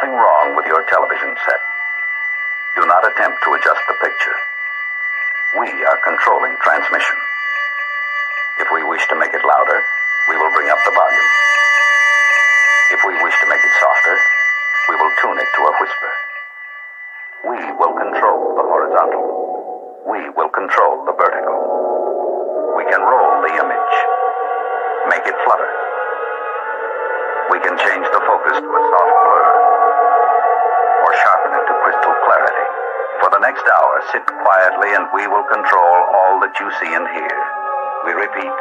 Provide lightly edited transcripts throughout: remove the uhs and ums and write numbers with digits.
nothing wrong with your television set. Do not attempt to adjust the picture. We are controlling transmission. If we wish to make it louder, we will bring up the volume. If we wish to make it softer, we will tune it to a whisper. We will control the horizontal. We will control the vertical. We can roll the image, make it flutter. We can change the focus to a soft blur, or sharpen it to crystal clarity. For the next hour, sit quietly and we will control all that you see and hear. We repeat,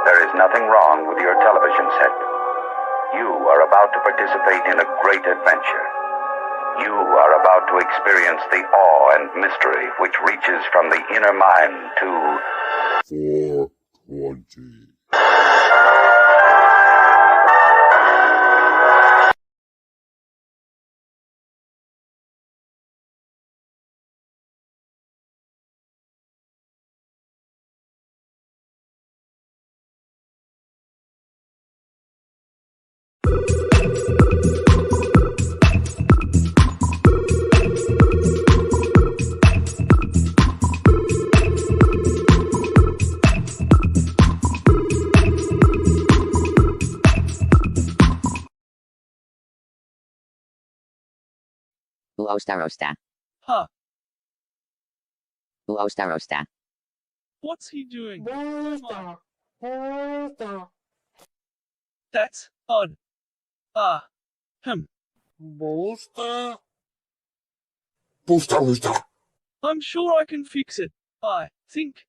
there is nothing wrong with your television set. You are about to participate in a great adventure. You are about to experience the awe and mystery which reaches from the inner mind to 420. Rosta. Huh. Rosta. What's he doing? That's odd. Booster. I'm sure I can fix it. I think.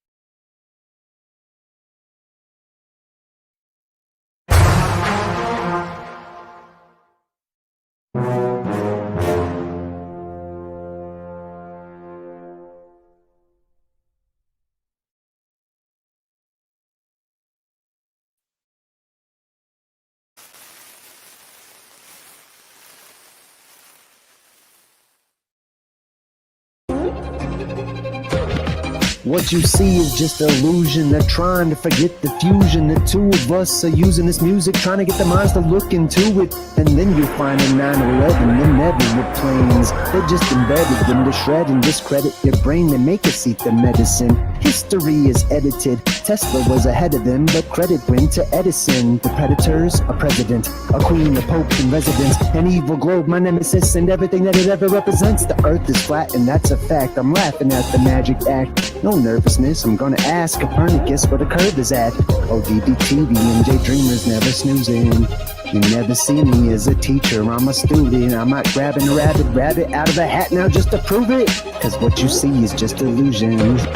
What you see is just illusion. They're trying to forget the fusion. The two of us are using this music, trying to get the minds to look into it. And then you'll find in 9/11, them never were planes. They're just embedded in the shred and discredit your brain. They make us seek the medicine. History is edited. Tesla was ahead of them, but credit went to Edison. The predators, a president, a queen, a pope in residence, an evil globe, my nemesis, and everything that it ever represents. The earth is flat, and that's a fact. I'm laughing at the magic act. No nervousness, I'm gonna ask Copernicus where the curve is at. ODB-TV, MJ Dreamers never snoozing. You never see me as a teacher, I'm a student. I'm not grabbing a rabbit out of a hat now just to prove it. Cause what you see is just illusions.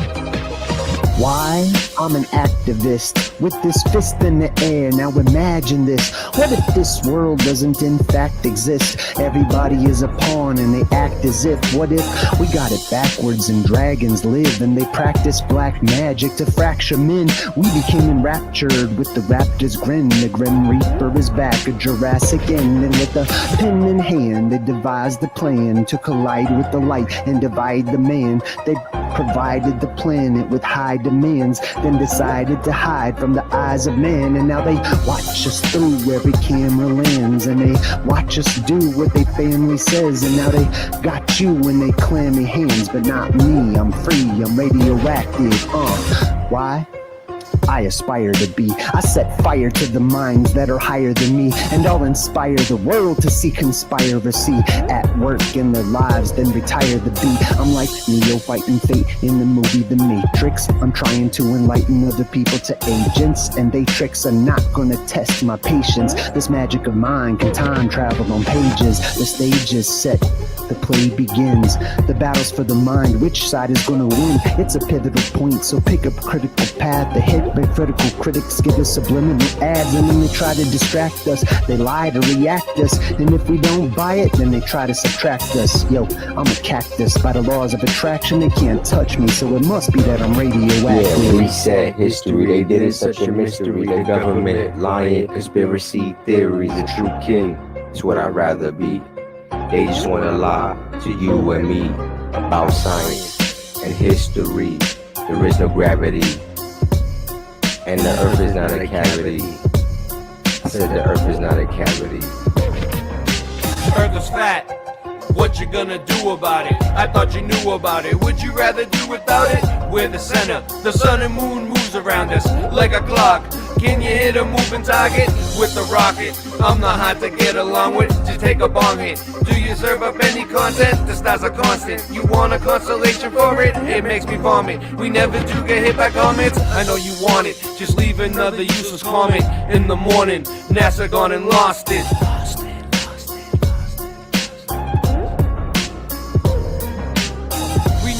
Why? I'm an activist with this fist in the air. Now imagine this. What if this world doesn't in fact exist? Everybody is a pawn and they act as if. What if we got it backwards and dragons live and they practice black magic to fracture men? We became enraptured with the raptor's grin. The Grim Reaper is back, a Jurassic end. And with a pen in hand, they devised the plan to collide with the light and divide the man. They provided the planet with high demands, then decided to hide from the eyes of man. And now they watch us through every camera lens, and they watch us do what they family says. And now they got you in they clammy hands, but not me. I'm free, I'm radioactive. Why? I aspire to be. I set fire to the minds that are higher than me, and I'll inspire the world to see conspiracy at work in their lives, then retire the beat. I'm like Neo fighting fate in the movie The Matrix. I'm trying to enlighten other people to agents, and they tricks are not gonna test my patience. This magic of mine can time travel on pages. The stage is set, the play begins. The battle's for the mind, which side is gonna win? It's a pivotal point, so pick up a critical path ahead. But critical critics give us subliminal ads, and then they try to distract us. They lie to react us, and if we don't buy it, then they try to subtract us. Yo, I'm a cactus. By the laws of attraction, they can't touch me, so it must be that I'm radioactive. Yeah, reset history. They did it such a mystery. The government lying, conspiracy theories. The true king is what I'd rather be. They just wanna lie to you and me about science and history. There is no gravity, and the earth is not a cavity. I said the earth is not a cavity. Earth is flat. What you gonna do about it? I thought you knew about it. Would you rather do without it? We're the center. The sun and moon moves around us like a clock. Can you hit a moving target with a rocket? I'm not hard to get along with. Just take a bong hit. Do you serve up any content? The stars are constant. You want a constellation for it? It makes me vomit. We never do get hit by comments. I know you want it. Just leave another useless comment in the morning. NASA gone and lost it.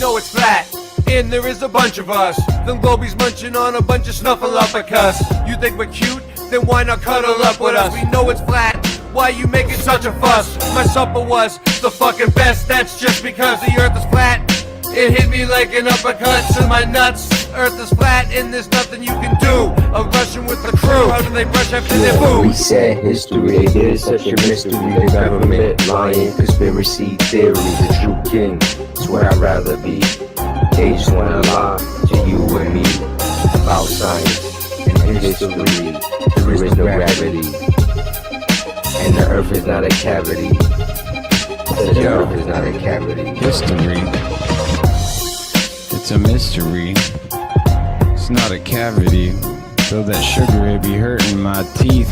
Know it's flat, and there is a bunch of us. Them globies munching on a bunch of snuffleupagus. You think we're cute? Then why not cuddle up with us? We know it's flat. Why you making such a fuss? My supper was the fucking best. That's just because the earth is flat. It hit me like an uppercut to my nuts. Earth is flat and there's nothing you can do. A Russian with the crew, how do they brush after their food? Reset history, they did such a mystery. The government lying, conspiracy theory. The true king is what I'd rather be. They just wanna lie to you and me about science and history. There is no gravity, and the earth is not a cavity. The earth is not a cavity. History. It's a mystery. It's not a cavity. Though that sugar it be hurting my teeth.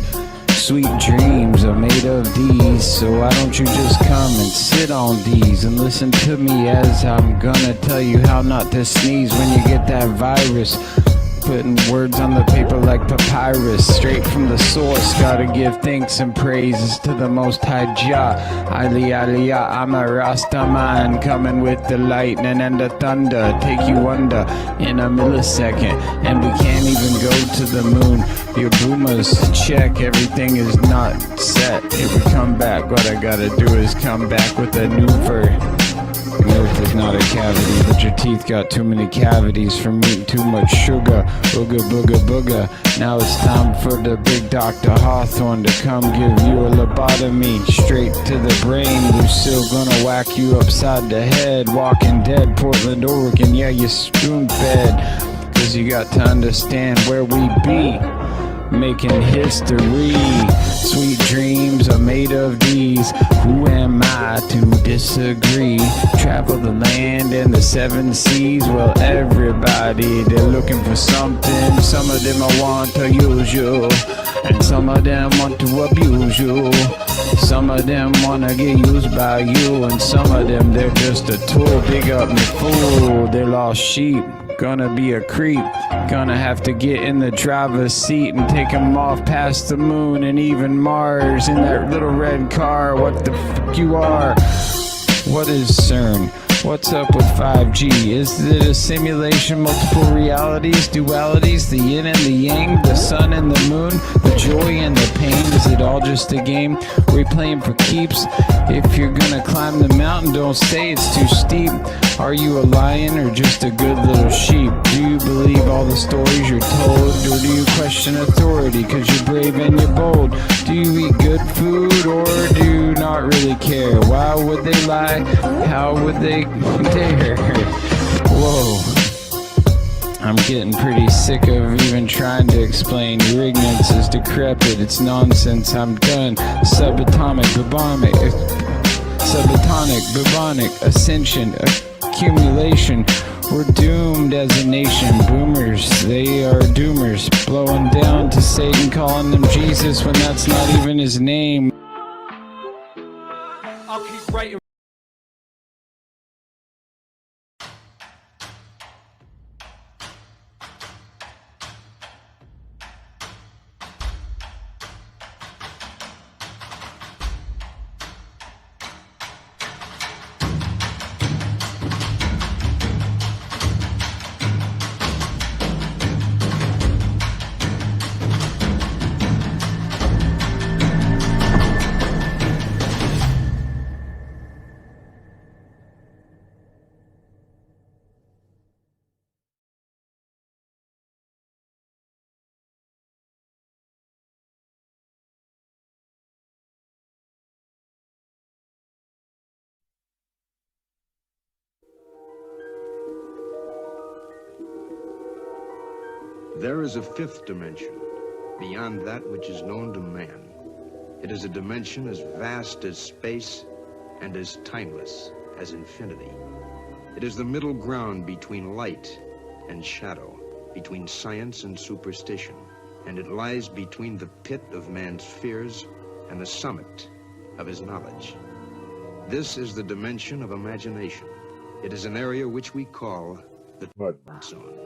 Sweet dreams are made of these. So why don't you just come and sit on these and listen to me as I'm gonna tell you how not to sneeze when you get that virus. Putting words on the paper like papyrus, straight from the source. Gotta give thanks and praises to the Most High Jah. Aliyah, I'm a Rastaman, coming with the lightning and the thunder. Take you under in a millisecond, and we can't even go to the moon. Your boomers check, everything is not set. If we come back, what I gotta do is come back with a new verse. Earth is not a cavity, but your teeth got too many cavities from eating too much sugar. Booga, booga, booga. Now it's time for the big Dr. Hawthorne to come give you a lobotomy straight to the brain. Lucille gonna whack you upside the head. Walking Dead, Portland, Oregon, yeah, you spoon fed. Cause you got to understand where we be. Making history. Sweet dreams are made of these. Who am I to disagree? Travel the land and the seven seas. Well, everybody, they're looking for something. Some of them want to use you, and some of them want to abuse you. Some of them wanna get used by you, and some of them, they're just a tool. Big up me fool, they're lost sheep. Gonna be a creep. Gonna have to get in the driver's seat and take him off past the moon and even Mars in that little red car. What the fuck you are? What is CERN? What's up with 5G? Is it a simulation, multiple realities, dualities, the yin and the yang, the sun and the moon, the joy and the pain? Is it all just a game? Are we playing for keeps? If you're gonna climb the mountain, don't say it's too steep. Are you a lion or just a good little sheep? Do you believe all the stories you're told? Or do you question authority cause you're brave and you're bold? Do you eat good food or do you not really care? Why would they lie? How would they dare? Whoa. I'm getting pretty sick of even trying to explain. Your ignorance is decrepit, it's nonsense, I'm done. Subatomic, bubonic, ascension, accumulation. We're doomed as a nation. Boomers, they are doomers. Blowing down to Satan, calling him Jesus when that's not even his name. I'll keep writing. There is a fifth dimension, beyond that which is known to man. It is a dimension as vast as space and as timeless as infinity. It is the middle ground between light and shadow, between science and superstition, and it lies between the pit of man's fears and the summit of his knowledge. This is the dimension of imagination. It is an area which we call the Mud Zone.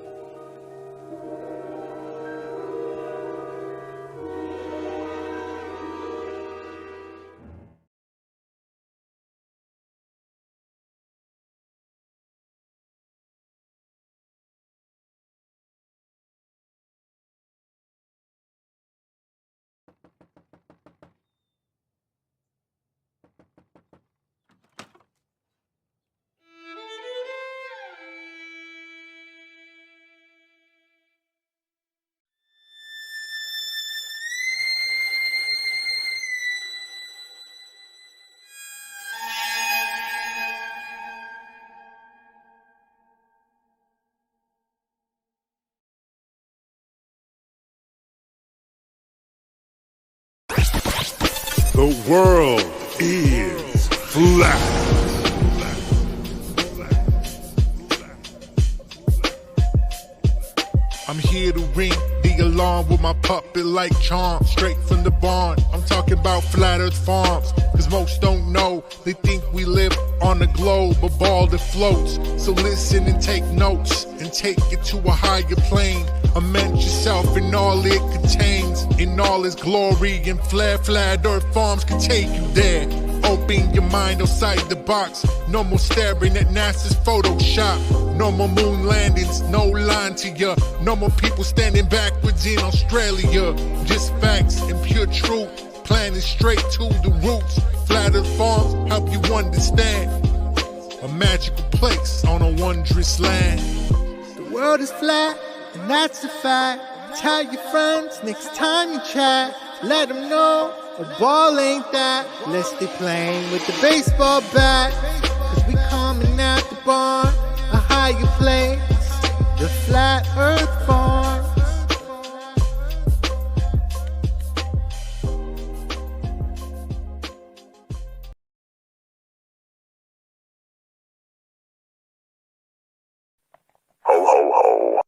The world is flat. I'm here to ring the alarm with my puppet like charm, straight from the barn. I'm talking about Flat Earth Farms, cause most don't know. They think we live on a globe, a ball that floats. So listen and take notes, and take it to a higher plane. Imagine yourself in all it contains, in all its glory and flair. Flat Earth Farms can take you there. Open your mind outside the box. No more staring at NASA's Photoshop. No more moon landings, no line to ya. No more people standing backwards in Australia. Just facts and pure truth, planning straight to the roots. Flat Earth Farms help you understand. A magical place on a wondrous land. The world is flat, and that's a fact. Tell your friends next time you chat. Let them know a ball ain't that. Let's stay playing with the baseball bat. Cause we coming at the barn, a higher place, the Flat Earth Farms. Ho, ho, ho.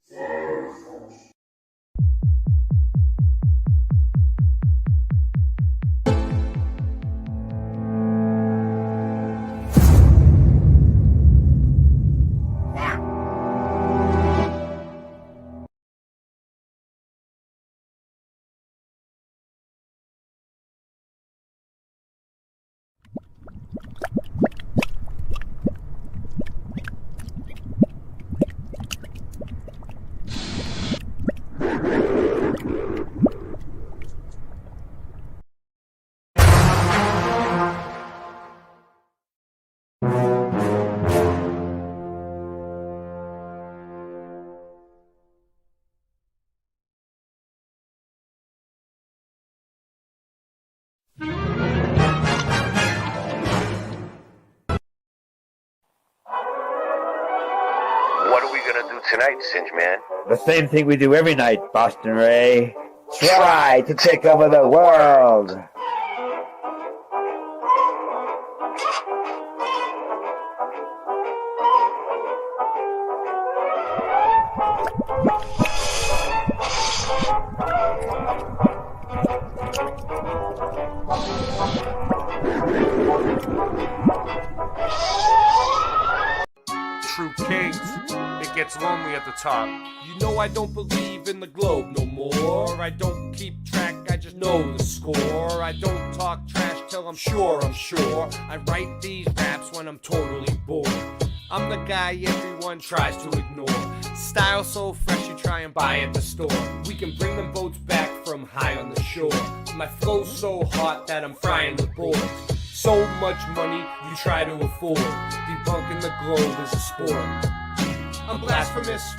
What are we gonna do tonight, Singe Man? The same thing we do every night, Boston Ray. Try to take over the world. True kings, it gets lonely at the top. You know I don't believe in the globe no more. I don't keep track, I just know the score. I don't talk trash till I'm sure. I write these raps when I'm totally bored. I'm the guy everyone tries to ignore. Style so fresh you try and buy at the store. We can bring them boats back from high on the shore. My flow's so hot that I'm frying the board. So much money you try to afford. Debunking the globe is a sport. I'm blasphemous,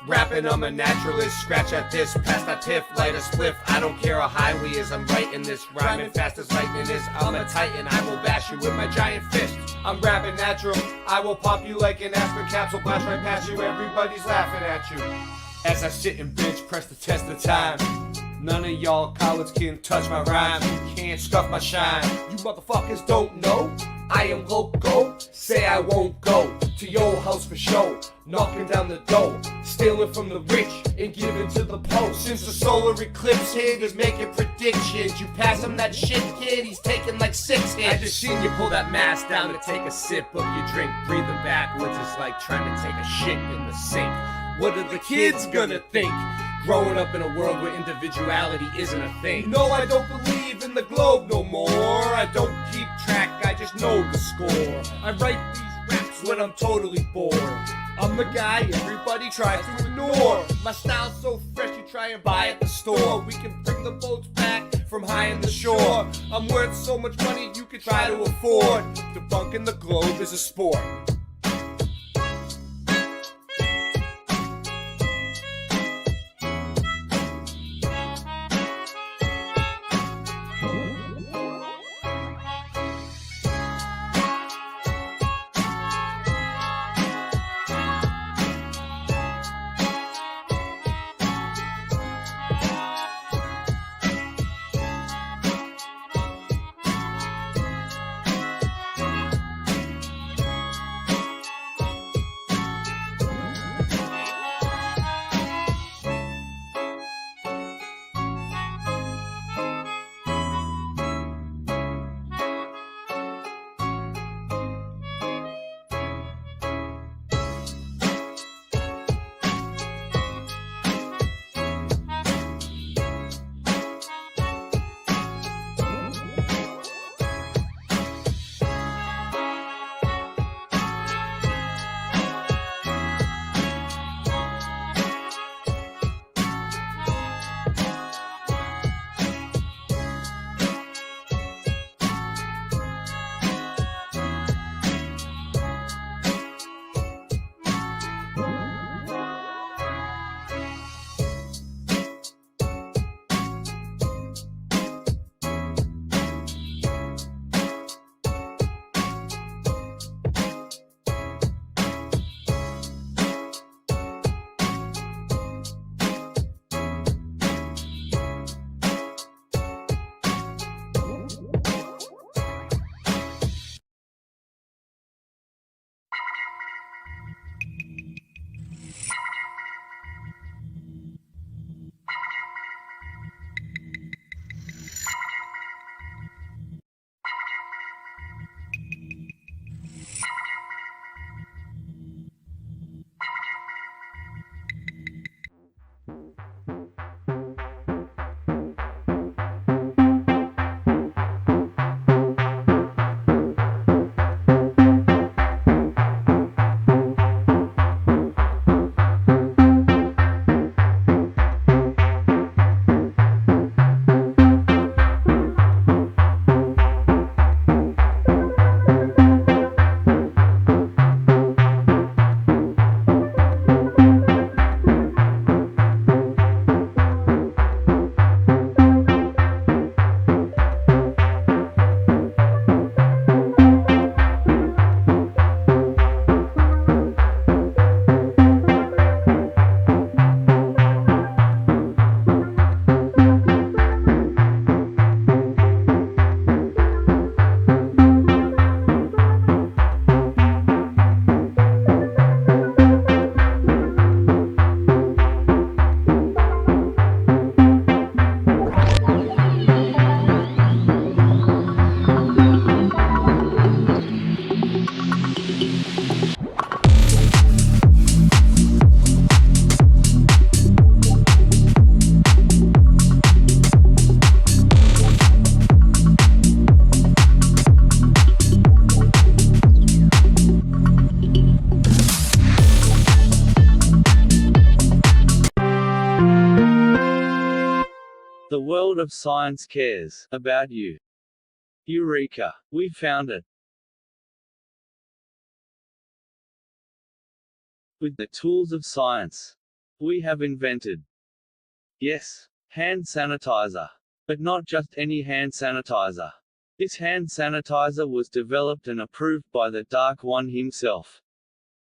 rapping I'm a naturalist. Scratch at this, pass that tiff, light a spliff. I don't care how high we is, I'm writing this. Rhyming fast as lightning is, I'm a titan. I will bash you with my giant fist. I'm rapping natural, I will pop you like an aspirin capsule. Blast right past you, everybody's laughing at you. As I sit and bitch, press the test of time. None of y'all cowards can touch my rhyme. You can't scuff my shine. You motherfuckers don't know I am loco. Say I won't go to your house for show. Knocking down the door, stealing from the rich and giving to the poor. Since the solar eclipse hit, is making predictions. You pass him that shit, kid, he's taking like 6 hits. I just seen you pull that mask down to take a sip of your drink. Breathing backwards is like trying to take a shit in the sink. What are the kids gonna think? Growing up in a world where individuality isn't a thing. No, I don't believe in the globe no more. I don't keep track, I just know the score. I write these raps when I'm totally bored. I'm the guy everybody tries to ignore. My style's so fresh you try and buy at the store. We can bring the boats back from high in the shore. I'm worth so much money you could try to afford. Debunking the globe is a sport. The world of science cares about you. Eureka! We found it. With the tools of science, we have invented, yes, hand sanitizer. But not just any hand sanitizer. This hand sanitizer was developed and approved by the Dark One himself.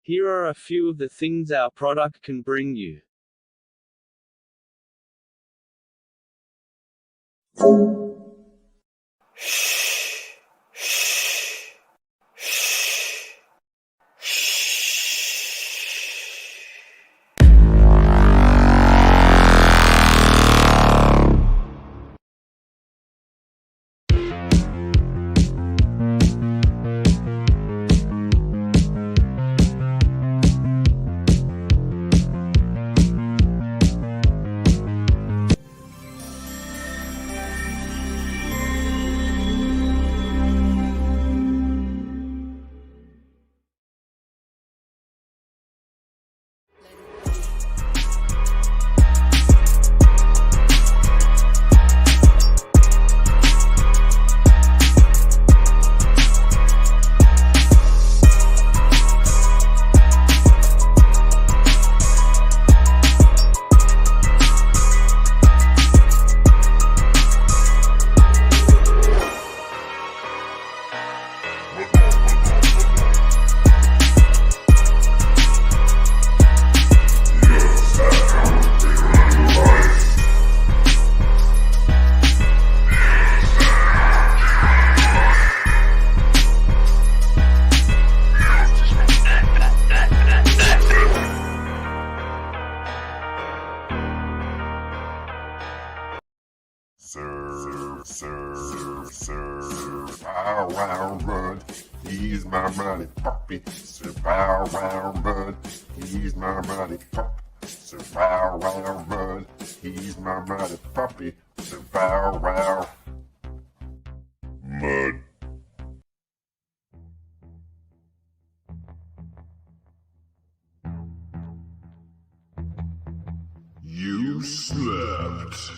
Here are a few of the things our product can bring you. Bow wow run, he's my mighty puppy. So bow wow run, he's my mighty puppy. So bow wow run, he's my mighty puppy. So bow wow. Mud. You slept.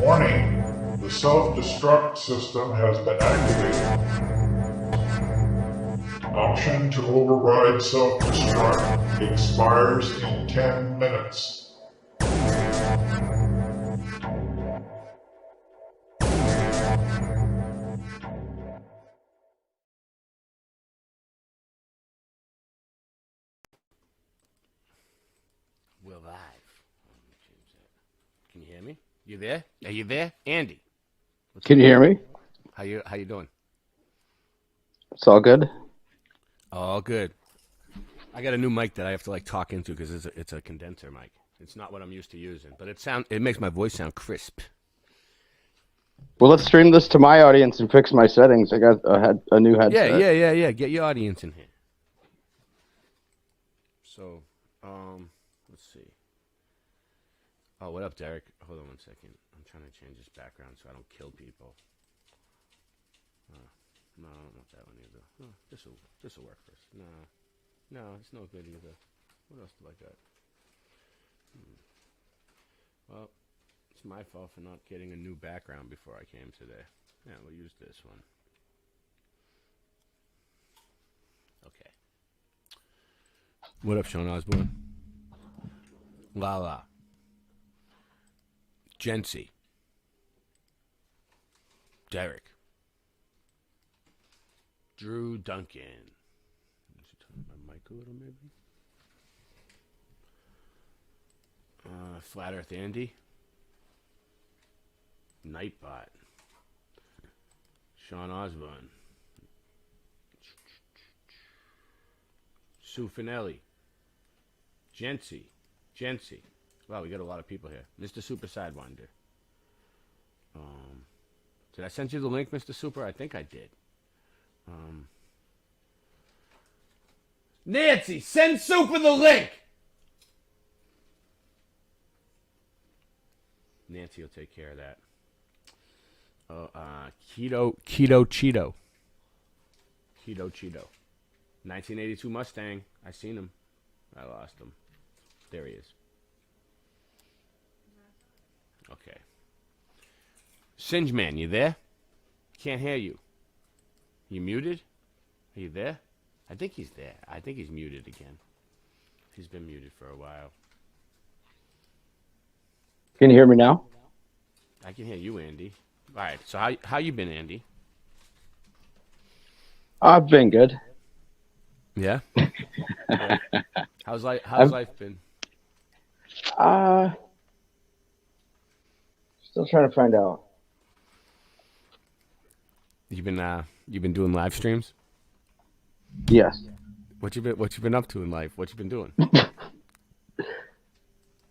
Warning, the self-destruct system has been activated. Option to override self-destruct expires in 10 minutes. We're live. Can you hear me? You there? Are you there? Andy. Can you hear me? How you doing? It's all good. All good. I got a new mic that I have to talk into because it's a condenser mic. It's not what I'm used to using, but it makes my voice sound crisp. Well, let's stream this to my audience and fix my settings. I got a new headset. Yeah. Get your audience in here. So, let's see. Oh, what up, Derek? Hold on one second. I'm trying to change this background so I don't kill people. No, I don't want that one either. Oh, this'll work first. No, it's no good either. What else do I got? Well, it's my fault for not getting a new background before I came today. Yeah, we'll use this one. Okay. What up, Sean Osborne? Lala. Jency. Derek. Drew Duncan. Turn my mic a little, maybe. Flat Earth Andy. Nightbot. Sean Osborne. Sue Finelli. Jency. Wow, we got a lot of people here. Mr. Super Sidewinder. Did I send you the link, Mr. Super? I think I did. Nancy, send Super the link! Nancy will take care of that. Keto Cheeto. 1982 Mustang. I seen him. I lost him. There he is. Okay. Singe Man, you there? Can't hear you. You muted? Are you there? I think he's there. I think he's muted again. He's been muted for a while. Can you hear me now? I can hear you, Andy. All right. So how you been, Andy? I've been good. Yeah. Yeah. How's life been? Still trying to find out. You've been doing live streams? Yes. What you been up to in life? What you been doing?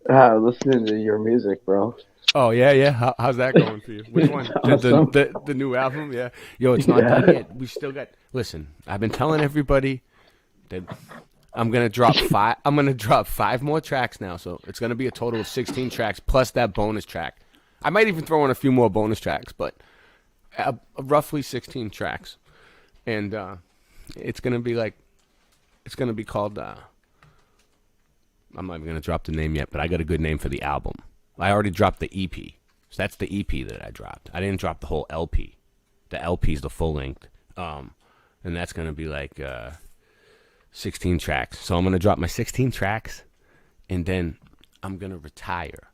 Listening to your music, bro. Oh yeah. How's that going for you? Which one? The new album? Yeah. Yo, it's not done yet. We still got. Listen, I've been telling everybody that I'm gonna drop 5. I'm gonna drop 5 more tracks now, so it's gonna be a total of 16 tracks plus that bonus track. I might even throw in a few more bonus tracks, but roughly 16 tracks, and it's gonna be called. I'm not even gonna drop the name yet, but I got a good name for the album. I already dropped the EP, so that's the EP that I dropped. I didn't drop the whole LP. The LP is the full length, and that's gonna be like 16 tracks. So I'm gonna drop my 16 tracks, and then I'm gonna retire.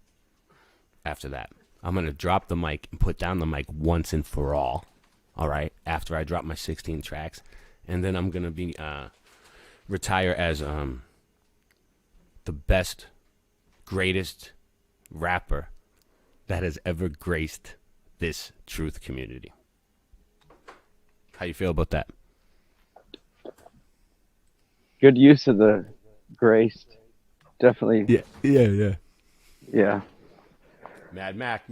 After that, I'm gonna drop the mic and put down the mic once and for all. All right. After I drop my 16 tracks, and then I'm gonna be retire as the best, greatest rapper that has ever graced this truth community. How you feel about that? Good use of the graced. Definitely. Yeah. Yeah. Mad Mac.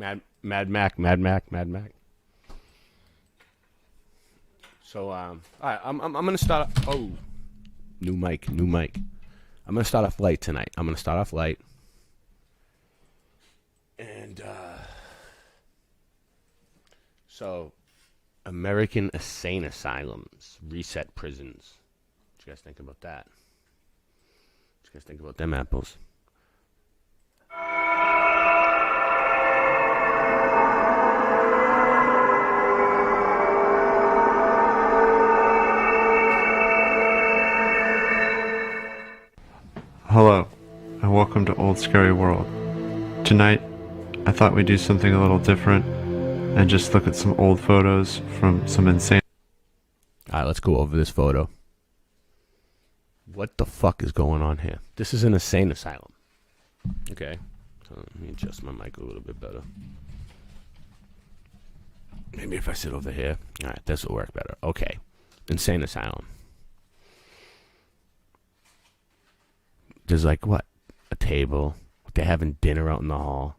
So, all right, I'm gonna start. Oh, new mic. I'm gonna start off light tonight. And so, American insane asylums, reset prisons. What you guys think about that? What you guys think about them apples? Hello, and welcome to Old Scary World. Tonight, I thought we'd do something a little different and just look at some old photos from some insane... Alright, let's go over this photo. What the fuck is going on here? This is an insane asylum. Okay, so let me adjust my mic a little bit better. Maybe if I sit over here. Alright, this will work better. Okay, insane asylum. There's like, what? A table. They're having dinner out in the hall.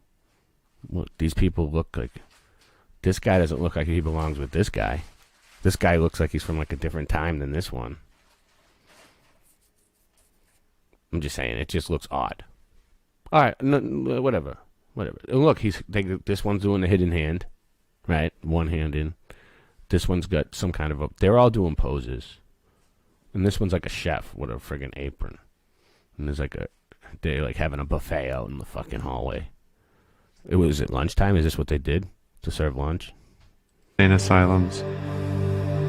Look, these people look like... This guy doesn't look like he belongs with this guy. This guy looks like he's from like a different time than this one. I'm just saying, it just looks odd. Alright, no, whatever. And look, this one's doing the hidden hand. Right? One hand in. This one's got some kind of a... They're all doing poses. And this one's like a chef with a friggin' apron. And there's like they're like having a buffet out in the fucking hallway. It was at lunchtime? Is this what they did to serve lunch? Insane asylums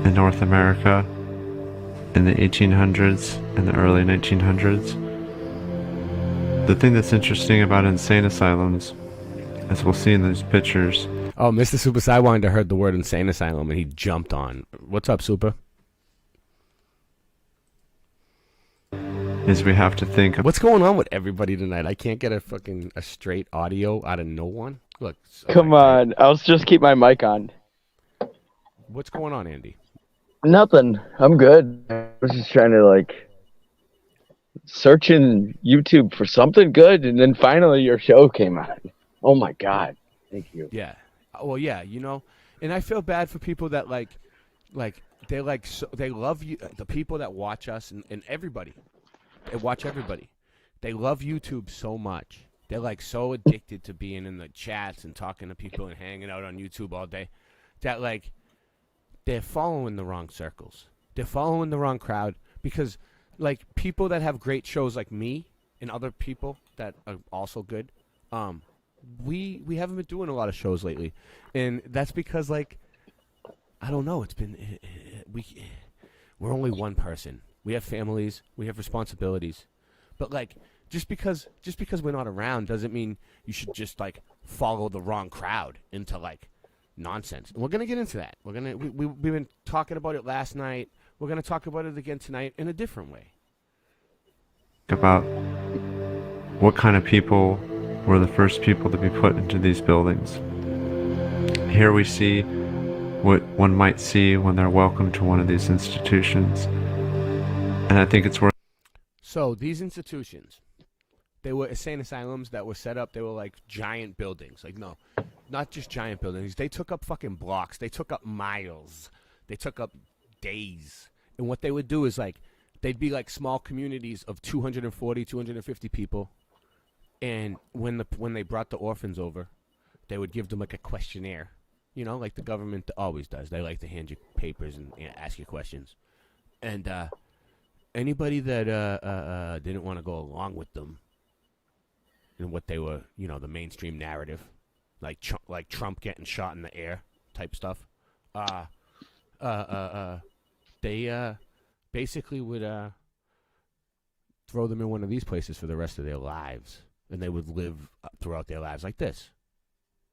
in North America in the 1800s and the early 1900s. The thing that's interesting about insane asylums, as we'll see in these pictures... Oh, Mr. Super Sidewinder heard the word insane asylum and he jumped on. What's up, Super? Is we have to think... What's going on with everybody tonight? I can't get a straight audio out of no one. Look. Come on. I'll just keep my mic on. What's going on, Andy? Nothing. I'm good. I was just trying to searching YouTube for something good, and then finally your show came on. Oh my God. Thank you. Yeah. Well, yeah, and I feel bad for people that they love you, the people that watch us and everybody. They watch everybody. They love YouTube so much They're like so addicted to being in the chats and talking to people and hanging out on YouTube all day that like they're following the wrong circles. They're following the wrong crowd because like people that have great shows like me and other people that are also good, we haven't been doing a lot of shows lately, and that's because like I don't know. It's been we're only one person. We have families. We have responsibilities, but like just because we're not around doesn't mean you should just like follow the wrong crowd into like nonsense. And we're gonna get into that. We've been talking about it last night. We're gonna talk about it again tonight in a different way. About what kind of people were the first people to be put into these buildings. Here we see what one might see when they're welcomed to one of these institutions. And I think it's worth... So these institutions, they were insane asylums that were set up. They were like giant buildings. Like, no, not just giant buildings. They took up fucking blocks. They took up miles. They took up days. And what they would do is like, they'd be like small communities of 240, 250 people. And when they brought the orphans over, they would give them like a questionnaire. You know, like the government always does. They like to hand you papers and ask you questions. And anybody that didn't want to go along with them and what they were, you know, the mainstream narrative, like Trump getting shot in the air type stuff, they basically would throw them in one of these places for the rest of their lives. And they would live throughout their lives like this.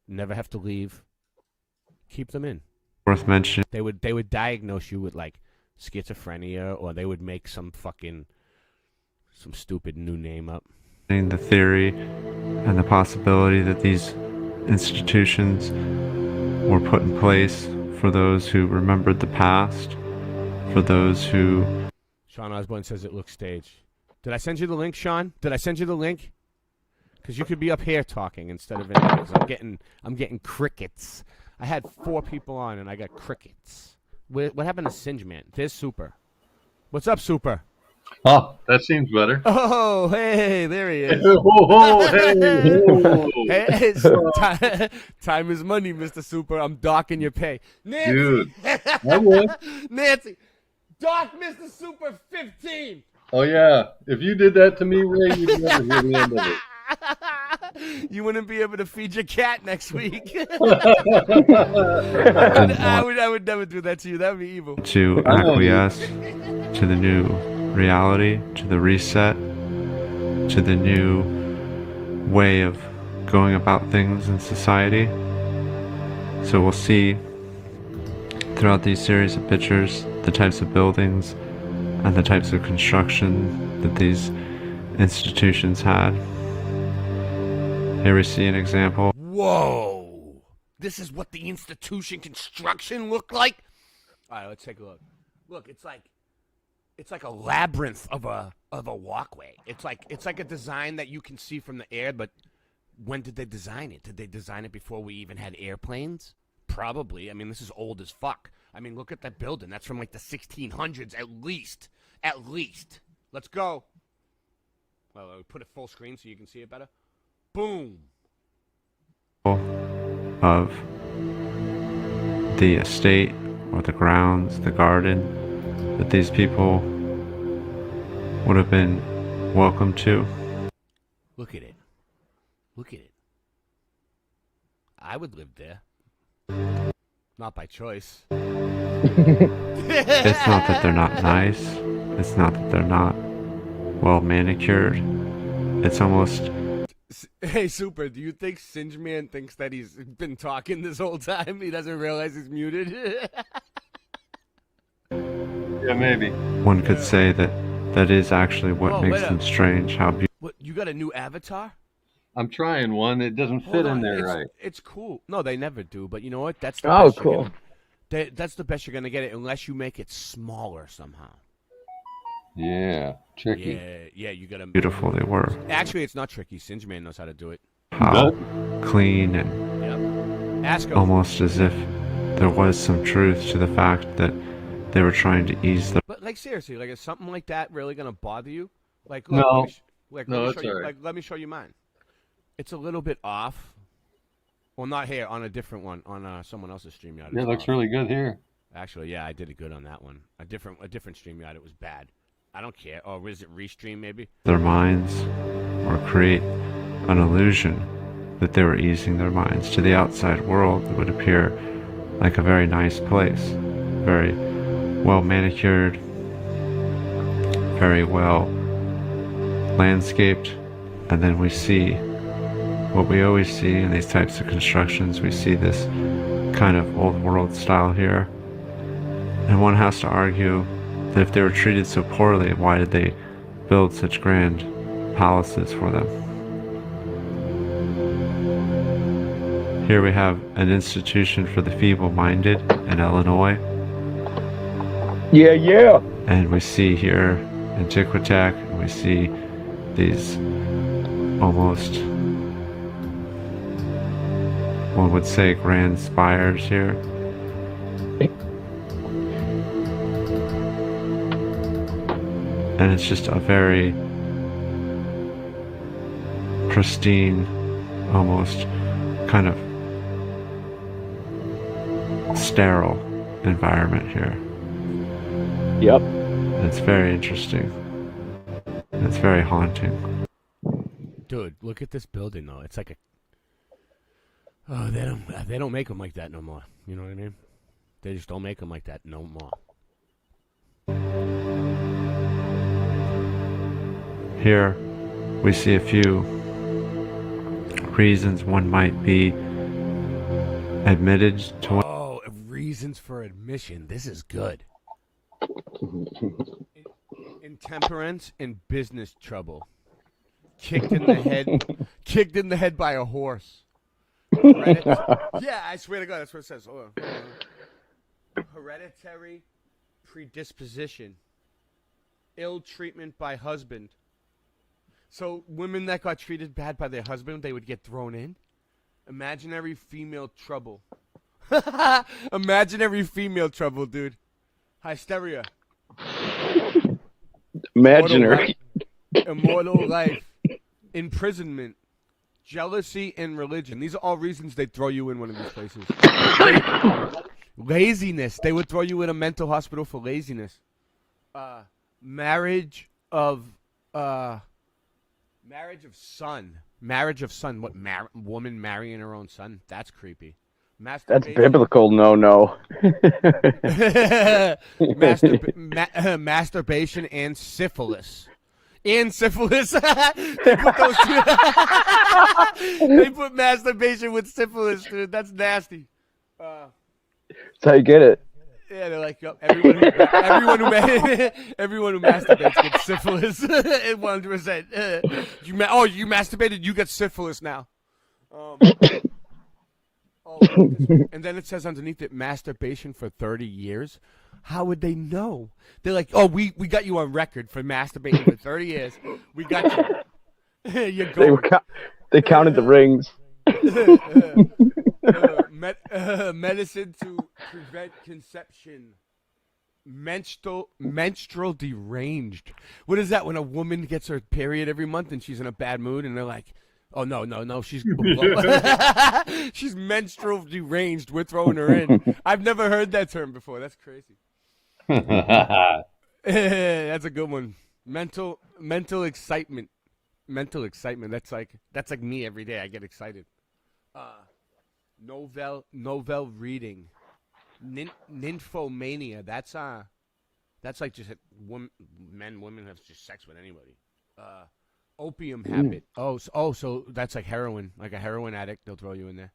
Never have to leave. Keep them in. Worth mentioning. They would diagnose you with like schizophrenia, or they would make some stupid new name up. The theory and the possibility that these institutions were put in place for those who remembered the past, for those who... Sean Osborne says it looks staged. Did I send you the link, Sean? Did I send you the link? Because you could be up here talking instead of in there. I'm getting crickets. I had 4 people on and I got crickets. What happened to Singe Man? There's Super. What's up, Super? Oh, that seems better. Oh, hey, there he is. Hey, time is money, Mr. Super. I'm docking your pay. Nancy. Dude, I would. Nancy, dock Mr. Super 15. Oh, yeah. If you did that to me, Ray, you'd never hear the end of it. You wouldn't be able to feed your cat next week. I would never do that to you. That would be evil. To acquiesce to the new reality, to the reset, to the new way of going about things in society. So we'll see throughout these series of pictures the types of buildings and the types of construction that these institutions had. Here we see an example. Whoa! This is what the institution construction looked like? All right, let's take a look. Look, it's like a labyrinth of a walkway. It's like a design that you can see from the air, but when did they design it? Did they design it before we even had airplanes? Probably. I mean, this is old as fuck. I mean, look at that building. That's from like the 1600s at least. At least. Let's go. Well, put it full screen so you can see it better. Boom. Of the estate or the grounds, the garden that these people would have been welcome to. Look at it. Look at it. I would live there. Not by choice. It's not that they're not nice. It's not that they're not well manicured. It's almost... Hey, Super, do you think Singe Man thinks that he's been talking this whole time? He doesn't realize he's muted? Yeah, maybe. One could say that is actually what makes them strange. How beautiful. What, you got a new avatar? I'm trying one. It doesn't fit in there right. It's cool. No, they never do. But you know what? That's the best cool. That's the best you're gonna get it, unless you make it smaller somehow. Yeah, tricky. Yeah, you gotta. Beautiful they were. Actually, it's not tricky. Singe Man knows how to do it. How clean and Ask him. almost as if there was some truth to the fact that they were trying to ease the... But like seriously, like is something like that really gonna bother you? Like no, let no, me it's show you, all right. let me show you mine. It's a little bit off. Well, not here, on a different one, on someone else's StreamYard. Yeah, it looks really good here. Actually, yeah, I did it good on that one. A different StreamYard, it was bad. I don't care. Or was it Restream, maybe? Their minds or create an illusion that they were easing their minds to the outside world that would appear like a very nice place. Very well manicured, very well landscaped, and then we see what we always see in these types of constructions. We see this kind of old world style here, and one has to argue that if they were treated so poorly, why did they build such grand palaces for them? Here we have an institution for the feeble-minded in Illinois. Yeah, yeah. And we see here Antiquitac, and we see these almost, one would say, grand spires here. And it's just a very pristine, almost kind of sterile environment here. Yep. It's very interesting. It's very haunting. Dude, look at this building though. It's like a. Oh, they don't make them like that no more. You know what I mean? They just don't make them like that no more. Here, we see a few reasons one might be admitted to. Oh, reasons for admission. This is good. Intemperance and business trouble. Kicked in the head by a horse. Yeah, I swear to God, that's what it says. Hold on. Hereditary predisposition. Ill treatment by husband. So women that got treated bad by their husband, they would get thrown in. Imaginary female trouble. Imaginary female trouble, dude. Hysteria. Imaginary. Immortal life. Imprisonment. Jealousy and religion. These are all reasons they throw you in one of these places. Laziness. They would throw you in a mental hospital for laziness. Marriage of son. Marriage of son. What, woman marrying her own son? That's creepy. That's biblical. No. Masturbation and syphilis. And syphilis. They put those two. They put masturbation with syphilis, dude. That's nasty. That's how you get it. Yeah, they're like, yep, everyone who masturbates gets syphilis. 100%. You masturbated, you get syphilis now. And then it says underneath it, masturbation for 30 years. How would they know? They're like, oh, we got you on record for masturbating for 30 years. We got you. You're going. They counted the rings. Medicine to prevent conception. Menstrual deranged. What is that when a woman gets her period every month and she's in a bad mood and they're like, oh, no, she's she's menstrual deranged. We're throwing her in. I've never heard that term before. That's crazy. That's a good one. Mental excitement. Mental excitement. That's like me every day. I get excited. Novel reading. Nymphomania. That's like just women have just sex with anybody. Opium habit. So that's like heroin. Like a heroin addict, they'll throw you in there.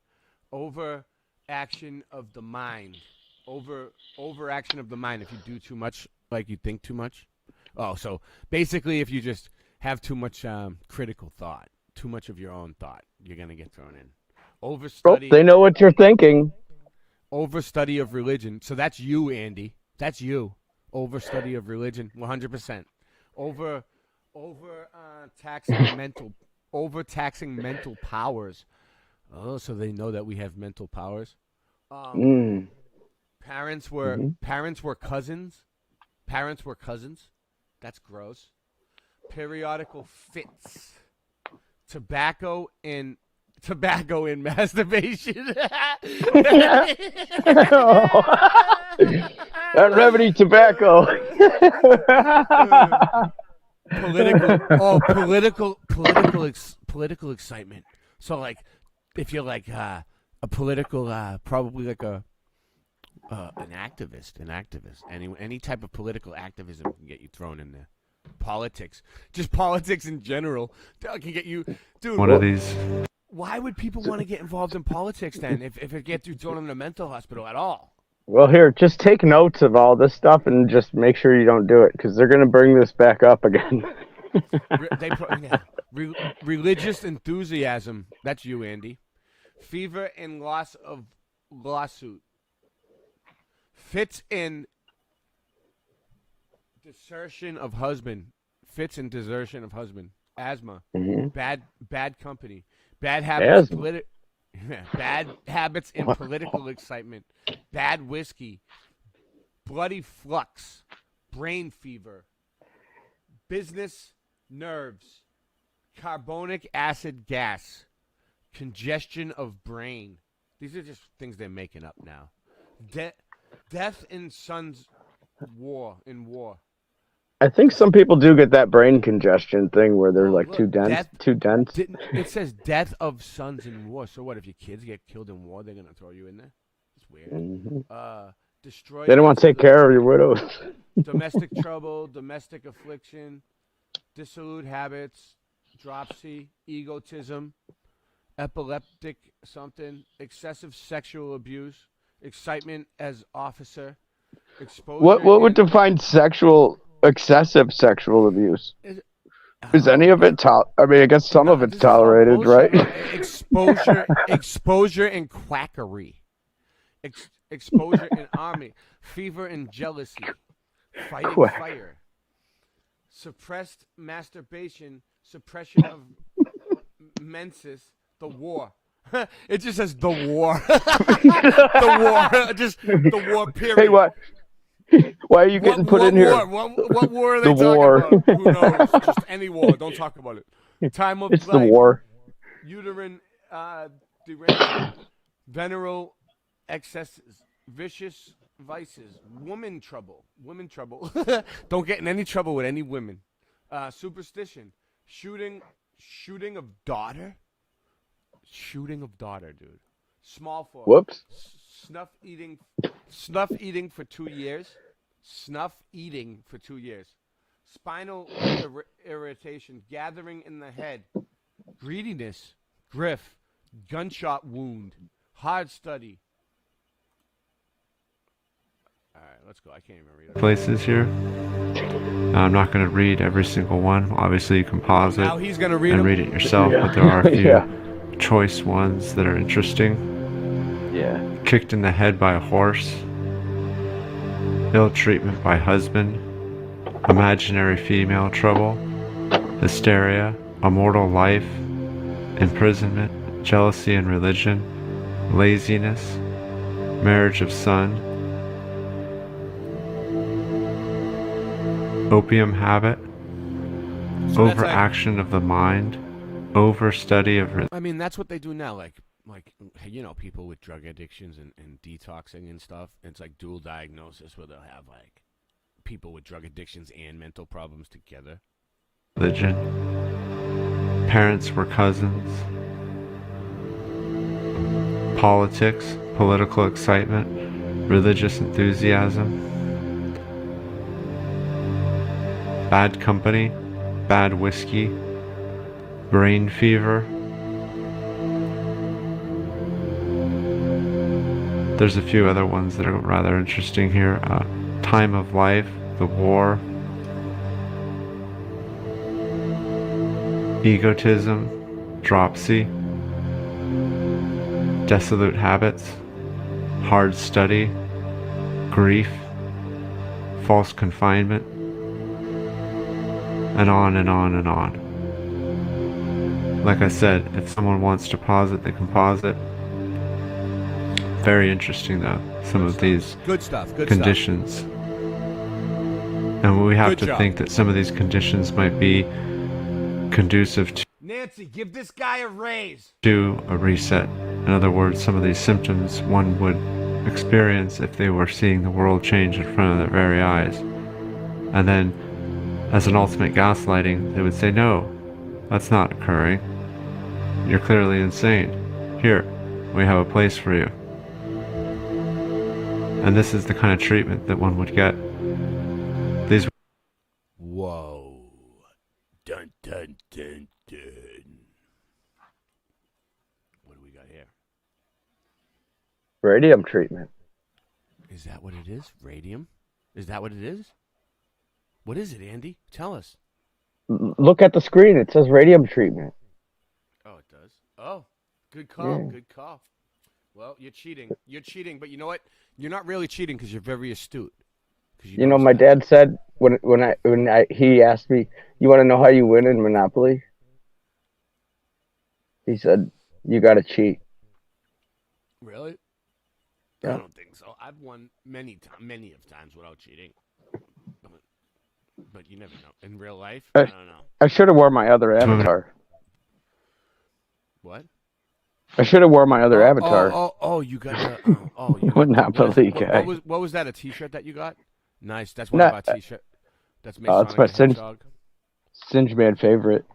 Overaction of the mind. Overaction of the mind. If you do too much, like you think too much. Oh, so basically, if you just have too much critical thought, too much of your own thought, you're gonna get thrown in. Overstudy. They know what you're thinking. Overstudy of religion. So that's you, Andy. That's you. Overstudy of religion. 100%. Overtaxing mental powers. Oh, so they know that we have mental powers. Parents were cousins. Parents were cousins. That's gross. Periodical fits. tobacco in masturbation. That remedy tobacco. Political excitement. So like, if you're like a political, probably like an activist, any type of political activism can get you thrown in there. Politics, just politics in general, can get you, dude. One of these. Why would people want to get involved in politics then, if it gets you thrown in a mental hospital at all? Well, here, just take notes of all this stuff and just make sure you don't do it, because they're going to bring this back up again. Religious enthusiasm. That's you, Andy. Fever and loss of lawsuit. Fits in desertion of husband. Asthma. Mm-hmm. Bad company. Bad habits. Bad habits and political excitement. Bad whiskey. Bloody flux. Brain fever. Business nerves. Carbonic acid gas. Congestion of brain. These are just things they're making up now. Death in sons war. I think some people do get that brain congestion thing where they're like too dense. It says death of sons in war. So what if your kids get killed in war? They're gonna throw you in there. It's weird. Mm-hmm. Destroy. They don't want to take care of your widows. Domestic trouble, domestic affliction, dissolute habits, dropsy, egotism, epileptic something, excessive sexual abuse, excitement as officer, exposure. What would define excessive sexual abuse? Is any of it I mean, I guess some of it's tolerated, right? Exposure and quackery. Exposure in army. Fever and jealousy. Fighting fire. Suppressed masturbation. Suppression of menses. The war. It just says the war. The war. Just the war, period. Hey, what? Why are you getting put in here? What war are they talking about? Who knows? Just any war. Don't talk about it. Time of It's life. the war. Uterine derangement. Veneral excesses. Vicious vices. Women trouble. Don't get in any trouble with any women. Superstition. Shooting of daughter. Dude. Small force. Whoops. Snuff eating for 2 years. Spinal irritation, gathering in the head, greediness, griff, gunshot wound, hard study. All right, let's go. I can't even read it. Places here. I'm not going to read every single one. Obviously, you can pause it Now he's gonna read and them? read it yourself, but there are a few choice ones that are interesting. Yeah. Kicked in the head by a horse. Ill treatment by husband. Imaginary female trouble. Hysteria. Immortal life. Imprisonment. Jealousy and religion. Laziness. Marriage of son. Opium habit. So that's Overaction of the mind. Overstudy of I mean, that's what they do now. Like people with drug addictions and detoxing and stuff. It's like dual diagnosis where they'll have like people with drug addictions and mental problems together. religion. Parents were cousins. Politics, political excitement, religious enthusiasm. Bad company, bad whiskey, brain fever. There's a few other ones that are rather interesting here. Time of life, the war, egotism, dropsy, dissolute habits, hard study, grief, false confinement, and on and on and on. Like I said, if someone wants to pause it, they can pause it. Very interesting though, some of these Good stuff. conditions. And we have Good to job. think that some of these conditions might be conducive to Nancy, give this guy a raise. Do a reset. In other words, some of these symptoms one would experience if they were seeing the world change in front of their very eyes. And then, as an ultimate gaslighting, they would say, no, that's not occurring. You're clearly insane. Here, we have a place for you. And this is the kind of treatment that one would get. These. Whoa. Dun, dun, dun, dun. What do we got here? Radium treatment. Is that what it is? Radium? Is that what it is? What is it, Andy? Tell us. Look at the screen. It says radium treatment. Oh, it does. Oh, good call. Yeah. Good call. Well, you're cheating. You're cheating, but you know what? You're not really cheating because you're very astute. You know, my dad said when he asked me, "You want to know how you win in Monopoly?" He said, "You got to cheat." Really? Yeah. I don't think so. I've won many of times without cheating. But you never know. In real life, I don't know. I should have worn my other avatar. What? I should have worn my other avatar. You got the you got Monopoly guy. What was that? A T-shirt that you got? Nice. That's one of our T-shirt. That's Masonic it's my Hedgehog. Man favorite.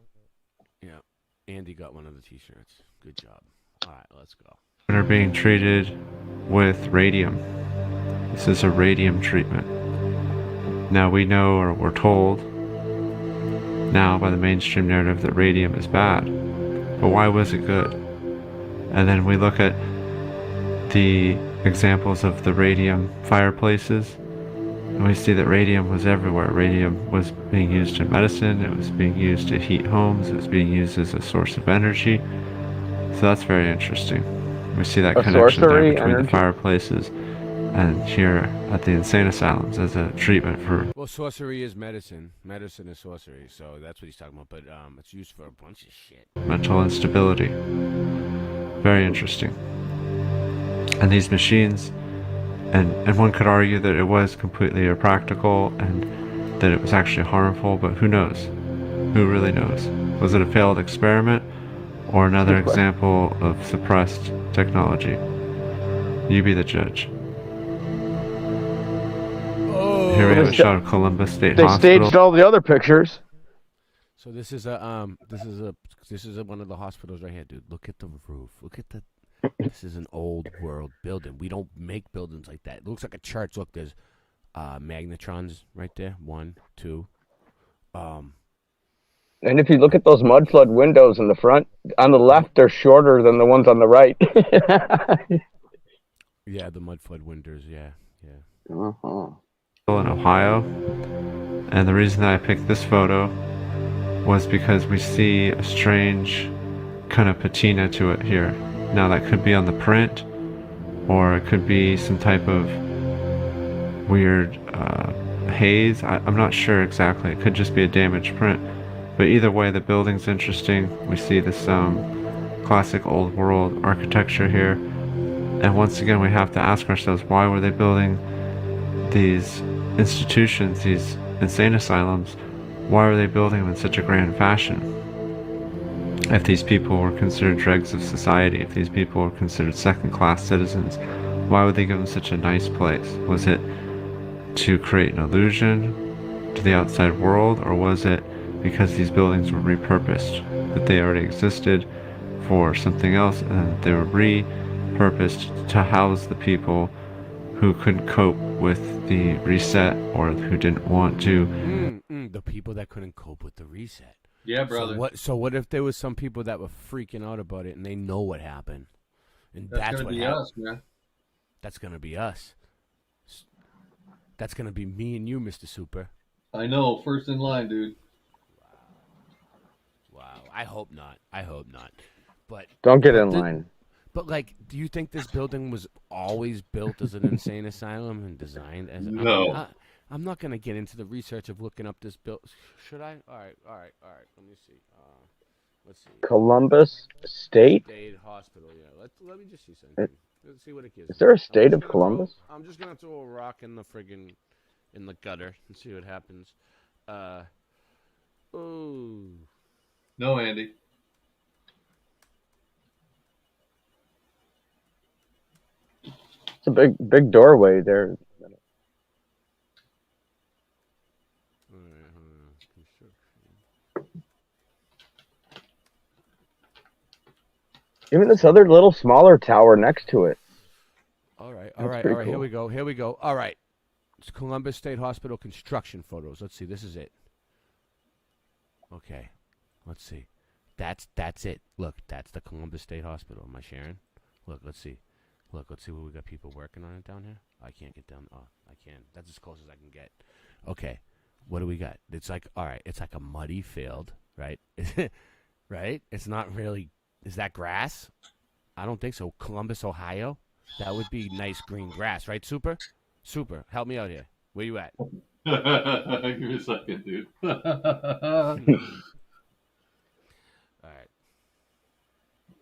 Yeah, Andy got one of the T-shirts. Good job. All right, let's go. Are being treated with radium. This is a radium treatment. Now we know, or we're told now by the mainstream narrative, that radium is bad. But why was it good? And then we look at the examples of the radium fireplaces, and we see that radium was everywhere. Radium was being used in medicine, it was being used to heat homes, it was being used as a source of energy. So that's very interesting. We see that connection there between the fireplaces and here at the insane asylums as a treatment for... Well, sorcery is medicine. Medicine is sorcery, so that's what he's talking about. But it's used for a bunch of shit. Mental instability. Very interesting. And these machines, and one could argue that it was completely impractical and that it was actually harmful, but who knows? Who really knows? Was it a failed experiment or another example of suppressed technology? You be the judge. Here we have a shot of Columbus State Hospital. They staged all the other pictures. So this is one of the hospitals right here, dude. Look at the roof. Look at the. This is an old world building. We don't make buildings like that. It looks like a church. Look, there's magnetrons right there. 1, 2. And if you look at those mud flood windows in the front, on the left, they're shorter than the ones on the right. Yeah, the mud flood windows. Yeah. Uh-huh. In Ohio, and the reason that I picked this photo was because we see a strange kind of patina to it here. Now that could be on the print, or it could be some type of weird haze. I'm not sure exactly. It could just be a damaged print, but either way, the building's interesting. We see this classic old world architecture here, and once again we have to ask ourselves, why were they building these institutions, these insane asylums? Why were they building them in such a grand fashion? If these people were considered dregs of society, if these people were considered second-class citizens, why would they give them such a nice place? Was it to create an illusion to the outside world, or was it because these buildings were repurposed, that they already existed for something else and they were repurposed to house the people who couldn't cope with the reset or who didn't want to? The people that couldn't cope with the reset. Yeah, brother. So what if there was some people that were freaking out about it and they know what happened? And that's gonna what be happened. us, man. That's gonna be us. That's gonna be me and you, Mr. Super. I know, first in line, dude. Wow. I hope not. But don't get in line. But like, do you think this building was always built as an insane asylum and designed as? No. I'm not gonna get into the research of looking up this build. Should I? All right. Let me see. Let's see. Columbus State Hospital. Yeah. Let me just see something. Let's see what it gives. Is there a state of Columbus? I'm just gonna throw a rock in the gutter and see what happens. Oh. No, Andy. It's a big doorway there. Even this other little smaller tower next to it. All right. Cool. Here we go. All right. It's Columbus State Hospital construction photos. Let's see. This is it. Okay. Let's see. That's it. Look, that's the Columbus State Hospital. Am I sharing? Look, let's see. Let's see what we got people working on it down here. I can't get down. Oh, I can. That's as close as I can get. Okay. What do we got? It's like, all right, it's like a muddy field, right? Right? It's not really. Is that grass? I don't think so. Columbus, Ohio? That would be nice green grass, right, Super? Super, help me out here. Where you at? Give me a second, dude. All right.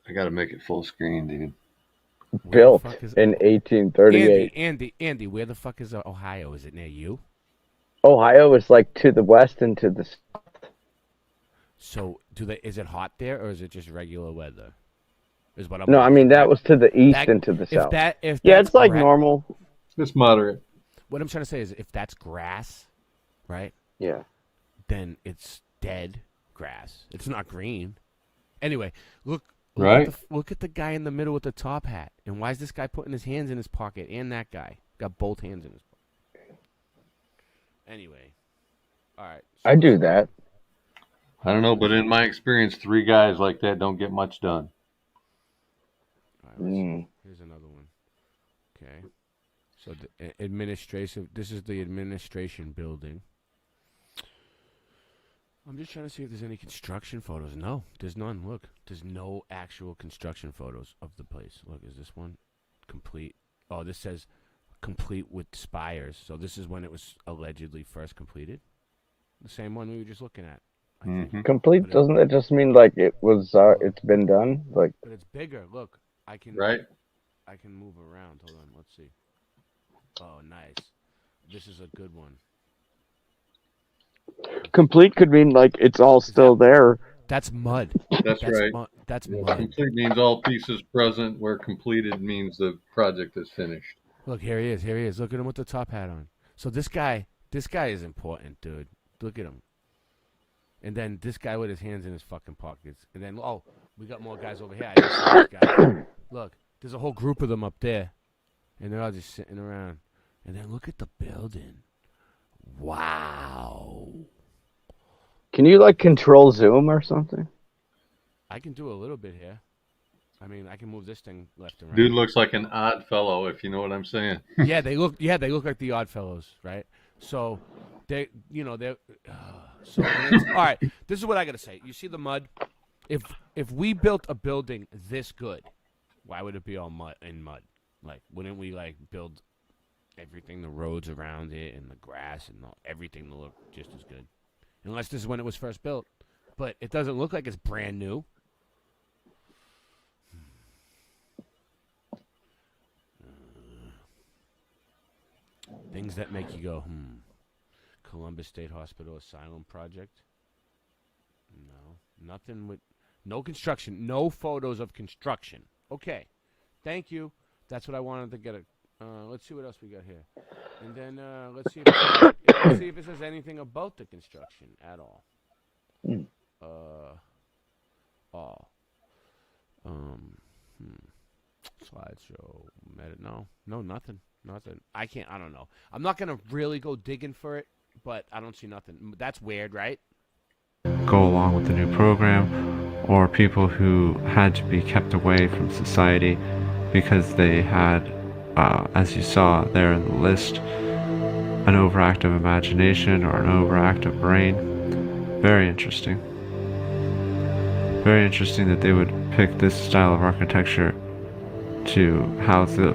I gotta make it full screen, dude. Built in 1838. Andy, where the fuck is Ohio? Is it near you? Ohio is like to the west and to the south. So, is it hot there, or is it just regular weather? Is what I'm. No, I mean that was to the east and to the south. Yeah, it's like normal. It's moderate. What I'm trying to say is, if that's grass, right? Yeah. Then it's dead grass. It's not green. Anyway, look at the guy in the middle with the top hat. And why is this guy putting his hands in his pocket? And that guy got both hands in his pocket. Anyway, all right. I do that. I don't know, but in my experience, 3 guys like that don't get much done. All right, here's another one. Okay. So the administrative. This is the administration building. I'm just trying to see if there's any construction photos. No, there's none. Look, there's no actual construction photos of the place. Look, is this one complete? Oh, this says complete with spires. So this is when it was allegedly first completed. The same one we were just looking at. Complete, doesn't it just mean like it was? It's been done. Like, but it's bigger. Look, I can move around. Hold on, let's see. Oh, nice. This is a good one. Complete could mean like it's all still there. That's mud. That's right. That's mud. Complete means all pieces present, where completed means the project is finished. Look, here he is. Look at him with the top hat on. So this guy is important, dude. Look at him. And then this guy with his hands in his fucking pockets. And then, we got more guys over here. I didn't see this guy. Look, there's a whole group of them up there. And they're all just sitting around. And then look at the building. Wow. Can you like control zoom or something? I can do a little bit here. I mean, I can move this thing left and right. Dude looks like an odd fellow, if you know what I'm saying. Yeah, they look like the Odd Fellows, right? So they're so all right. This is what I gotta say. You see the mud? If we built a building this good, why would it be all mud? Like, wouldn't we like build everything, the roads around it and the grass and everything to look just as good? Unless this is when it was first built, but it doesn't look like it's brand new. Things that make you go, Columbus State Hospital Asylum Project? No. Nothing with... No construction. No photos of construction. Okay. Thank you. That's what I wanted to get. Let's see what else we got here. And then let's see if it says anything about the construction at all. Slideshow. No, nothing. I don't know. I'm not going to really go digging for it, but I don't see nothing. That's weird, right? Go along with the new program, or people who had to be kept away from society because they had, as you saw there in the list, an overactive imagination or an overactive brain. Very interesting. Very interesting that they would pick this style of architecture to house the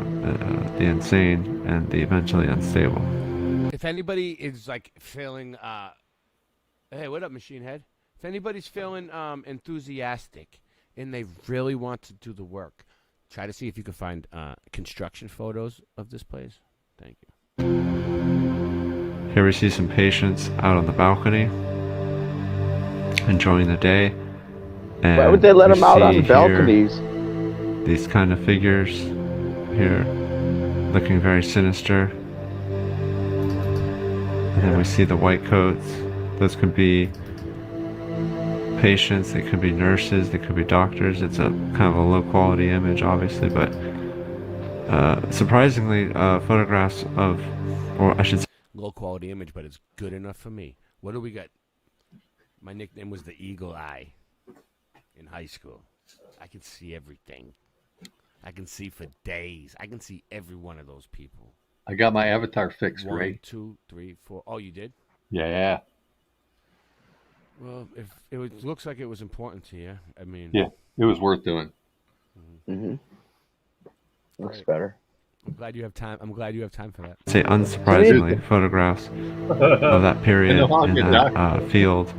insane and the mentally unstable. If anybody is like feeling, hey, what up, Machine Head? If anybody's feeling enthusiastic and they really want to do the work, try to see if you can find construction photos of this place. Thank you. Here we see some patients out on the balcony, enjoying the day. And why would they let them out on balconies? These kind of figures here looking very sinister. And then we see the white coats. Those could be patients, they could be nurses, they could be doctors. It's a kind of a low quality image, obviously, but surprisingly, photographs of, or I should say, low quality image, but it's good enough for me. What do we got? My nickname was the Eagle Eye in high school. I could see everything. I can see for days. I can see every one of those people. I got my avatar fixed, 1, Ray. 2, 3, 4. Oh, you did? Yeah. Well, if it looks like it was important to you, I mean. Yeah, it was worth doing. Mm-hmm. Looks Right. better. I'm glad you have time. I'm glad you have time for that. say unsurprisingly, photographs of that period in that field.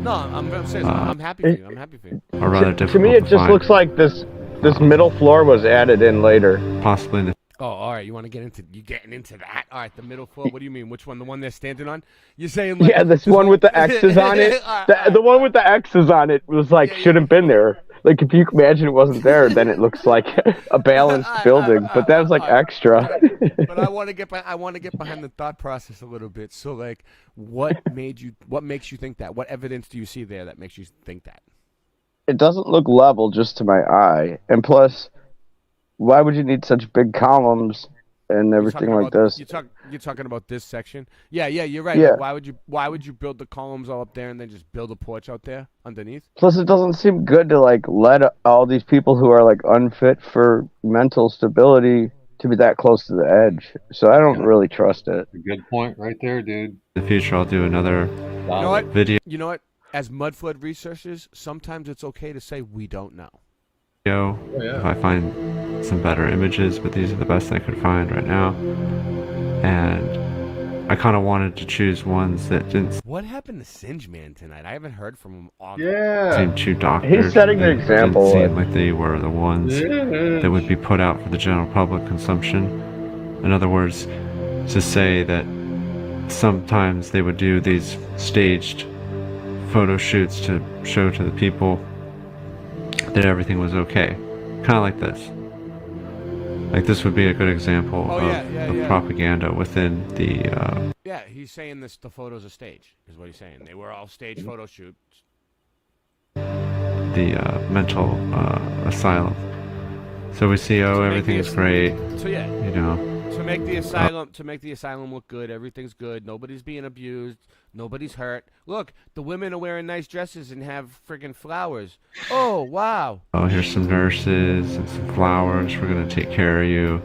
No, I'm serious. I'm happy for you. I'm happy for you. Are rather To difficult me, it to just find. looks like this middle floor was added in later. Possibly in the Oh, all right. You want to get into? You getting into that? All right. The middle floor. What do you mean? Which one? The one they're standing on? You're saying like Yeah, this one with the X's on it. The one with the X's on it was like shouldn't been there. Like if you imagine it wasn't there, then it looks like a balanced building. But that was like extra. But I want to get behind the thought process a little bit. So like, what makes you think that? What evidence do you see there that makes you think that? It doesn't look level just to my eye, and plus, why would you need such big columns and everything like this? You're talking about this section? Yeah, you're right. Yeah. Like, why would you build the columns all up there and then just build a porch out there underneath? Plus, it doesn't seem good to like let all these people who are like unfit for mental stability to be that close to the edge. So I don't really trust it. A good point right there, dude. In the future, I'll do another You know what? video. You know what? As mud flood researchers, sometimes it's okay to say we don't know. If I find some better images, but these are the best I could find right now. And I kind of wanted to choose ones that didn't What happened to Singe Man tonight? I haven't heard from him all seem too doctored. He's setting the and example. Didn't seem like they were the ones that would be put out for the general public consumption. In other words, to say that sometimes they would do these staged photo shoots to show to the people that everything was okay. Kind of like this. Like this would be a good example of propaganda within the... Yeah, he's saying the photos are staged, is what he's saying. They were all staged photo shoots. the mental asylum. So we see, oh, everything's great. So yeah, you know. to make the asylum look good, everything's good. Nobody's being abused. Nobody's hurt. Look, the women are wearing nice dresses and have friggin' flowers. Oh wow! Oh, here's some nurses and some flowers. We're gonna take care of you.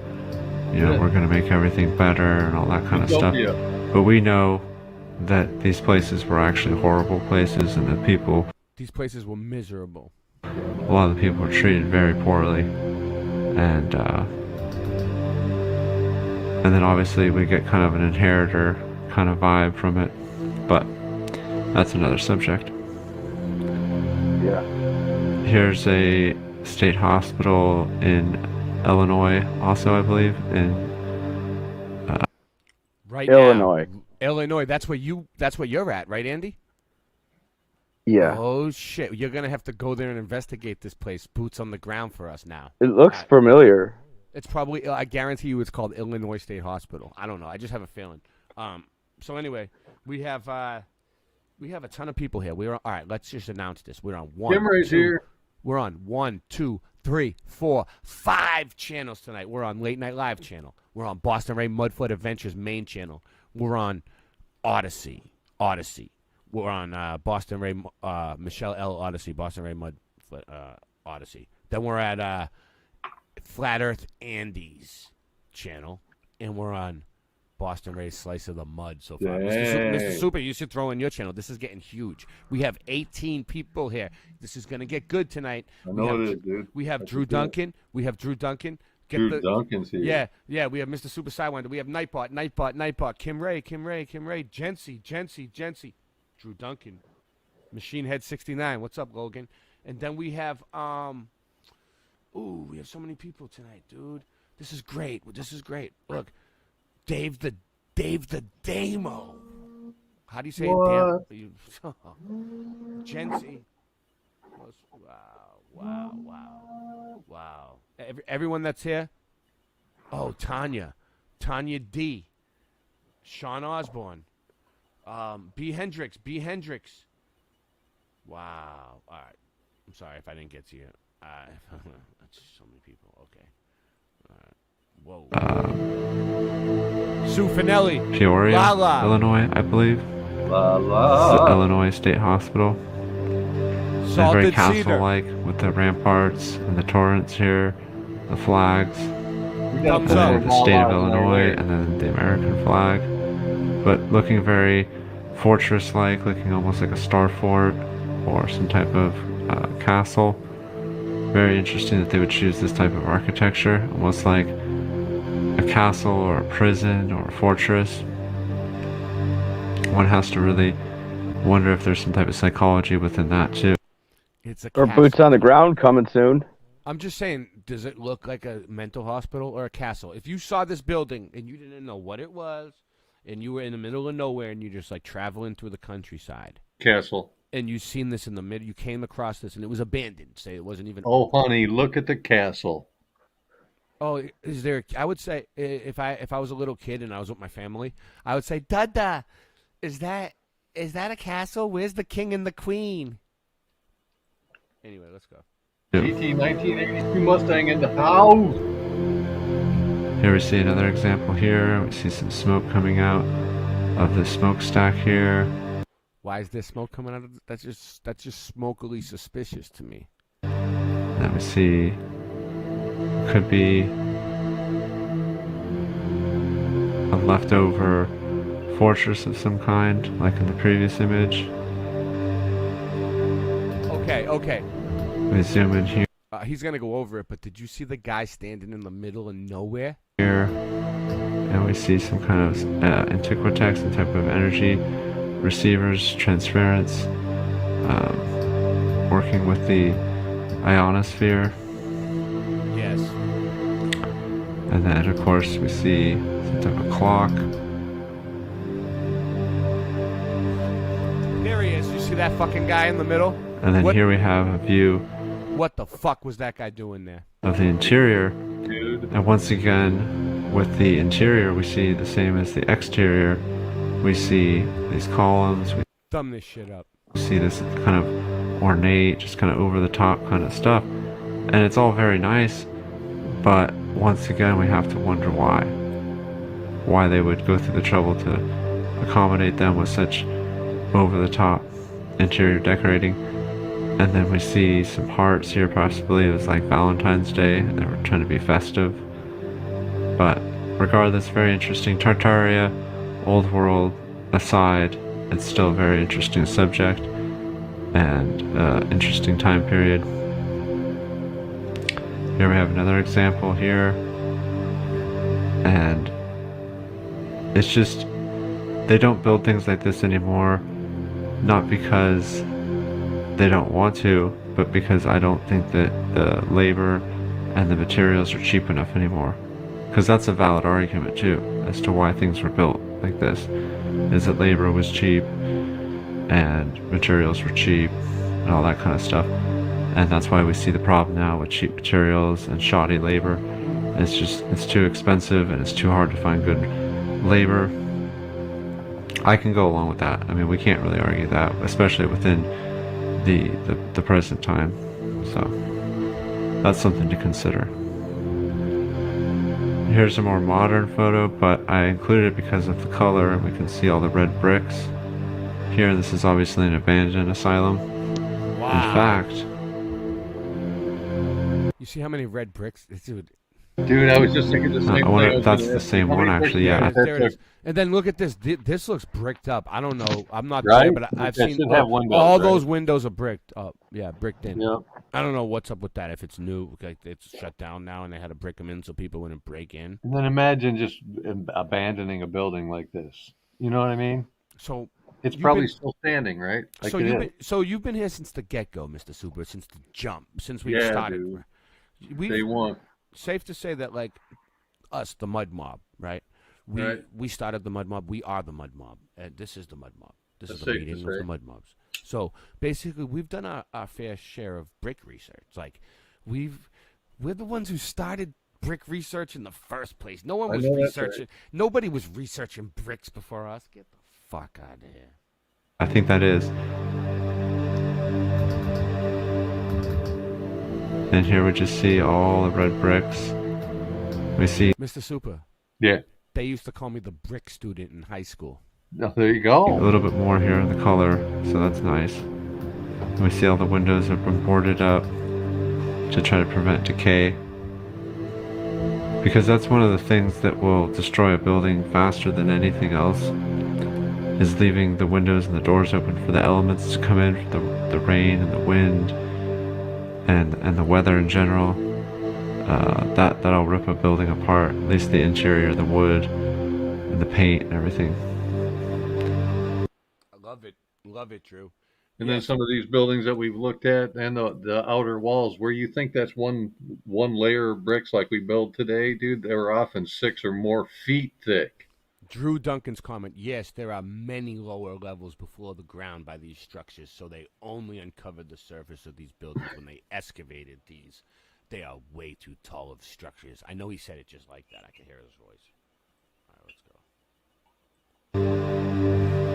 You know, we're gonna make everything better and all that kind of stuff. But we know that these places were actually horrible places, and that people. These places were miserable. A lot of the people were treated very poorly, and then obviously we get kind of an inheritor kind of vibe from it, but that's another subject. Yeah. Here's a state hospital in Illinois, also I believe in Right Illinois. now, Illinois. That's where you're at, right, Andy? Yeah. Oh shit! You're gonna have to go there and investigate this place, boots on the ground for us now. It looks familiar. It's probably, I guarantee you, it's called Illinois State Hospital. I don't know. I just have a feeling. So anyway, we have a ton of people here. All right. Let's just announce this. We're on We're on 1, 2, 3, 4, 5 channels tonight. We're on Late Night Live channel. We're on Boston Ray Mudfoot Adventures main channel. We're on Odyssey. We're on Boston Ray Michelle L. Odyssey. Boston Ray Mudfoot Odyssey. Then we're at Flat Earth Andy's channel, and we're on Boston Ray's Slice of the Mud so far. Mr. Super, you should throw in your channel. This is getting huge. We have 18 people here. This is going to get good tonight. I know it is, dude. We have Drew Duncan. Duncan's here. Yeah. We have Mr. Super Sidewinder. We have Nightbot. Kim Ray. Jency. Drew Duncan. Machine Head 69. What's up, Logan? And then we have we have so many people tonight, dude. This is great. Look, Dave the Damo. How do you say it? Jency. Wow. Everyone that's here. Oh, Tanya. Tanya D. Sean Osborne. B. Hendricks. Wow. All right. I'm sorry if I didn't get to you. That's so many people. Okay. Whoa. Sue Finelli. Peoria, Lala. Illinois, I believe. Lala. It's the Illinois State Hospital. It's very Salted Cedar. castle-like with the ramparts and the torrents here, the flags, Thumbs and up. then the state of Illinois, and then the American flag. But looking very fortress-like, looking almost like a star fort or some type of castle. Very interesting that they would choose this type of architecture, almost like a castle or a prison or a fortress. One has to really wonder if there's some type of psychology within that too. It's a Or castle. boots on the ground coming soon. I'm just saying, does it look like a mental hospital or a castle? If you saw this building and you didn't know what it was, and you were in the middle of nowhere and you just like traveling through the countryside. Castle. And you seen this in the middle, you came across this and it was abandoned. Say it wasn't even. Oh, honey, look at the castle. Oh, is there? I would say if I was a little kid and I was with my family, I would say, Dada, is that a castle? Where's the king and the queen? Anyway, let's go. 1982 Mustang in the house. Here we see another example here. We see some smoke coming out of the smokestack here. Why is there smoke coming out of that's just smokily suspicious to me. Then we see could be a leftover fortress of some kind, like in the previous image. Okay. We zoom in here. He's gonna go over it, but did you see the guy standing in the middle of nowhere? And we see some kind of antiquitex, some type of energy receivers, transference, working with the ionosphere. Yes. And then, of course, we see some type of clock. There he is. You see that fucking guy in the middle? And then here we have a view. What the fuck was that guy doing there? Of the interior. Dude. And once again, with the interior, we see the same as the exterior. We see these columns. We Thumb this shit up. see this kind of ornate, just kind of over the top kind of stuff. And it's all very nice, but once again, we have to wonder why. Why they would go through the trouble to accommodate them with such over the top interior decorating. And then we see some hearts here, possibly it was like Valentine's Day, and they were trying to be festive. But regardless, very interesting. Tartaria, old world aside, it's still a very interesting subject and interesting time period. Here we have another example here, and it's just they don't build things like this anymore, not because they don't want to, but because I don't think that the labor and the materials are cheap enough anymore. Because that's a valid argument too, as to why things were built like this, is that labor was cheap and materials were cheap and all that kind of stuff. And that's why we see the problem now with cheap materials and shoddy labor. It's too expensive and it's too hard to find good labor. I can go along with that. I mean, we can't really argue that, especially within the present time. So that's something to consider. Here's a more modern photo, but I included it because of the color. We can see all the red bricks. Here, this is obviously an abandoned asylum. Wow. In fact, you see how many red bricks? Dude, I was just thinking the same I wonder thing. if that's the same one, actually. Yeah. There it is. And then look at this. This looks bricked up. I don't know. I'm not Right? there, but I've That seen should have windows, all right? those windows are bricked up. Yeah, bricked in. Yeah. I don't know what's up with that. If it's new, like it's shut down now, and they had to brick them in so people wouldn't break in. And then imagine just abandoning a building like this. You know what I mean? So it's you've probably been- still standing, right? Like so it you've is. you've been here since the get-go, Mr. Super, since the jump, since we Yeah, started. dude. We Day one. Safe to say that, like us, the Mud Mob, right? Right. We started the Mud Mob. We are the Mud Mob, and this is the Mud Mob. This That's is the safe to meeting of say. the Mud Mobs. So basically, we've done our fair share of brick research. Like we're the ones who started brick research in the first place. No one I was know that's researching. right. Nobody was researching bricks before us. Get the fuck out of here. I think that is. And here we just see all the red bricks. We see Mr. Super. Yeah. They used to call me the brick student in high school. Oh, there you go. a little bit more here in the color, so that's nice. And we see all the windows have been boarded up to try to prevent decay. Because that's one of the things that will destroy a building faster than anything else, is leaving the windows and the doors open for the elements to come in, for the rain and the wind and the weather in general. That'll rip a building apart, at least the interior, the wood and the paint and everything. I love it, Drew. And then some of these buildings that we've looked at, and the outer walls, where you think that's one layer of bricks like we build today, dude, they're often 6 or more feet thick. Drew Duncan's comment, yes, there are many lower levels below the ground by these structures, so they only uncovered the surface of these buildings when they excavated these. They are way too tall of structures. I know he said it just like that. I can hear his voice. All right, let's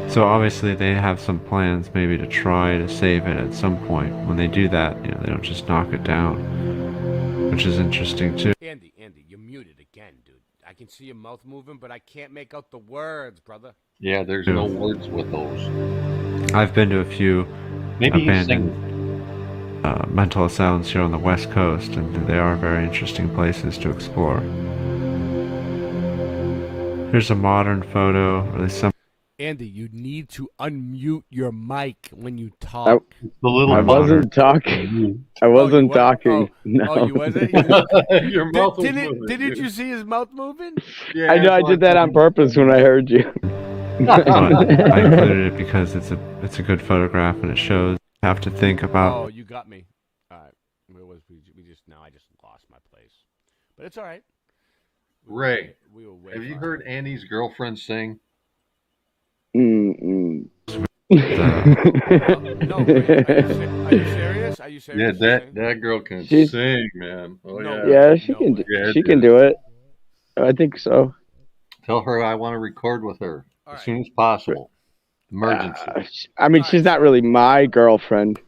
go. So obviously they have some plans maybe to try to save it at some point. When they do that, they don't just knock it down, which is interesting too. Andy, you're muted again, dude. I can see your mouth moving, but I can't make out the words, brother. Yeah, there's no words with those. I've been to a few Maybe abandoned mental asylums here on the West Coast, and they are very interesting places to explore. Here's a modern photo, or at least some. Andy, you need to unmute your mic when you talk. I wasn't talking. I wasn't talking. No. Oh, you wasn't? Your mouth was moving. Didn't you see his mouth moving? Yeah, I know. I did that on purpose when I heard you. But I included it because it's a good photograph and it shows. Have to think about. Oh, you got me. All right. I just lost my place. But it's all right. Ray, we were way have you far. heard Annie's girlfriend sing? Mm-mm. No, are you serious? Are you serious? Yeah, that girl can She's- sing, man. Oh No. yeah. Yeah, she can. Yeah, She can do it. I think so. Tell her I want to record with her All as right. soon as possible. Emergency. I mean, she's not really my girlfriend.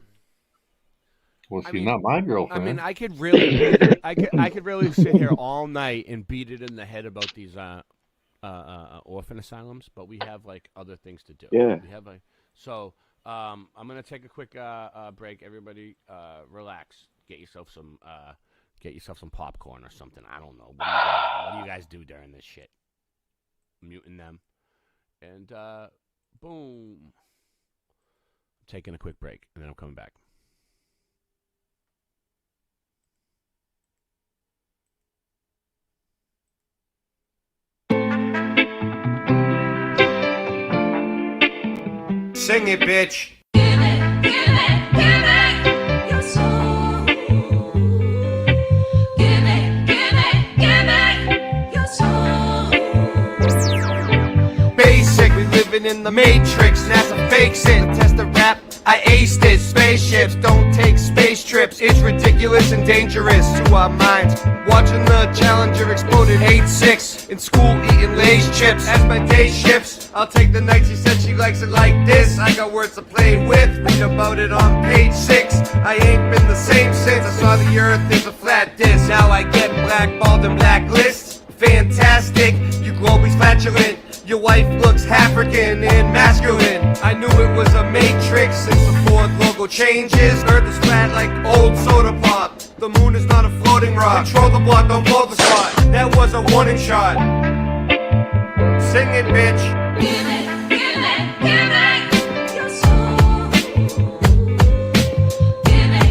Well, I she's mean- not my girlfriend. I mean, I could really, I could really sit here all night and beat it in the head about these orphan asylums, but we have like other things to do. Yeah. We have so. I'm gonna take a quick break. Everybody, relax. Get yourself some popcorn or something. I don't know. What do you guys do during this shit? Muting them, and boom. I'm taking a quick break, and then I'm coming back. Sing it, bitch. Basic, we living in the matrix. NASA fakes it. Test the rap, I aced it. Spaceships don't take space trips. It's ridiculous and dangerous to our minds. Watching the Challenger exploded 8-6. In school eating Lay's chips. As my day shifts, I'll take the night. She said she likes it like this. I got words to play with. Read about it on page 6. I ain't been the same since I saw the earth is a flat disc. Now I get blackballed and blacklists. Fantastic, you globies flatulent. Your wife looks African and masculine. I knew it was a matrix since the Ford logo changes. Earth is flat like old soda pop. The moon is not a floating rock. Control the block, don't blow the spot. That was a warning shot. Sing it, bitch. Give it your soul. Give it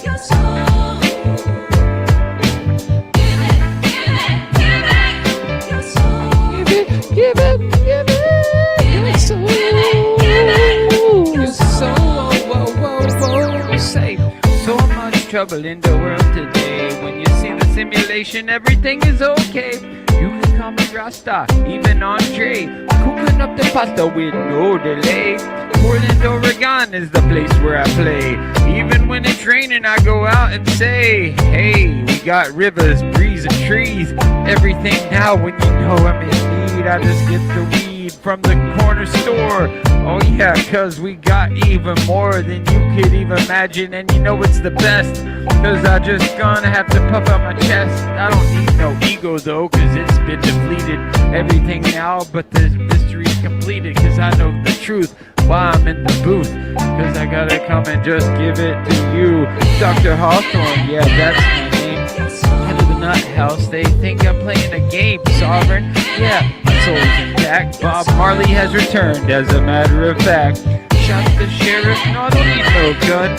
your soul. Give it your soul. Give it your soul. Whoa. Say, so much trouble in the world today. When you see the simulation, everything is okay. You can call me Rasta, even Andre. Cooking up the pasta with no delay. Portland, Oregon is the place where I play. Even when it's raining, I go out and say, hey, we got rivers, breeze, and trees. Everything now when you know I'm in need, I just get the weed from the corner store. Oh yeah, cause we got even more than you could even imagine. And you know it's the best, cause I just gonna have to puff out my chest. I don't need no ego though, cause it's been depleted. Everything now but the mystery's completed. Cause I know the truth while I'm in the booth. Cause I gotta come and just give it to you. Dr. Hawthorne, yeah, that's my name. Head of the nut house, they think I'm playing a game. Sovereign, yeah, my soul's intact. Bob Marley has returned, as a matter of fact. Shot the sheriff, no, I don't need no gun.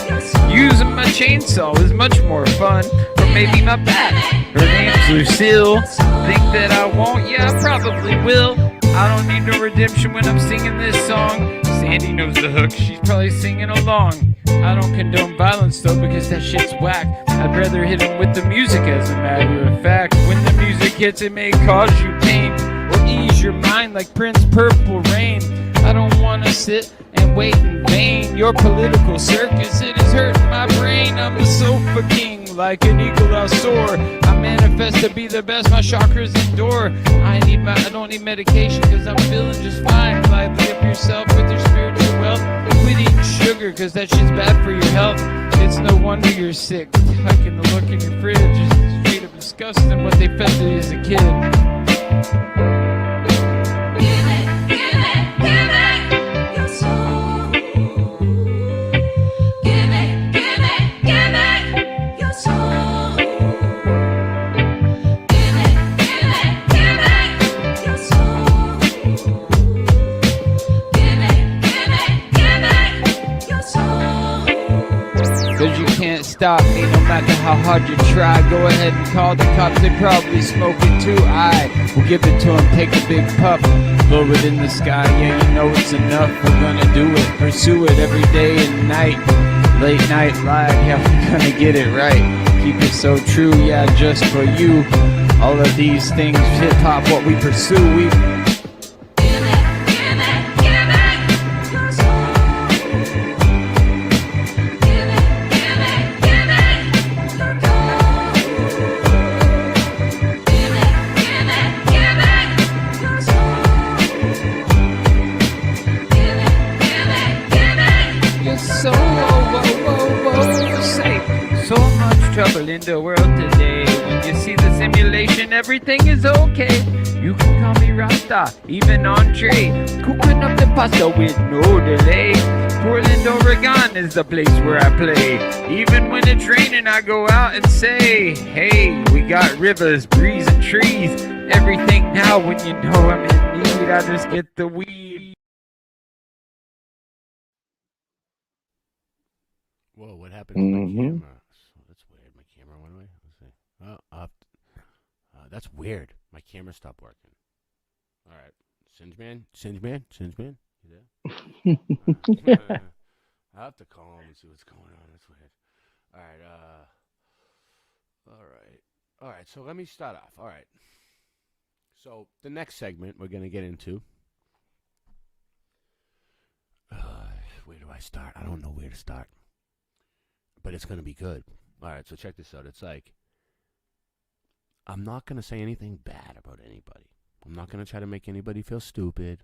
Using my chainsaw is much more fun. Or maybe my bat. Her name's Lucille. Think that I won't? Yeah, I probably will. I don't need no redemption when I'm singing this song. Sandy knows the hook, she's probably singing along. I don't condone violence though, because that shit's whack. I'd rather hit him with the music, as a matter of fact. When the music hits, it may cause you pain, or ease your mind like Prince Purple Rain. I don't wanna sit and wait in vain. Your political circus, it is hurting my brain. I'm a sofa king, like an eagle I'll soar. I manifest to be the best, my chakras endure. I don't need medication, cause I'm feeling just fine. Lively up yourself with your spiritual wealth. Quit eating sugar, cause that shit's bad for your health. It's no wonder you're sick. Liking the look in your fridge is straight up disgusting what they fed you as a kid. Cause you can't stop me no matter how hard you try. Go ahead and call the cops, they probably smoke it too. I will give it to them, take a big puff, blow it in the sky, yeah you know it's enough. We're gonna do it, pursue it every day and night. Late night live, yeah we're gonna get it right. Keep it so true, yeah just for you. All of these things, hip hop, what we pursue, we trouble in the world today. When you see the simulation, everything is okay. You can call me Rasta, even entree. Cooking up the pasta with no delay. Portland, Oregon is the place where I play. Even when it's raining, I go out and say, hey, we got rivers, breeze, and trees. Everything now when you know I'm in need, I just get the weed. Whoa, what happened to my camera? That's weird. My camera went away. Let's see. That's weird. My camera stopped working. All right. Singe man? You there? I'll have to call him and see what's going on. That's weird. All right. All right. So let me start off. All right. So the next segment we're going to get into. Where do I start? I don't know where to start. But it's going to be good. All right, so check this out. It's like, I'm not going to say anything bad about anybody. I'm not going to try to make anybody feel stupid.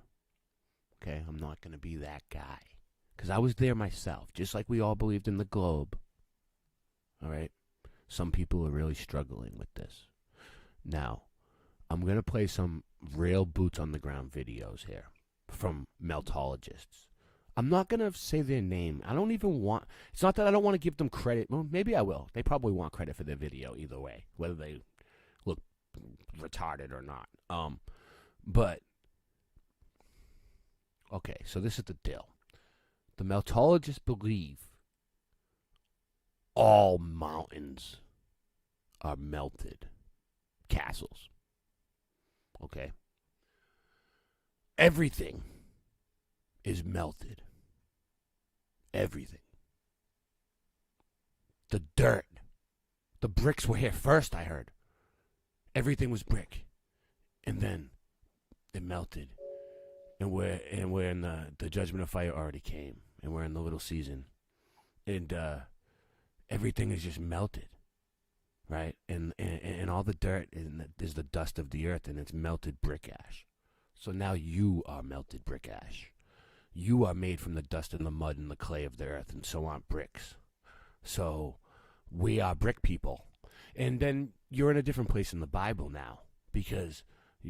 Okay, I'm not going to be that guy. Because I was there myself, just like we all believed in the globe. All right? Some people are really struggling with this. Now, I'm going to play some real boots-on-the-ground videos here from meltologists. I'm not going to say their name. I don't even want... It's not that I don't want to give them credit. Well, maybe I will. They probably want credit for their video either way, whether they look retarded or not. But... Okay, so this is the deal. The meltologists believe all mountains are melted castles. Okay? Everything is melted. Everything. The dirt. The bricks were here first, I heard. Everything was brick. And then it melted and we're in the judgment of fire already came, and we're in the little season, and everything is just melted, right? And all the dirt is the dust of the earth, and it's melted brick ash. So now you are melted brick ash. You are made from the dust and the mud and the clay of the earth, and so aren't bricks. So we are brick people. And then you're in a different place in the Bible now, because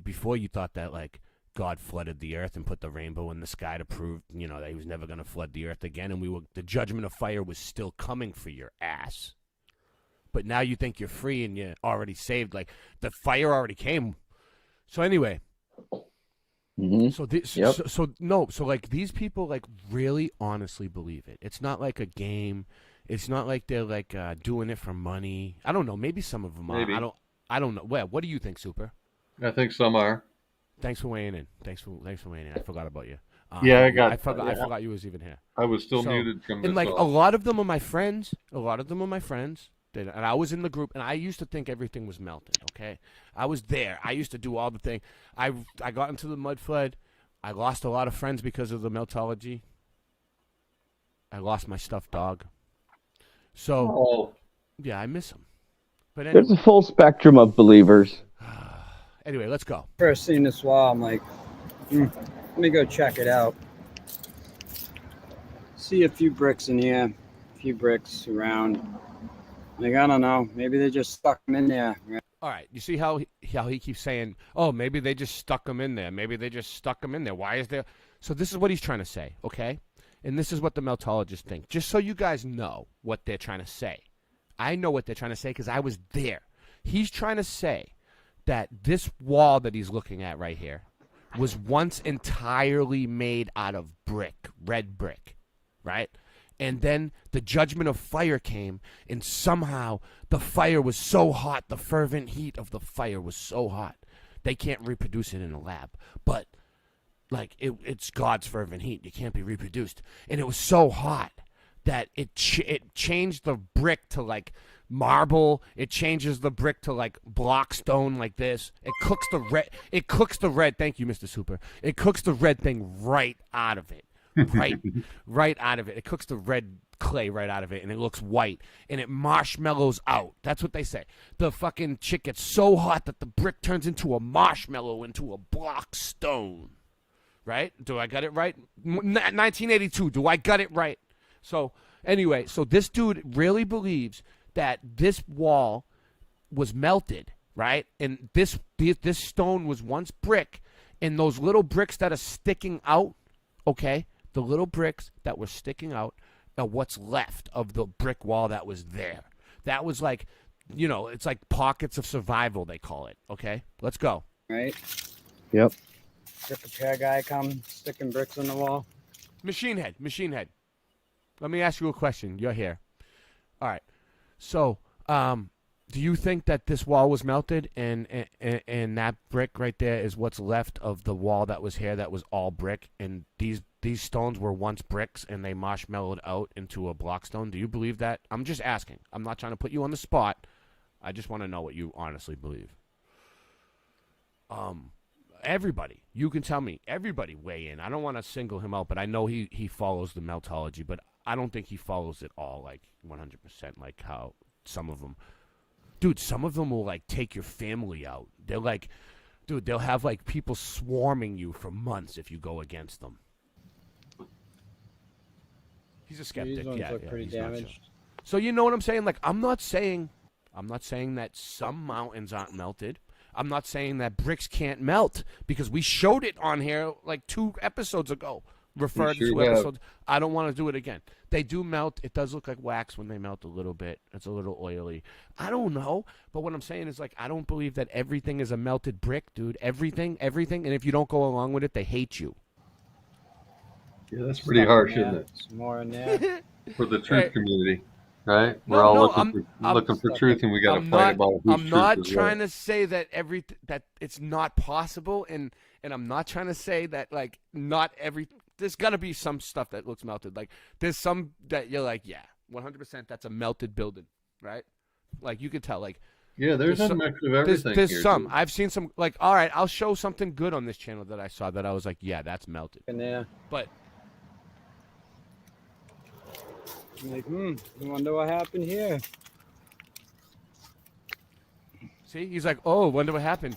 before you thought that, like, God flooded the earth and put the rainbow in the sky to prove, that he was never going to flood the earth again, and the judgment of fire was still coming for your ass. But now you think you're free and you're already saved. Like, the fire already came. So anyway, so like these people like really honestly believe it. It's not like a game. It's not like they're like doing it for money. I don't know. Maybe some of them are. I don't know. Well, what do you think, Super? I think some are. Thanks for weighing in. Thanks for weighing in. I forgot about you. Yeah, I forgot you was even here. I was still muted from this. And like a lot of them are my friends. And I was in the group, and I used to think everything was melted, okay? I was there. I used to do all the thing. I got into the mud flood. I lost a lot of friends because of the meltology. I lost my stuffed dog. So, yeah, I miss him. But anyway. There's a full spectrum of believers. Anyway, let's go. First seen this wall, I'm like, let me go check it out. See a few bricks in here, a few bricks around. Like, I don't know. Maybe they just stuck them in there. All right. You see how he keeps saying, oh, maybe they just stuck them in there. Maybe they just stuck them in there. Why is there? So this is what he's trying to say, okay? And this is what the meltologists think. Just so you guys know what they're trying to say. I know what they're trying to say because I was there. He's trying to say that this wall that he's looking at right here was once entirely made out of brick, red brick, right? And then the judgment of fire came, and somehow the fire was so hot, the fervent heat of the fire was so hot. They can't reproduce it in a lab, but like it's God's fervent heat. It can't be reproduced. And it was so hot that it changed the brick to like marble. It changes the brick to like block stone like this. It cooks the red. Thank you, Mr. Super. It cooks the red thing right out of it. Right out of it. It cooks the red clay right out of it, and it looks white, and it marshmallows out. That's what they say. The fucking shit gets so hot that the brick turns into a marshmallow, into a block stone. Right? Do I got it right? 1982. Do I got it right? So anyway, so this dude really believes that this wall was melted, right? And this stone was once brick, and those little bricks that are sticking out, okay? The little bricks that were sticking out are what's left of the brick wall that was there. That was like, it's like pockets of survival, they call it, okay? Let's go. Right? Yep. Brick repair guy come sticking bricks on the wall. Machine head. Let me ask you a question. You're here. All right. So, do you think that this wall was melted and that brick right there is what's left of the wall that was here that was all brick, and these stones were once bricks and they marshmallowed out into a block stone? Do you believe that? I'm just asking. I'm not trying to put you on the spot. I just want to know what you honestly believe. Everybody, you can tell me. Everybody weigh in. I don't want to single him out, but I know he follows the meltology, but I don't think he follows it all like 100% like how some of them. Dude, some of them will like take your family out. They're like, dude, they'll have like people swarming you for months if you go against them. He's a skeptic. These ones yeah, look pretty he's not damaged. sure. So you know what I'm saying? Like, I'm not saying that some mountains aren't melted. I'm not saying that bricks can't melt, because we showed it on here like 2 episodes ago. Referred to 2 episodes. I don't want to do it again. They do melt. It does look like wax when they melt a little bit. It's a little oily. I don't know. But what I'm saying is, like, I don't believe that everything is a melted brick, dude. Everything. And if you don't go along with it, they hate you. Yeah, that's pretty harsh, isn't it? Some more in there. For the truth community, right? We're all looking for truth, and we got to fight about whose I'm not truth is trying right. to say that that it's not possible, and I'm not trying to say that like not every. There's gonna be some stuff that looks melted. Like there's some that you're like, yeah, 100% that's a melted building, right? Like you could tell, like Yeah, there's a mix of everything There's here, some. dude. I've seen some. Like, all right, I'll show something good on this channel that I saw that I was like, yeah, that's melted. In there. But I'm like, I wonder what happened here. see, he's like, oh, wonder what happened.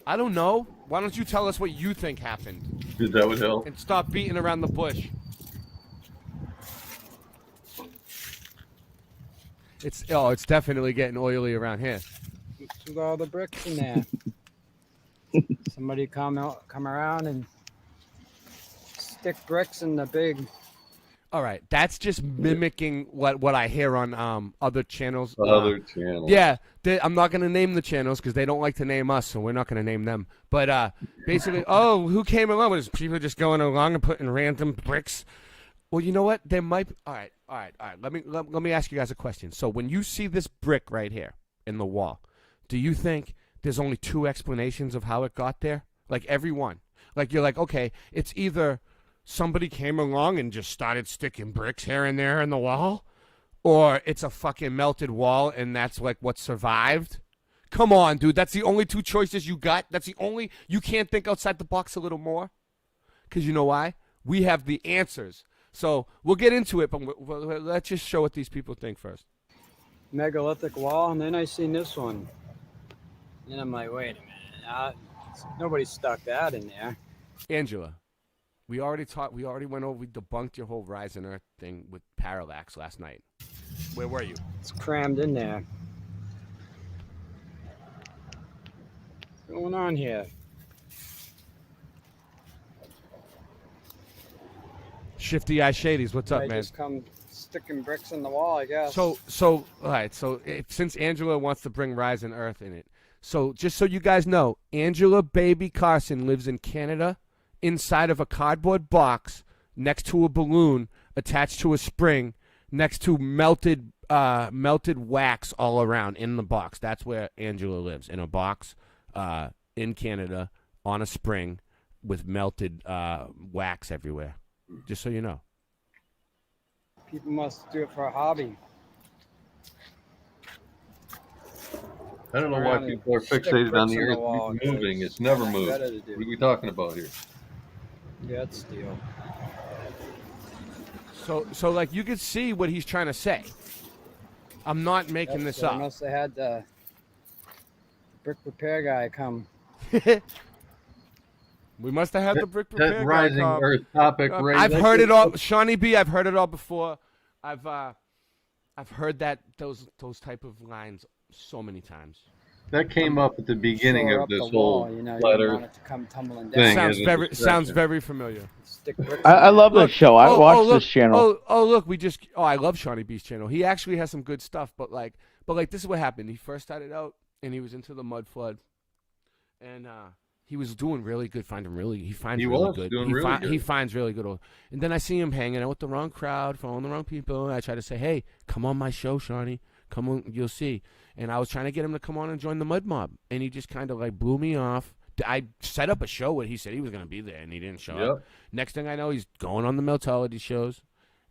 I don't know. Why don't you tell us what you think happened? That would help. And stop beating around the bush. It's definitely getting oily around here. With all the bricks in there. Somebody come around and stick bricks in the big. All right, that's just mimicking what I hear on other channels. Other channels. Yeah, I'm not going to name the channels because they don't like to name us, so we're not going to name them. But basically, who came along with this? People just going along and putting random bricks. Well, you know what? There might. All right. Let me ask you guys a question. So when you see this brick right here in the wall, do you think there's only two explanations of how it got there? Like every one. Like you're like, okay, it's either somebody came along and just started sticking bricks here and there in the wall, or it's a fucking melted wall and that's like what survived. Come on, dude. That's the only two choices you got. That's the only. You can't think outside the box a little more? Because you know why? We have the answers. So we'll get into it, but let's just show what these people think first. Megalithic wall, and then I seen this one. And I'm like, wait a minute. Nobody stuck that in there. Angela, we already went over, we debunked your whole Rise and Earth thing with Parallax last night. Where were you? It's crammed in there. What's going on here? Shifty Eye Shadies, what's up, man? Just come sticking bricks in the wall, I guess. So, all right. So, since Angela wants to bring Rise and Earth in it, so just so you guys know, Angela Baby Carson lives in Canada, inside of a cardboard box, next to a balloon, attached to a spring, next to melted wax all around in the box. That's where Angela lives, in a box, in Canada, on a spring, with melted wax everywhere. Just so you know. People must do it for a hobby. I don't know why people are fixated on the earth moving. It's never moved. What are we talking about here? Yeah, it's steel. So like you could see what he's trying to say. I'm not making this up. Must have had the brick repair guy come. We must have had the brick repair that rising guy come. Earth topic. I've heard it all, Shawnee B. I've heard it all before. I've heard those type of lines so many times. That came up at the beginning of this whole letter thing. Sounds very familiar. I love this show. I watched this channel. I love Shawnee B's channel. He actually has some good stuff, but this is what happened. He first started out and he was into the mud flood, and he was doing really good. He finds really good. He finds really good. And then I see him hanging out with the wrong crowd, following the wrong people. And I try to say, hey, come on my show, Shawnee. Come on, you'll see. And I was trying to get him to come on and join the Mud Mob. And he just kind of like blew me off. I set up a show where he said he was going to be there, and he didn't show up. Next thing I know, he's going on the Meltology shows.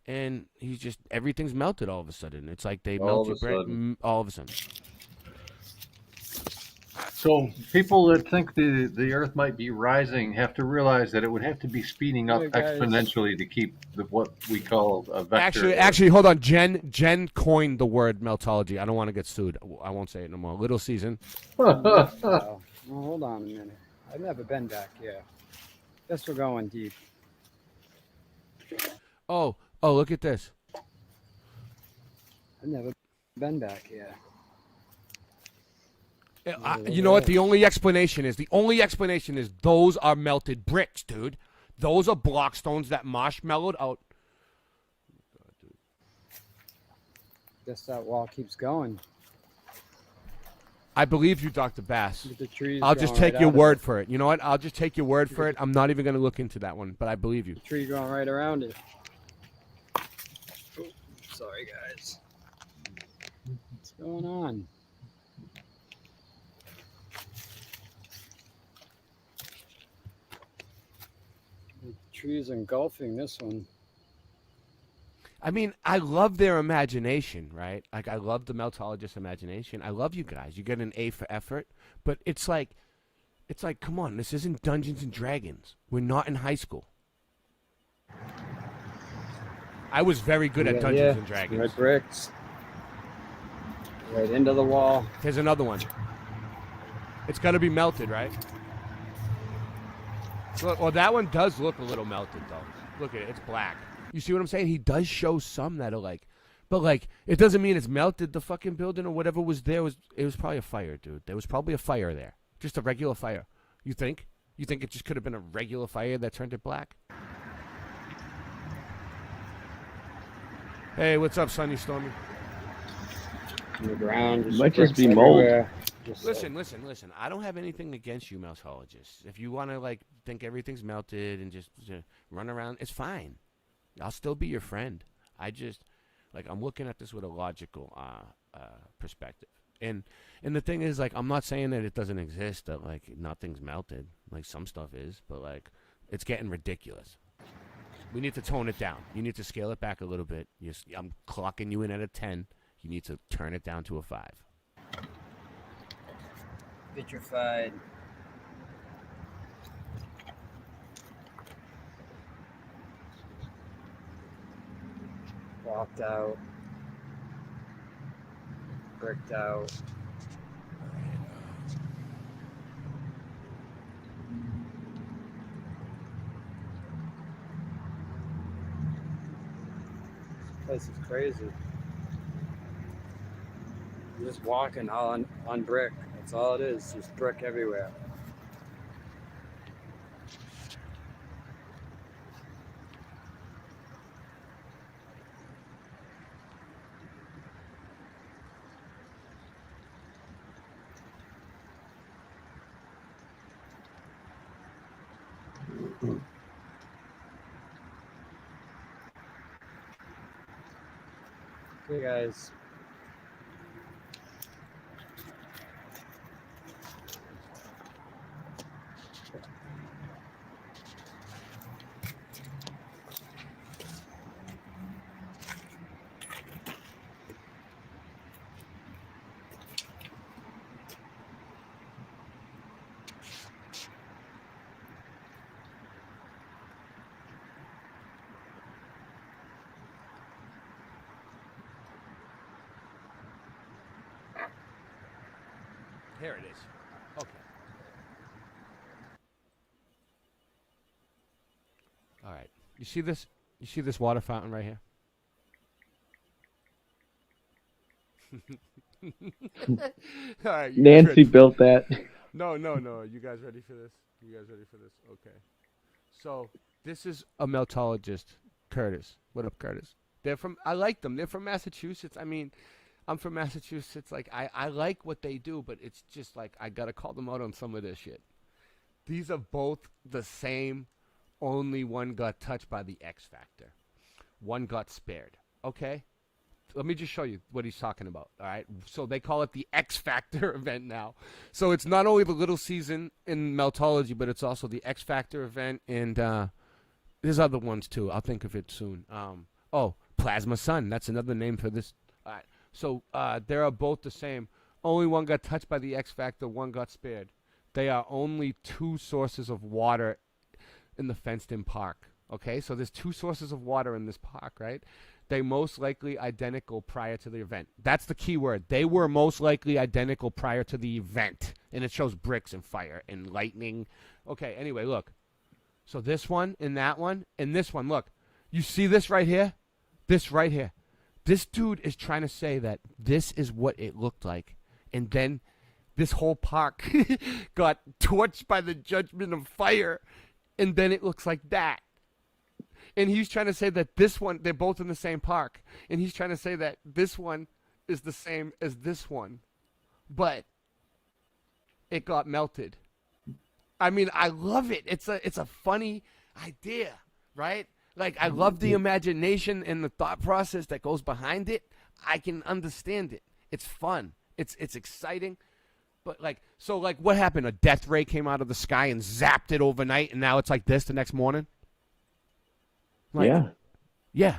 And he's just, everything's melted all of a sudden. It's like they melt your brain all of a sudden. So people that think the Earth might be rising have to realize that it would have to be speeding up exponentially to keep what we call a vector. Actually, hold on. Jen coined the word meltology. I don't want to get sued. I won't say it no more. Little season. Well, hold on a minute. I've never been back here. Guess we're going deep. Oh, look at this. I've never been back here. You know what? The only explanation is those are melted bricks, dude. Those are block stones that marshmallowed out. Guess that wall keeps going. I believe you, Dr. Bass. The trees I'll just take your word for it. You know what? I'll just take your word for it. I'm not even going to look into that one, but I believe you. The tree going right around it. Oh, sorry, guys. What's going on? The tree's engulfing this one. I mean, I love their imagination, right? Like, I love the Meltologist imagination. I love you guys. You get an A for effort, but it's like, come on, this isn't Dungeons and Dragons. We're not in high school. I was very good at Dungeons and Dragons. Red bricks. Right into the wall. Here's another one. It's got to be melted, right? Look, well, that one does look a little melted, though. Look at it. It's black. You see what I'm saying? He does show some that are like, but like, it doesn't mean it's melted. The fucking building or whatever was there it was probably a fire, dude. There was probably a fire there. Just a regular fire. You think? You think it just could have been a regular fire that turned it black? Hey, what's up, Sunny Stormy? On the ground. It might just be mold. Listen. I don't have anything against you, Meltologists. If you want to like think everything's melted and just run around, it's fine. I'll still be your friend. I just like I'm looking at this with a logical perspective. And the thing is, like, I'm not saying that it doesn't exist, that like nothing's melted. Like some stuff is, but like it's getting ridiculous. We need to tone it down. You need to scale it back a little bit. I'm clocking you in at a 10. You need to turn it down to a 5. Vitrified. Walked out. Bricked out. This place is crazy. You're just walking on brick. That's all it is. Just brick everywhere. Okay, guys. Here it is. Okay. All right. You see this? You see this water fountain right here? All right. Nancy built that. No. You guys ready for this? Okay. So this is a meltologist, Curtis. What up, Curtis? I like them. They're from Massachusetts. I mean, I'm from Massachusetts. Like, I like what they do, but it's just like I gotta call them out on some of this shit. These are both the same. Only one got touched by the X Factor. One got spared. Okay? Let me just show you what he's talking about. All right? So they call it the X Factor event now. So it's not only the little season in Meltology, but it's also the X Factor event. And there's other ones, too. I'll think of it soon. Plasma Sun. That's another name for this. All right. So they are both the same. Only one got touched by the X Factor. One got spared. They are only two sources of water in the fenced-in park. Okay, so there's two sources of water in this park, right? They most likely identical prior to the event. That's the key word. They were most likely identical prior to the event. And it shows bricks and fire and lightning. Okay, anyway, look. So this one and that one and this one, look. You see this right here? This right here. This dude is trying to say that this is what it looked like. And then this whole park got torched by the judgment of fire. And then it looks like that. And he's trying to say that this one, they're both in the same park. And he's trying to say that this one is the same as this one. But it got melted. I mean, I love it. It's a funny idea, right? Like, I love the imagination and the thought process that goes behind it. I can understand it. It's fun. It's exciting. But, what happened? A death ray came out of the sky and zapped it overnight, and now it's like this the next morning? Like, yeah. Yeah,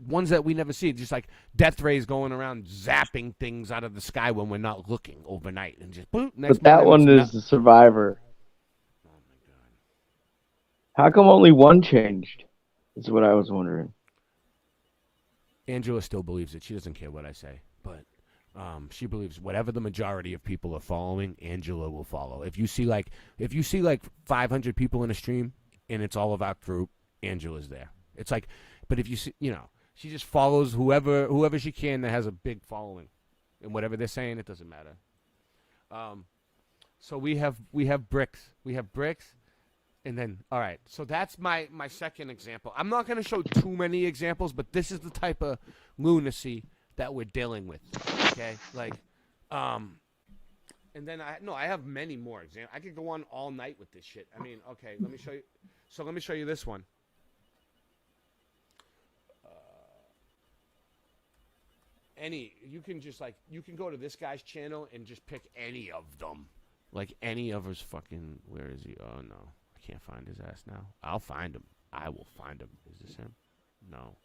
ones that we never see, just like death rays going around zapping things out of the sky when we're not looking overnight, and just boop. But that one is the Survivor. Oh my god! How come only one changed? Is what I was wondering. Angela still believes it. She doesn't care what I say, but she believes whatever the majority of people are following, Angela will follow. If you see like 500 people in a stream and it's all of our group, Angela's there. It's like, but if you see, she just follows whoever she can that has a big following, and whatever they're saying, it doesn't matter. So we have bricks. We have bricks. And then, all right, so that's my second example. I'm not going to show too many examples, but this is the type of lunacy that we're dealing with, okay? Like, and then I have many more examples. I could go on all night with this shit. I mean, okay, let me show you. So let me show you this one. You can go to this guy's channel and just pick any of them. Like any of his fucking, where is he? Oh, no. Can't find his ass now. I'll find him. I will find him. Is this him? No.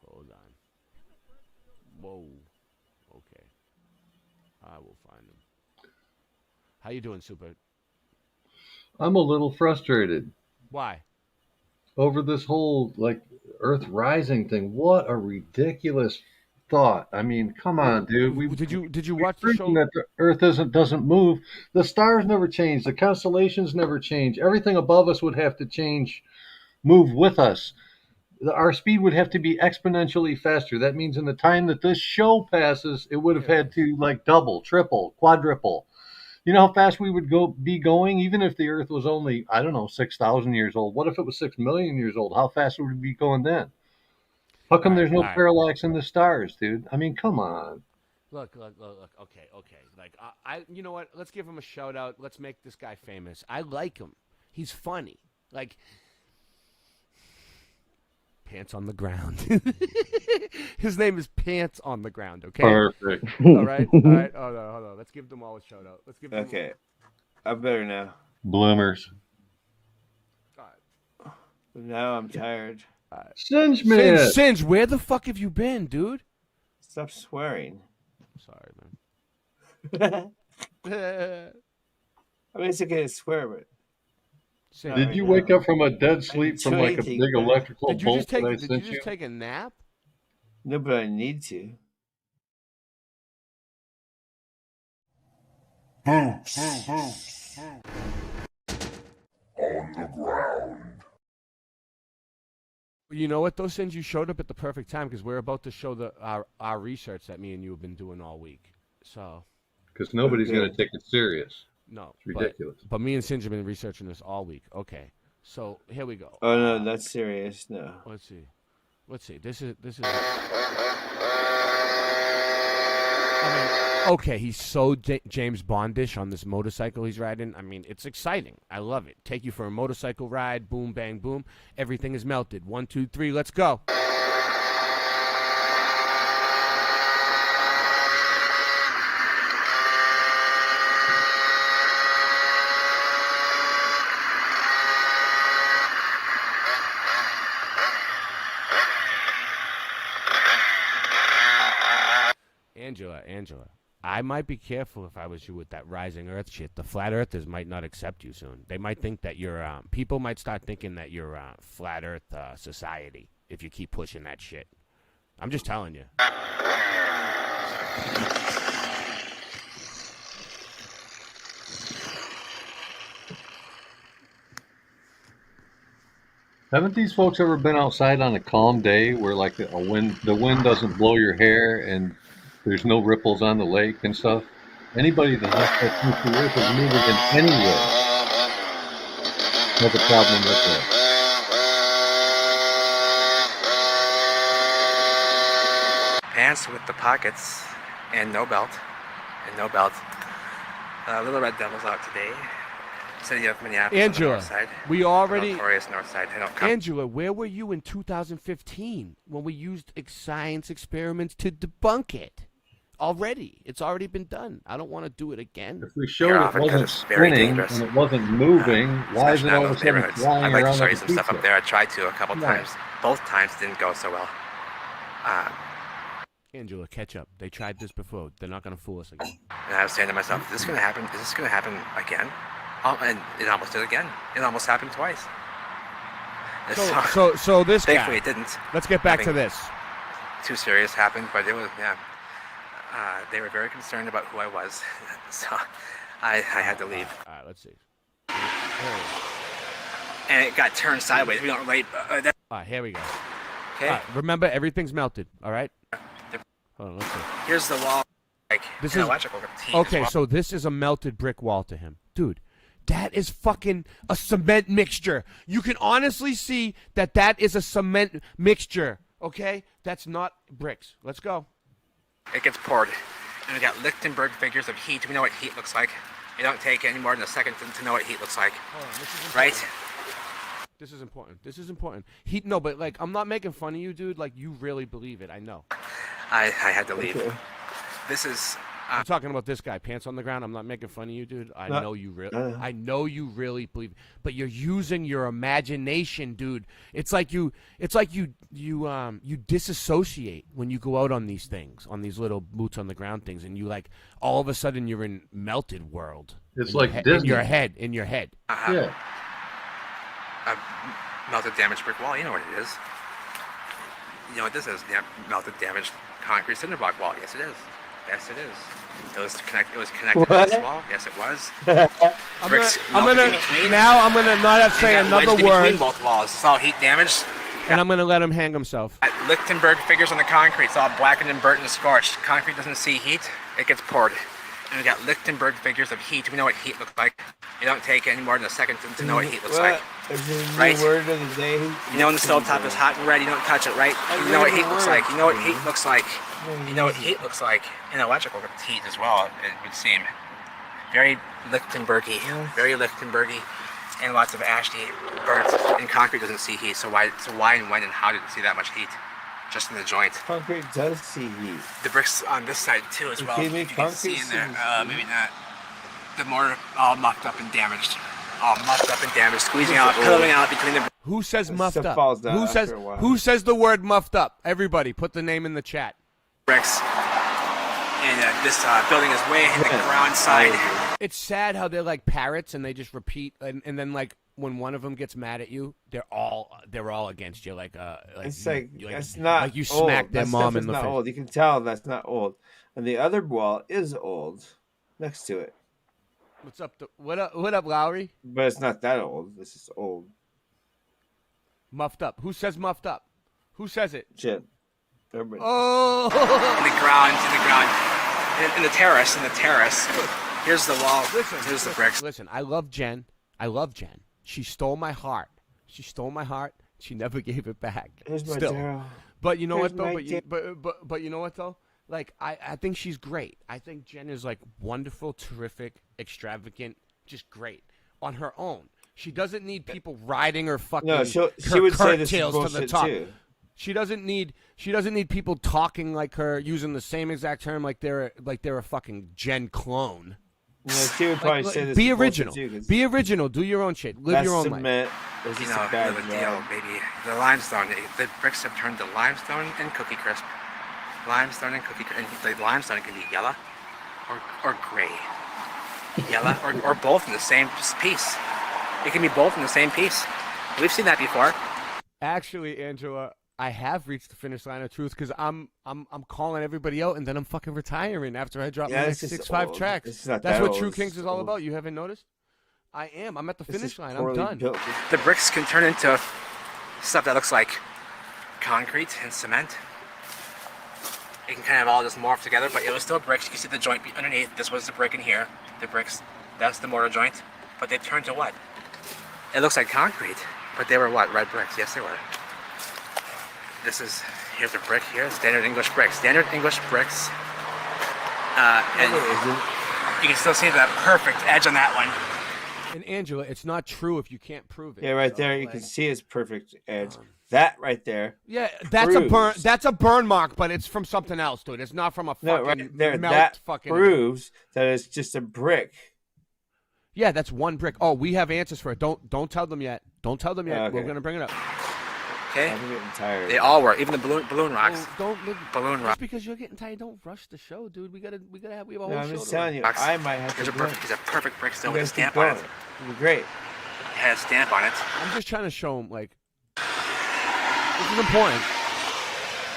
Hold on. Whoa. Okay. I will find him. How you doing, Super? I'm a little frustrated. Why? Over this whole Earth rising thing. What a ridiculous thought. I mean, come on, dude. Did you watch the show? That the Earth doesn't move. The stars never change. The constellations never change. Everything above us would have to change, move with us. Our speed would have to be exponentially faster. That means in the time that this show passes, it would have had to double, triple, quadruple. You know how fast we would be going, even if the Earth was only, 6,000 years old. What if it was 6 million years old? How fast would we be going then? How come there's no parallax in the stars, dude? I mean, come on. Look. Okay. Like, you know what? Let's give him a shout out. Let's make this guy famous. I like him. He's funny. Like, Pants on the Ground. His name is Pants on the Ground. Okay. Perfect. All right. Hold on. Let's give them all a shout out. Let's give them. Okay, I'm better now. Bloomers. Now I'm tired. Singe, man. Singe, where the fuck have you been, dude? Stop swearing. Sorry, man. I mean, it's okay to swear, but. Did you wake up from a dead sleep from a big electrical bolt? Did you just take a nap? No, but I need to. Boots. On the ground. You know what, though, Singe? You showed up at the perfect time because we're about to show our research that me and you have been doing all week. So. Because nobody's going to take it serious. No. It's ridiculous. But me and Singe have been researching this all week. Okay. So here we go. Oh, no, that's serious. No. Let's see. This is. Okay, he's so James Bondish on this motorcycle he's riding. I mean, it's exciting. I love it. Take you for a motorcycle ride. Boom, bang, boom. Everything is melted. 1, 2, 3. Let's go. Angela, I might be careful if I was you with that rising Earth shit. The flat Earthers might not accept you soon. They might think that you're, people might start thinking that you're flat Earth society if you keep pushing that shit. I'm just telling you. Haven't these folks ever been outside on a calm day where the wind doesn't blow your hair and there's no ripples on the lake and stuff? Anybody that has that through the earth is moving in anywhere has a problem with that. Pants with the pockets and no belt. Little Red Devil's out today. City of Minneapolis. Angela, on the north side. we already. Notorious north side. Angela, where were you in 2015 when we used science experiments to debunk it? Already, it's already been done. I don't want to do it again. If we showed it wasn't spinning and it wasn't moving, why is it all of a sudden flying I'd like around to show you like some stuff up there. I tried to a couple times. both times didn't go so well. Angela, catch up. They tried this before. They're not going to fool us again. And I was saying to myself, is this going to happen? Is this going to happen again? And it almost did again. It almost happened twice. So this guy. Thankfully, it didn't. Let's get back to this. Too serious happened, but it was, yeah. They were very concerned about who I was, so I had to leave. All right, let's see. And it got turned sideways. We don't right. All right, here we go. Okay. All right, remember, everything's melted. All right. Hold on, let's see. Here's the wall. Like This an is electrical team okay. as well. So this is a melted brick wall to him, dude. That is fucking a cement mixture. You can honestly see that is a cement mixture. Okay, that's not bricks. Let's go. It gets poured, and we got Lichtenberg figures of heat. We know what heat looks like. It don't take any more than a second to know what heat looks like. Right? This is important. This is important. No, but like, I'm not making fun of you, dude. Like, you really believe it. I know. I had to leave. This is. I'm talking about this guy, pants on the ground. I'm not making fun of you, dude. I know you really believe it. But you're using your imagination, dude. It's like you disassociate when you go out on these things, on these little boots on the ground things, and you like all of a sudden you're in melted world. It's like in Disney. your head. Yeah. A melted, damaged brick wall. You know what it is. You know what this is? Melted, damaged concrete cinder block wall. Yes, it is. Yes, it is. It was connected to this wall. Yes, it was. I'm gonna not have to say another word. Between both walls. It's all heat damaged. And I'm gonna let him hang himself. Lichtenberg figures on the concrete. It's all blackened and burnt and scorched. Concrete doesn't see heat. It gets poured. And we got Lichtenberg figures of heat. We know what heat looks like. It don't take any more than a second to know what heat looks like. Right? Word of the day. You know when the stove top is hot and red, you don't touch it, right? You know what heat looks like. You know what heat looks like. You know what heat looks like in electrical heat as well, it would seem. Very Lichtenbergy. Very Lichtenbergy. And lots of ashy burnt. And concrete doesn't see heat, so why and when and how did it see that much heat? Just in the joint. Concrete does see heat. The bricks on this side too as well. You You can see in there. Maybe not. The mortar all muffed up and damaged. All muffed up and damaged. Squeezing out, pillowing out between the. Who says muffed Stuff up? falls down Who after says a while. who says the word muffed up? Everybody, put the name in the chat. Bricks. And this building is way in the ground side. It's sad how they're like parrots and they just repeat, and then like when one of them gets mad at you, they're all against you. It's like that's not like you old. smack their That mom stuff in is the not face. old. You can tell that's not old. And the other wall is old, next to it. What's up? What up, Lowry? But it's not that old. This is old. Muffed up. Who says muffed up? Who says it? Shit. Everybody. Oh! In the ground. In the terrace. Here's the wall. Here's the bricks. Listen, I love Jen. She stole my heart. She never gave it back. Here's my Still. Daryl. But you know Here's what though? my But you know what though? Like I think she's great. I think Jen is like wonderful, terrific, extravagant, just great on her own. She doesn't need people riding her fucking No, she her would say this is coattails to the bullshit top. too. She doesn't need people talking like her, using the same exact term like they're a fucking Jen clone. Yeah, she would probably say this Be is original. bullshit too, 'cause Be original. Do your own shit. Live that's your own cement. life. It's You just know, a bad the deal, job. baby. The limestone. The bricks have turned to limestone and cookie crisp. Limestone and cookie crisp. And the limestone can be yellow or gray. Yellow or both in the same piece. It can be both in the same piece. We've seen that before. Actually, Angela, I have reached the finish line of truth because I'm calling everybody out and then I'm fucking retiring after I drop my next this is 6-5 old. tracks. This is not That's that what old. True This Kings is is all old. about. You haven't noticed? I am. I'm at the This finish is line. I'm poorly done. built. The bricks can turn into stuff that looks like concrete and cement. It can kind of all just morph together, but it was still bricks. You can see the joint underneath. This was the brick in here. The bricks, that's the mortar joint. But they turned to what? It looks like concrete, but they were what? Red bricks. Yes, they were. Here's a brick here. Standard English bricks. Standard English bricks. And you can still see that perfect edge on that one. And Angela, it's not true if you can't prove it. Yeah, right So, there. You like, can see his perfect edge. That right there. Yeah, that's proves. a burn. That's a burn mark, but it's from something else, dude. It's not from a fucking No, right there. melt That fucking. proves that it's just a brick. Yeah, that's one brick. Oh, we have answers for it. Don't tell them yet. Don't tell them yet. Okay. We're gonna bring it up. Okay. I'm getting tired. They all work, even the balloon rocks. Don't look. Balloon Just rock. because you're getting tired, don't rush the show, dude. We have a whole No, I'm show. just telling you, I might have to. These are perfect bricks still You with a guys keep stamp on it. going. It'll be great. It has a stamp on it. I'm just trying to show them, like, this is important.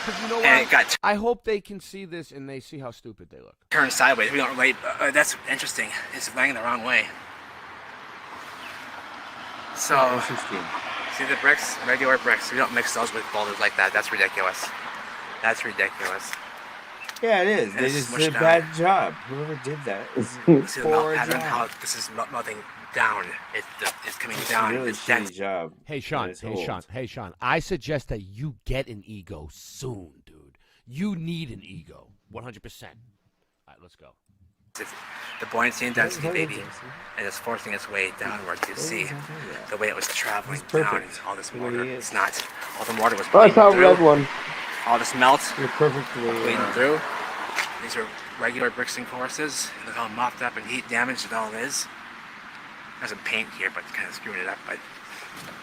Because you know And what? it got I hope they can see this and they see how stupid they look. turned sideways. We don't relate. That's interesting. It's laying the wrong way. So, see the bricks? Regular bricks. We don't mix those with boulders like that. That's ridiculous. That's ridiculous. Yeah, it is. And They it's just smushed did a down. bad job. Whoever did that is See the melt poor pattern? job. How this is melting down. It's coming It's down. a really It's dense. shitty job. Hey, Sean. It's Hey, old. Sean. Hey, Sean. I suggest that you get an ego soon, dude. You need an ego. 100%. All right, let's go. It's the buoyancy and density, baby, and it's forcing its way downward. You see the way it was traveling down. All this water. It's not. All the water was Oh, I bleeding saw a through. red one. All this melt. You're perfectly bleeding through. These are regular bricks and courses. Look how mopped up and heat damaged it all is. There's some paint here, but it's kind of screwing it up. But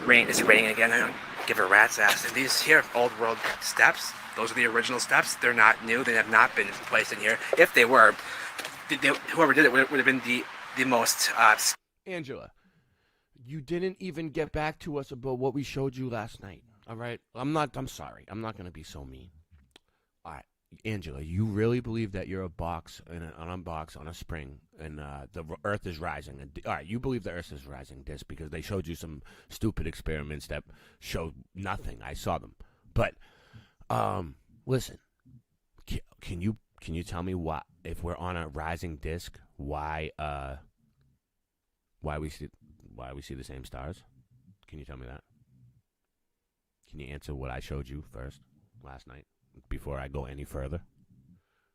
it's raining again. I don't give a rat's ass. And these here, old world steps. Those are the original steps. They're not new. They have not been placed in here. If they were, whoever did it would have been the most. Angela, you didn't even get back to us about what we showed you last night. All right? I'm sorry. I'm not going to be so mean. All right. Angela, you really believe that you're a box on a box on a spring and the Earth is rising? All right, you believe the Earth is rising this because they showed you some stupid experiments that showed nothing. I saw them, but listen, can you tell me why, if we're on a rising disk, why we see the same stars? Can you tell me that? Can you answer what I showed you first last night? Before I go any further?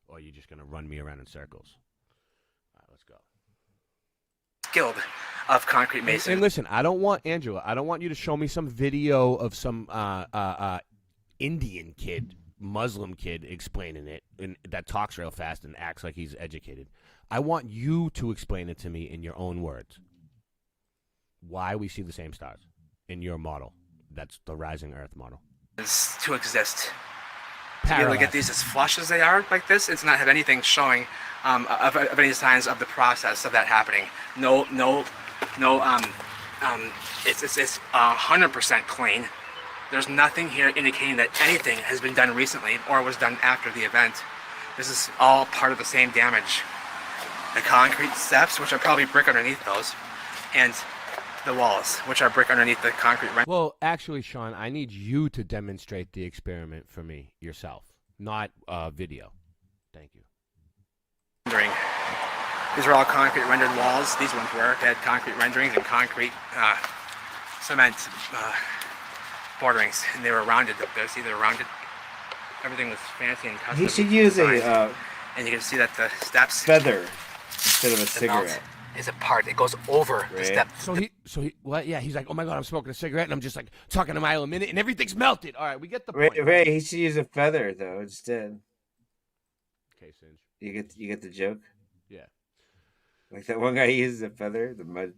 Or are you just going to run me around in circles? All right, let's go. Skilled of concrete masonry. And listen, I don't want you to show me some video of some Indian kid, Muslim kid explaining it and that talks real fast and acts like he's educated. I want you to explain it to me in your own words. Why we see the same stars in your model. That's the rising Earth model. Is to exist. To be able to get these as flush as they are like this, it's not have anything showing of any signs of the process of that happening. It's 100% clean. There's nothing here indicating that anything has been done recently or was done after the event. This is all part of the same damage. The concrete steps, which are probably brick underneath those, and the walls, which are brick underneath the concrete. Well, actually, Sean, I need you to demonstrate the experiment for me yourself, not video. Thank you. These are all concrete rendered walls. These ones were. They had concrete renderings and concrete cement borderings, and they were rounded up there. See, they're rounded. Everything was fancy and custom. He should use designed. a and you can see that the steps feather instead of a the melt cigarette. is a part. It goes over the step. So he, what? Yeah, he's like, oh my God, I'm smoking a cigarette, and I'm just like talking a mile a minute, and everything's melted. All right, we get the point. Ray, he should use a feather though instead. Okay, Singe. You get the joke? Yeah. Like that one guy uses a feather, the mud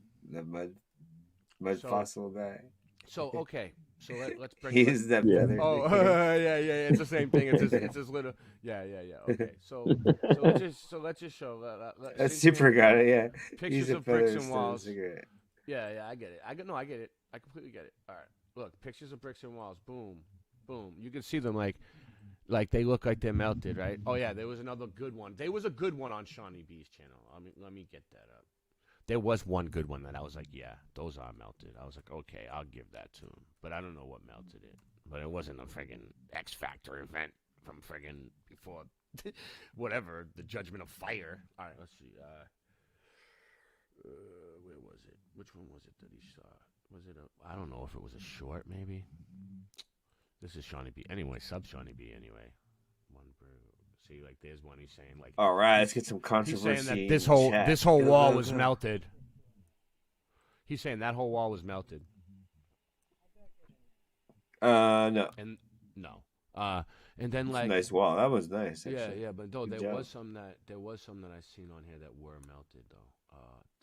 fossil guy. So okay, so let's bring. He uses that feather. Oh yeah, it's the same thing. It's just little. Yeah. Okay, so let's just show. That's super got it. Yeah. Pictures Use a of feather bricks and instead of a walls. cigarette. Yeah, I get it. I get it. I completely get it. All right, look, pictures of bricks and walls. Boom. You can see them like they look like they're melted, right? Oh yeah, there was another good one. There was a good one on Shawnee B's channel. Let me get that up. There was one good one that I was like, yeah, those are melted. I was like, okay, I'll give that to him. But I don't know what melted it. But it wasn't a friggin' X Factor event from friggin' before whatever, the Judgment of Fire. All right, let's see. Where was it? Which one was it that he saw? Was it I don't know if it was a short, maybe. This is Shawnee B. Anyway, sub Shawnee B. Anyway. See, like there's one he's saying like. All right, let's get some controversy. He's saying that this whole wall was melted. He's saying that whole wall was melted. No. And no. And then like nice wall. That was nice. Actually. Yeah, but no, Good there job. was some that I seen on here that were melted though.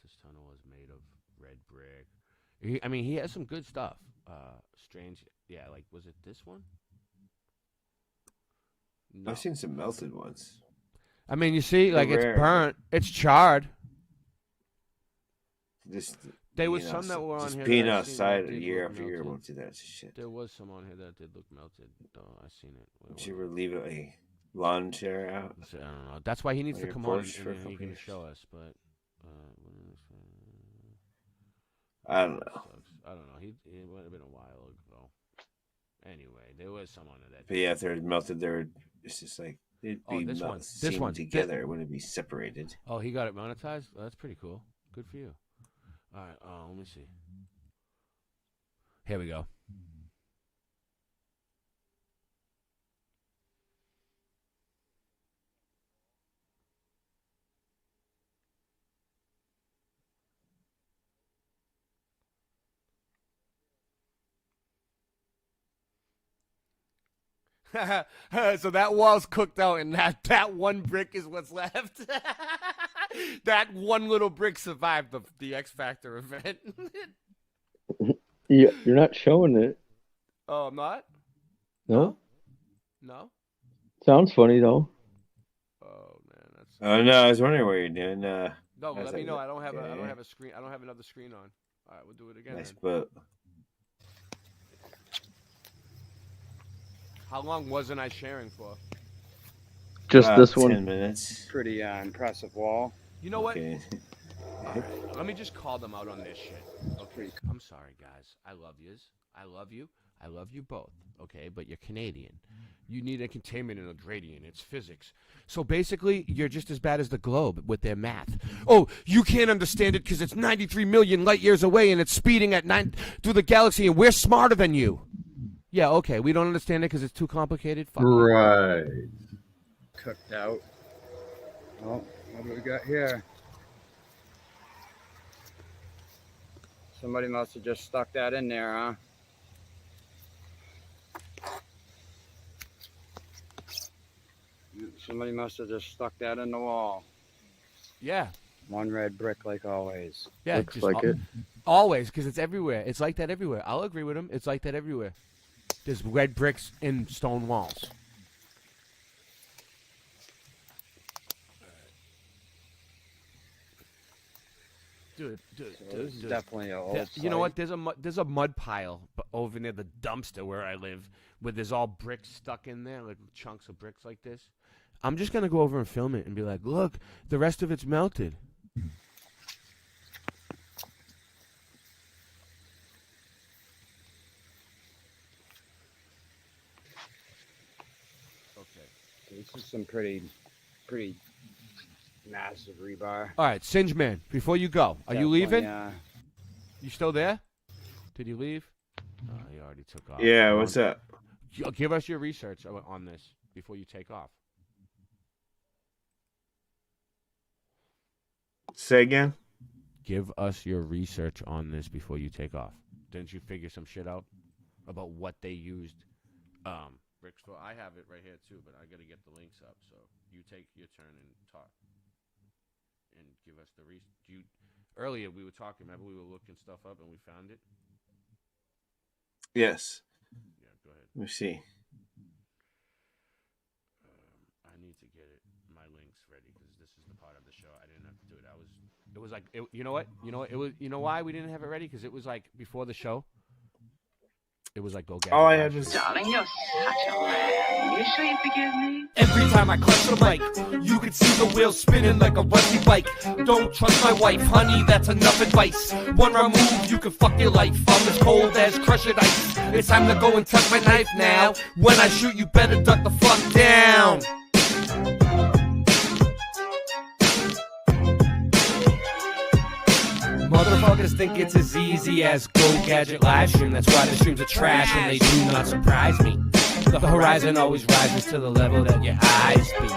This tunnel is made of red brick. He has some good stuff. Strange Yeah, like, was it this one? No. I've seen some melted ones. I mean, you see, like, They're it's rare. burnt. It's charred. Just There was some that were on just here. being that I seen outside that did year look after year melted. won't do that shit. There was some on here that did look melted, though. I seen it. Did you ever leave a lawn chair out? I don't know. That's why he needs on to your come on porch for a and he couple can years? show us. But I don't know. I don't know. It would have been a while ago. Anyway, there was some on that. But yeah, if they're melted, it's just like it'd be this one. seamed together. It wouldn't be separated. Oh, he got it monetized? Oh, that's pretty cool. Good for you. All right. Let me see. Here we go. So that wall's cooked out, and that one brick is what's left. That one little brick survived the X Factor event. Yeah, you're not showing it. Oh, I'm not? No? No? Sounds funny, though. Oh, man. That's... Oh, no, I was wondering what you're doing. No, let me know. I don't have a screen. I don't have another screen on. All right, we'll do it again. Nice then. boat. How long wasn't I sharing for? Just this one. 10 minutes. Pretty impressive wall. You know what? Okay. All right, let me just call them out on this shit. Okay, I'm sorry, guys. I love yous. I love you. I love you both. Okay, but you're Canadian. You need a containment and a gradient. It's physics. So basically, you're just as bad as the globe with their math. Oh, you can't understand it because it's 93 million light years away and it's speeding at 9 through the galaxy, and we're smarter than you. Yeah, okay. We don't understand it because it's too complicated. Fuck you. Right. Cooked out. Oh, what do we got here? Somebody must have just stuck that in there, huh? Somebody must have just stuck that in the wall. Yeah. One red brick like always. Yeah, Looks just like it. Always, because it's everywhere. It's like that everywhere. I'll agree with him. It's like that everywhere. There's red bricks in stone walls. Dude, This is definitely an old You know what? site. There's a mud pile over near the dumpster where I live, where there's all bricks stuck in there, like chunks of bricks like this. I'm just gonna go over and film it and be like, look, the rest of it's melted. This is some pretty massive rebar. All right, Singe Man, before you go, are you leaving? Yeah. You still there? Did you leave? He already took off. Yeah, what's up? Give us your research on this before you take off. Say again? Give us your research on this before you take off. Didn't you figure some shit out about what they used bricks for? I have it right here too, but I got to get the links up. So you take your turn and talk and give us the research. Earlier we were talking. Remember we were looking stuff up and we found it. Yes. Yeah, go ahead. Let me see. I need to get my links ready because this is the part of the show I didn't have to do it. It was like, you know what? It was. You know why we didn't have it ready? Because it was like before the show. It was like go get. All I had was. Darling, you're such a man. You sure you forgive me? Every time I clutch the mic, you can see the wheels spinning like a rusty bike. Don't trust my wife, honey, that's enough advice. One wrong move, you can fuck your life. I'm as cold as crushed ice. It's time to go and tuck my knife now. When I shoot, you better duck the fuck down. Motherfuckers think it's as easy as Go Gadget live stream. That's why the streams are trash and they do not surprise me. The horizon always rises to the level that your eyes be.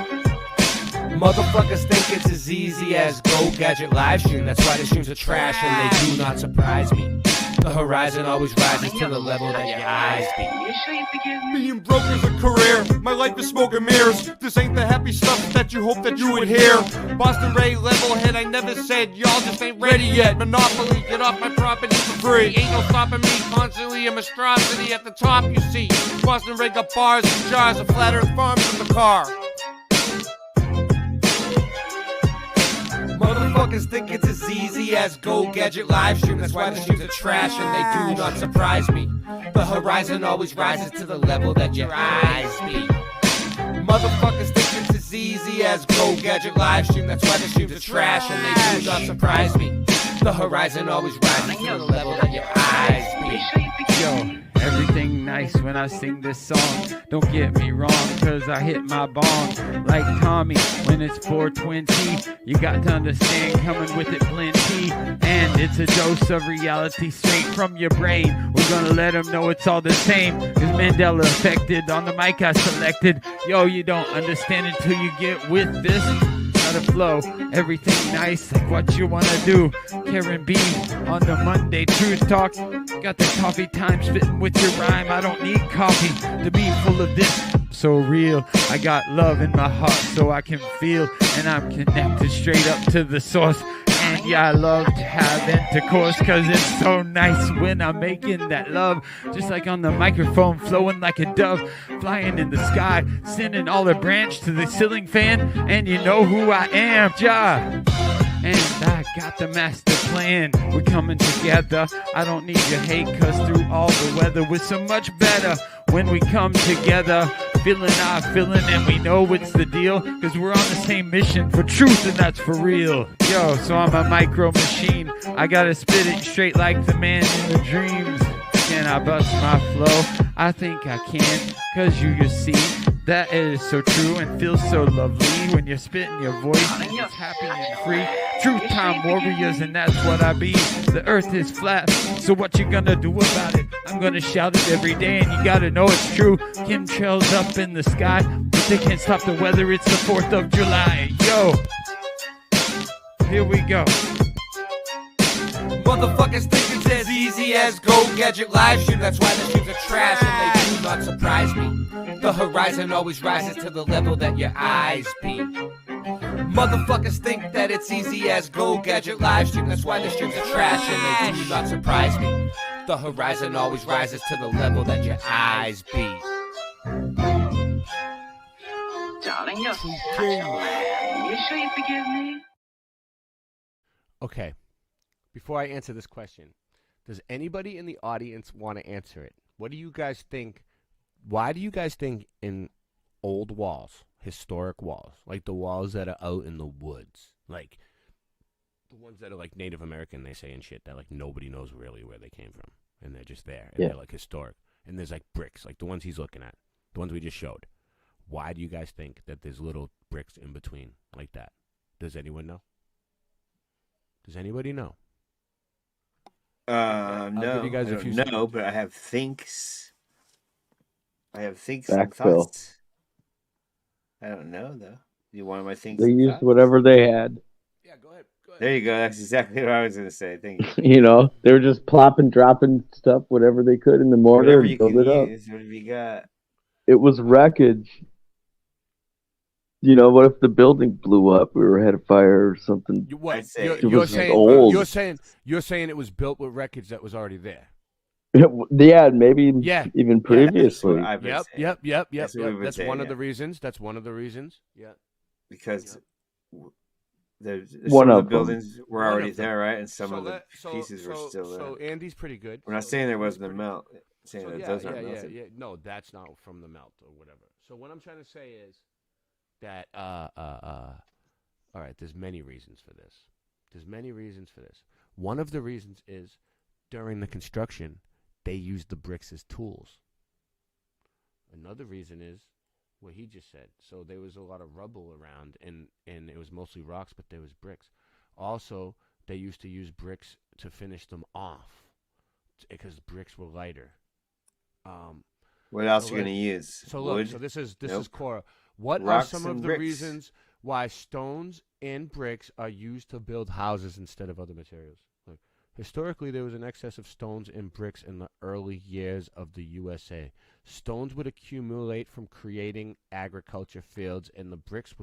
Motherfuckers think it's as easy as Go Gadget live stream. That's why the streams are trash and they do not surprise me. The horizon always rises to the level that your eyes be. You sure you forgive me? Being broke is a career, my life is smoke and mirrors. This ain't the happy stuff that you hope that you would hear. Boston Ray, level head, I never said y'all just ain't ready yet. Monopoly, get off my property for free. Ain't no stopping me, constantly a monstrosity at the top, you see. Boston Ray got bars and jars of flat earth farms in the car. Motherfuckers think it's as easy as Go Gadget live stream. That's why the streams are trash and they do not surprise me. The horizon always rises to the level that your eyes be. Motherfuckers think it's as easy as Go Gadget live stream. That's why the streams are trash and they do not surprise me. The horizon always rises to the level that your eyes be. Yo, everything nice when I sing this song. Don't get me wrong, cause I hit my bong like Tommy when it's 420. You got to understand, coming with it plenty. And it's a dose of reality straight from your brain. We're gonna let them know it's all the same. Cause Mandela affected on the mic I selected. Yo, you don't understand until you get with this. Gotta flow, everything nice, like what you wanna do. Karen B on the Monday Truth Talk. Got the coffee time spitting with your rhyme. I don't need coffee to be full of this. So real, I got love in my heart so I can feel. And I'm connected straight up to the source. And yeah, I love to have intercourse cause it's so nice when I'm making that love. Just like on the microphone, flowing like a dove, flying in the sky, sending all the branch to the ceiling fan. And you know who I am, Ja. And I got the master plan. We're coming together. I don't need your hate cause through all the weather we're so much better when we come together. Feeling our feeling and we know it's the deal. Cause we're on the same mission for truth and that's for real. Yo, so I'm a micro machine. I gotta spit it straight like the man in the dreams. Can I bust my flow? I think I can. Cause you see that is so true and feels so lovely when you're spitting your voice and it's happy and free. Truth time warriors and that's what I be. The earth is flat, so what you gonna do about it? I'm gonna shout it every day and you gotta know it's true. Chemtrails up in the sky, but they can't stop the weather, it's the 4th of July. Yo, here we go. Motherfuckers think it's as easy as Go Gadget live stream. That's why the streams are trash and they do not surprise me. The horizon always rises to the level that your eyes be. Motherfuckers think that it's easy as Go Gadget live stream. That's why the streams are trash and they do not surprise me. The horizon always rises to the level that your eyes be. Darling, you're such a lamb. You sure you forgive me? Okay. Before I answer this question, does anybody in the audience want to answer it? What do you guys think? Why do you guys think in old walls, historic walls, like the walls that are out in the woods, like the ones that are like Native American, they say and shit, that like nobody knows really where they came from, and they're just there, and they're like historic, and there's like bricks, like the ones he's looking at, the ones we just showed. Why do you guys think that there's little bricks in between like that? Does anyone know? Does anybody know? No, give you guys I a few don't know, but I have thinks. And thoughts. I don't know though. You want my thinks? They and used thoughts? whatever they had. Yeah, go ahead. There you go. That's exactly what I was gonna say. Thank you. You know, they were just plopping, dropping stuff, whatever they could in the mortar Whatever and you build can it up. use, whatever you got. It was wreckage. You know, what if the building blew up or had a fire or something? What? It You're was saying old. you're saying it was built with wreckage that was already there. Yeah, maybe even previously. Yep. That's what we've been That's saying, one of yeah. the reasons. That's one of the reasons. Yeah. Because One some of of the buildings were One already of them. there, right? And some So of the that- so- pieces were so- still there. so Andy's pretty good. We're not saying there wasn't a melt. Saying that those aren't melted. Yeah. No, that's not from the melt or whatever. So what I'm trying to say is that all right, there's many reasons for this. One of the reasons is during the construction, they used the bricks as tools. Another reason is what he just said. So there was a lot of rubble around, and it was mostly rocks, but there was bricks. Also, they used to use bricks to finish them off because bricks were lighter. What else are you gonna use? So Wood? look, so this is Nope. Cora. What Rocks are some and of the bricks. reasons why stones and bricks are used to build houses instead of other materials? Like Historically, there was an excess of stones and bricks in the early years of the USA. Stones would accumulate from creating agriculture fields, and the bricks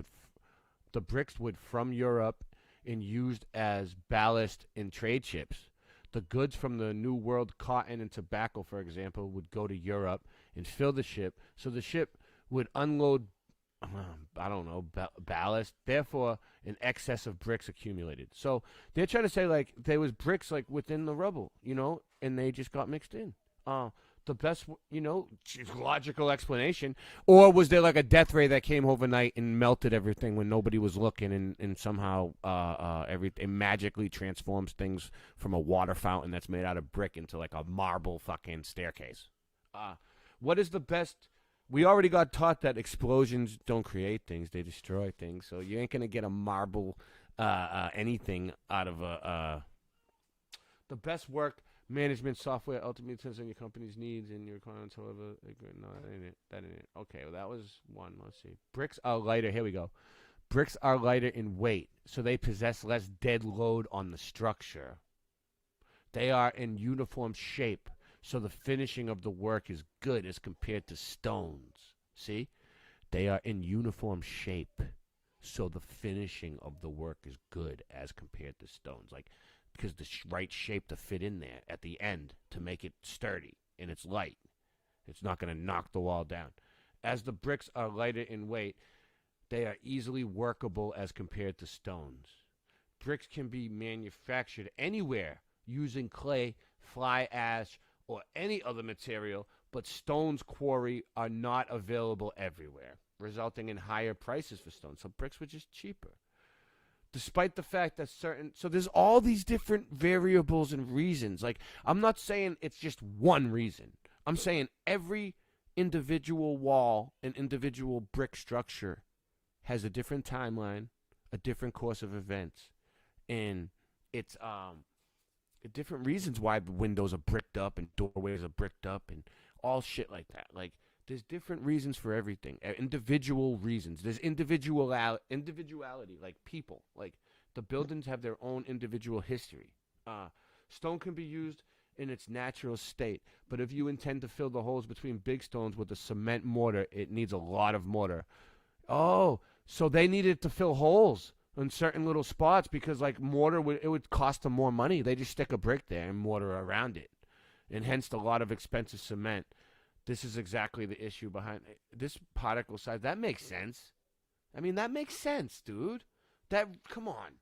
would from Europe and used as ballast in trade ships. The goods from the New World, cotton and tobacco, for example, would go to Europe and fill the ship, so the ship would unload ballast. Therefore, an excess of bricks accumulated. So they're trying to say, like, there was bricks, like, within the rubble, and they just got mixed in. The best, logical explanation. Or was there, like, a death ray that came overnight and melted everything when nobody was looking, and somehow everything magically transforms things from a water fountain that's made out of brick into, like, a marble fucking staircase? What is the best... We already got taught that explosions don't create things; they destroy things. So you ain't gonna get a marble, anything out of the best work management software ultimately depends on your company's needs and your requirements. However, no, that ain't it. That ain't it. Okay, well that was one. Let's see. Bricks are lighter. Here we go. Bricks are lighter in weight, so they possess less dead load on the structure. They are in uniform shape, so the finishing of the work is good as compared to stones. See? They are in uniform shape, so the finishing of the work is good as compared to stones. Like, because the right shape to fit in there at the end to make it sturdy, and it's light. It's not going to knock the wall down. As the bricks are lighter in weight, they are easily workable as compared to stones. Bricks can be manufactured anywhere using clay, fly ash, or any other material, but stones quarry are not available everywhere, resulting in higher prices for stones. So bricks were just cheaper. Despite the fact that so there's all these different variables and reasons. Like, I'm not saying it's just one reason. I'm saying every individual wall and individual brick structure has a different timeline, a different course of events, and it's different reasons why the windows are bricked up and doorways are bricked up and all shit like that. Like, there's different reasons for everything. Individual reasons. There's individuality, like people. Like, the buildings have their own individual history. Stone can be used in its natural state, but if you intend to fill the holes between big stones with a cement mortar, it needs a lot of mortar. Oh, so they needed to fill holes in certain little spots because, like, mortar would cost them more money. They just stick a brick there and mortar around it, and hence a lot of expensive cement. This is exactly the issue behind it. This particle size. That makes sense. I mean, that makes sense, dude. Come on.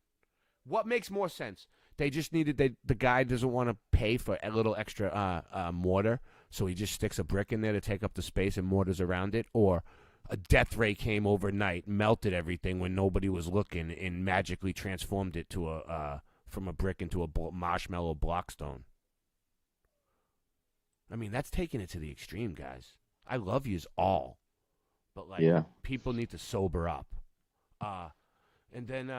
What makes more sense? They just needed the guy doesn't want to pay for a little extra mortar, so he just sticks a brick in there to take up the space and mortars around it, or a death ray came overnight, melted everything when nobody was looking, and magically transformed it to from a brick into a marshmallow blockstone. I mean, that's taking it to the extreme, guys. I love yous all, but people need to sober up. And then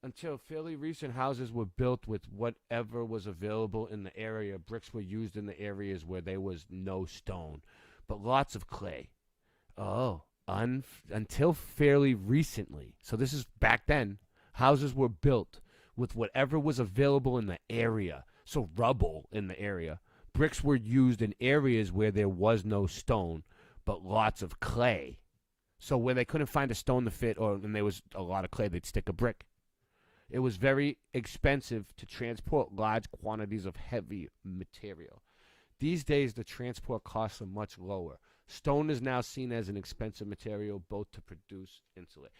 until fairly recent, houses were built with whatever was available in the area. Bricks were used in the areas where there was no stone, but lots of clay. Until fairly recently. So this is back then. Houses were built with whatever was available in the area. So rubble in the area. Bricks were used in areas where there was no stone, but lots of clay. So where they couldn't find a stone to fit, and there was a lot of clay, they'd stick a brick. It was very expensive to transport large quantities of heavy material. These days, the transport costs are much lower. Stone is now seen as an expensive material, both to produce and insulate.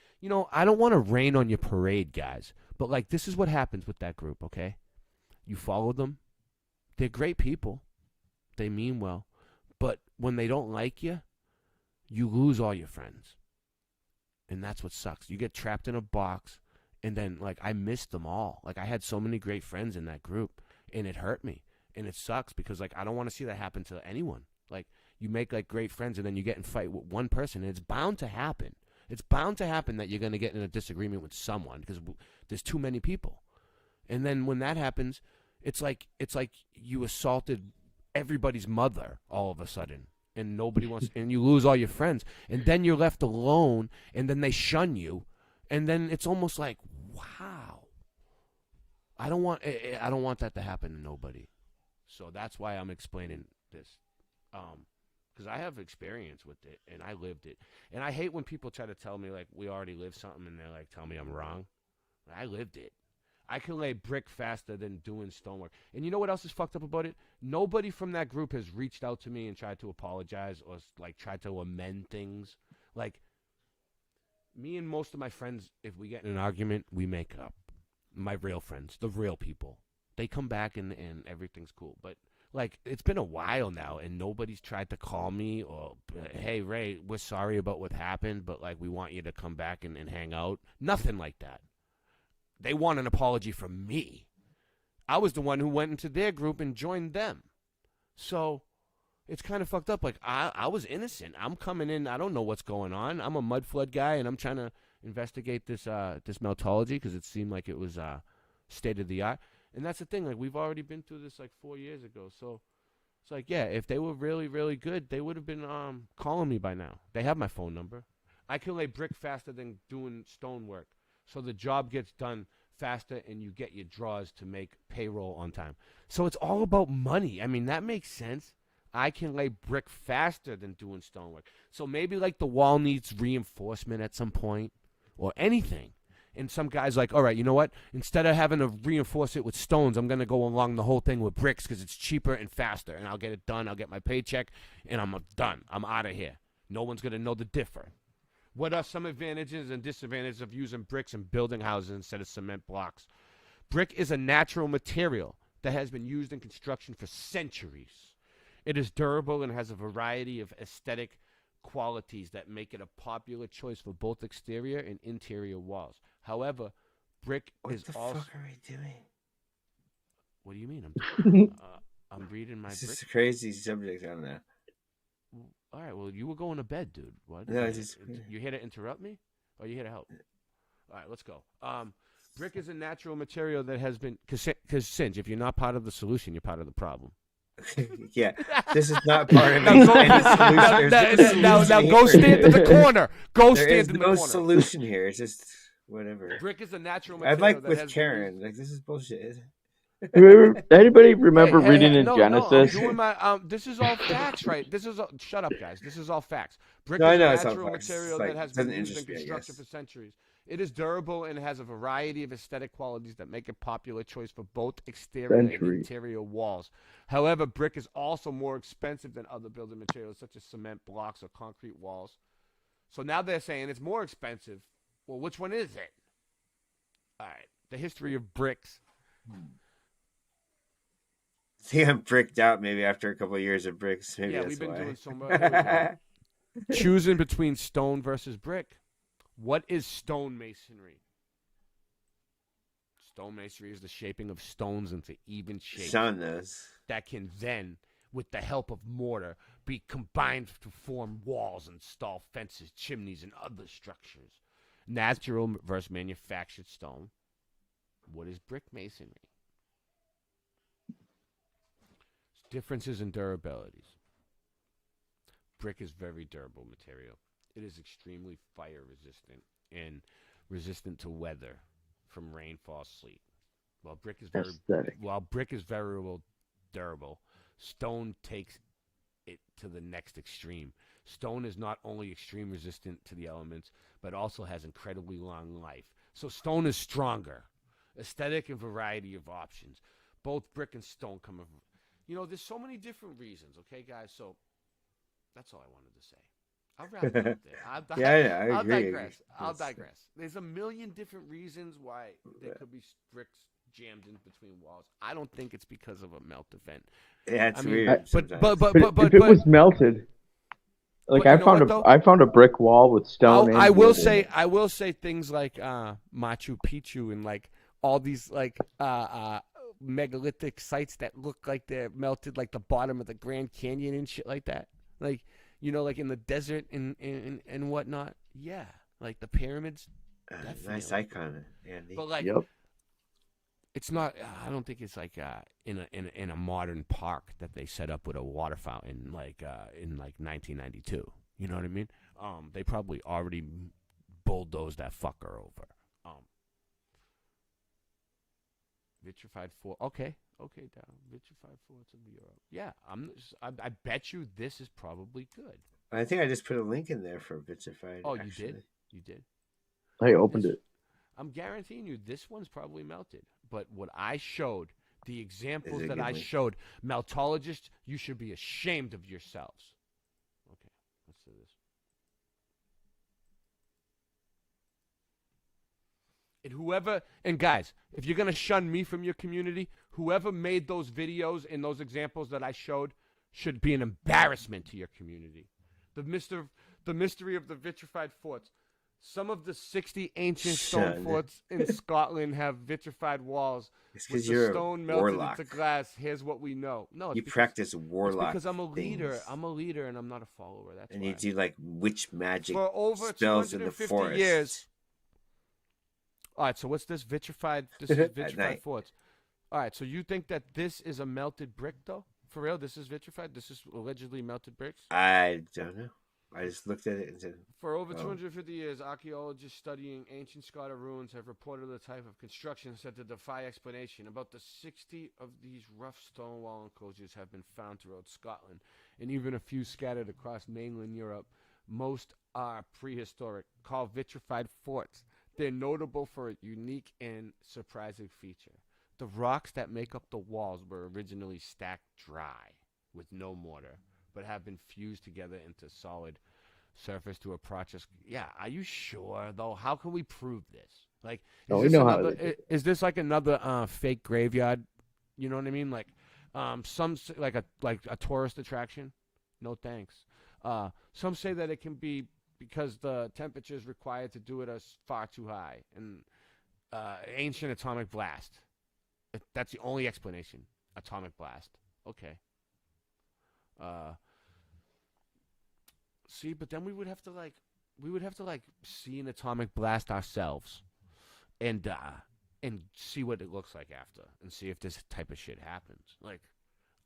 I don't want to rain on your parade, guys, but, like, this is what happens with that group, okay? You follow them. They're great people. They mean well. But when they don't like you, you lose all your friends. And that's what sucks. You get trapped in a box, and then, like, I missed them all. Like, I had so many great friends in that group, and it hurt me. And it sucks because, like, I don't want to see that happen to anyone. Like, you make, like, great friends, and then you get in a fight with one person, and it's bound to happen. It's bound to happen that you're going to get in a disagreement with someone because there's too many people. And then when that happens, it's like you assaulted everybody's mother all of a sudden, and nobody wants, and you lose all your friends, and then you're left alone, and then they shun you, and then it's almost like, wow, I don't want that to happen to nobody. So that's why I'm explaining this. Because I have experience with it, and I lived it. And I hate when people try to tell me, like, we already lived something, and they're like, tell me I'm wrong. I lived it. I can lay brick faster than doing stonework. And you know what else is fucked up about it? Nobody from that group has reached out to me and tried to apologize or, like, tried to amend things. Like, me and most of my friends, if we get in an argument, we make up. My real friends, the real people. They come back and everything's cool. But, like, it's been a while now, and nobody's tried to call me or, hey, Ray, we're sorry about what happened, but, like, we want you to come back and hang out. Nothing like that. They want an apology from me. I was the one who went into their group and joined them. So it's kind of fucked up. Like, I was innocent. I'm coming in. I don't know what's going on. I'm a mud flood guy, and I'm trying to investigate this meltology because it seemed like it was state of the art. And that's the thing. Like, we've already been through this like 4 years ago. So it's like, yeah, if they were really, really good, they would have been calling me by now. They have my phone number. I can lay brick faster than doing stonework. So the job gets done faster and you get your draws to make payroll on time. So it's all about money. I mean, that makes sense. I can lay brick faster than doing stonework. So maybe like the wall needs reinforcement at some point or anything. And some guy's like, all right, you know what? Instead of having to reinforce it with stones, I'm going to go along the whole thing with bricks because it's cheaper and faster. And I'll get it done. I'll get my paycheck and I'm done. I'm out of here. No one's going to know the difference. What are some advantages and disadvantages of using bricks and building houses instead of cement blocks? Brick is a natural material that has been used in construction for centuries. It is durable and has a variety of aesthetic qualities that make it a popular choice for both exterior and interior walls. However, brick is also... What the fuck are we doing? What do you mean? I'm reading my This brick. is a crazy subject, I don't know. All right, well, you were going to bed, dude. What? No, You here to interrupt me? Or you here to help? All right, let's go. Brick is a natural material that has been... Because, Singe, if you're not part of the solution, you're part of the problem. Yeah, this is not part of Now any go stand in the corner. Go stand in the corner. There is no solution here. It's just whatever. Brick is a natural material. I'd like with Karen. Like, this is bullshit. Anybody remember reading in Genesis? I'm doing my, this is all facts, right? This is all, shut up, guys. This is all facts. Brick No, I is know a it's all natural facts. material It's that like, has been doesn't used in interest me, I construction guess. for centuries. It is durable and has a variety of aesthetic qualities that make it a popular choice for both exterior and interior walls. However, brick is also more expensive than other building materials such as cement blocks or concrete walls. So now they're saying it's more expensive. Well, which one is it? All right, the history of bricks. See, I'm bricked out maybe after a couple of years of bricks. Maybe Yeah, that's we've been why. doing so much. Here we go. Choosing between stone versus brick. What is stone masonry? Stone masonry is the shaping of stones into even shapes. Sean knows. That can then, with the help of mortar, be combined to form walls, install fences, chimneys, and other structures. Natural versus manufactured stone. What is brick masonry? Differences in durabilities. Brick is very durable material. It is extremely fire resistant and resistant to weather, from rainfall, sleet. While brick is very well durable, stone takes it to the next extreme. Stone is not only extreme resistant to the elements, but also has incredibly long life. So stone is stronger. Aesthetic and variety of options. Both brick and stone come of, there's so many different reasons, okay, guys? So that's all I wanted to say. I'll wrap it up there. I'll digress. I'll digress. There's a million different reasons why there could be bricks jammed in between walls. I don't think it's because of a melt event. Yeah, it's weird. But if it was melted, like I found a brick wall with stone. I will say things like Machu Picchu and like all these like megalithic sites that look like they're melted, like the bottom of the Grand Canyon and shit like that. Like, like in the desert and whatnot. Yeah, like the pyramids. Nice icon, Andy. But like, it's not. I don't think it's like in a modern park that they set up with a water fountain like in like 1992. You know what I mean? They probably already bulldozed that fucker over. Vitrified fort. Okay, down. Vitrified forts of Europe. Yeah, I bet you this is probably good. I think I just put a link in there for vitrified. Oh, actually. you did? You did? I opened it. I'm guaranteeing you this one's probably melted. But what I showed, the examples that I showed, meltologists, you should be ashamed of yourselves. Okay, let's do this. And guys, if you're going to shun me from your community, whoever made those videos and those examples that I showed should be an embarrassment to your community. The mystery of the vitrified forts. Some of the 60 ancient stone forts in Scotland have vitrified walls with the stone melted into glass. Here's what we know. No, you practice warlock. Because I'm a leader. I'm a leader, and I'm not a follower. That's and why. You do like witch magic for over spells in the forest. Years. All right, so what's this vitrified? This is vitrified forts. All right, so you think that this is a melted brick, though? For real, this is vitrified? This is allegedly melted bricks? I don't know. I just looked at it and said... For over 250 years, archaeologists studying ancient Scottish ruins have reported the type of construction said to defy explanation. About 60 of these rough stone wall enclosures have been found throughout Scotland, and even a few scattered across mainland Europe. Most are prehistoric, called vitrified forts. They're notable for a unique and surprising feature. The rocks that make up the walls were originally stacked dry with no mortar, but have been fused together into solid surface to a process. Yeah, are you sure though? How can we prove this? Like, is this like another fake graveyard? You know what I mean? Like, like a tourist attraction? No thanks. Some say that it can be because the temperatures required to do it are far too high, and ancient atomic blast. That's the only explanation. Atomic blast. Okay. See, but then we would have to see an atomic blast ourselves, and see what it looks like after, and see if this type of shit happens. Like,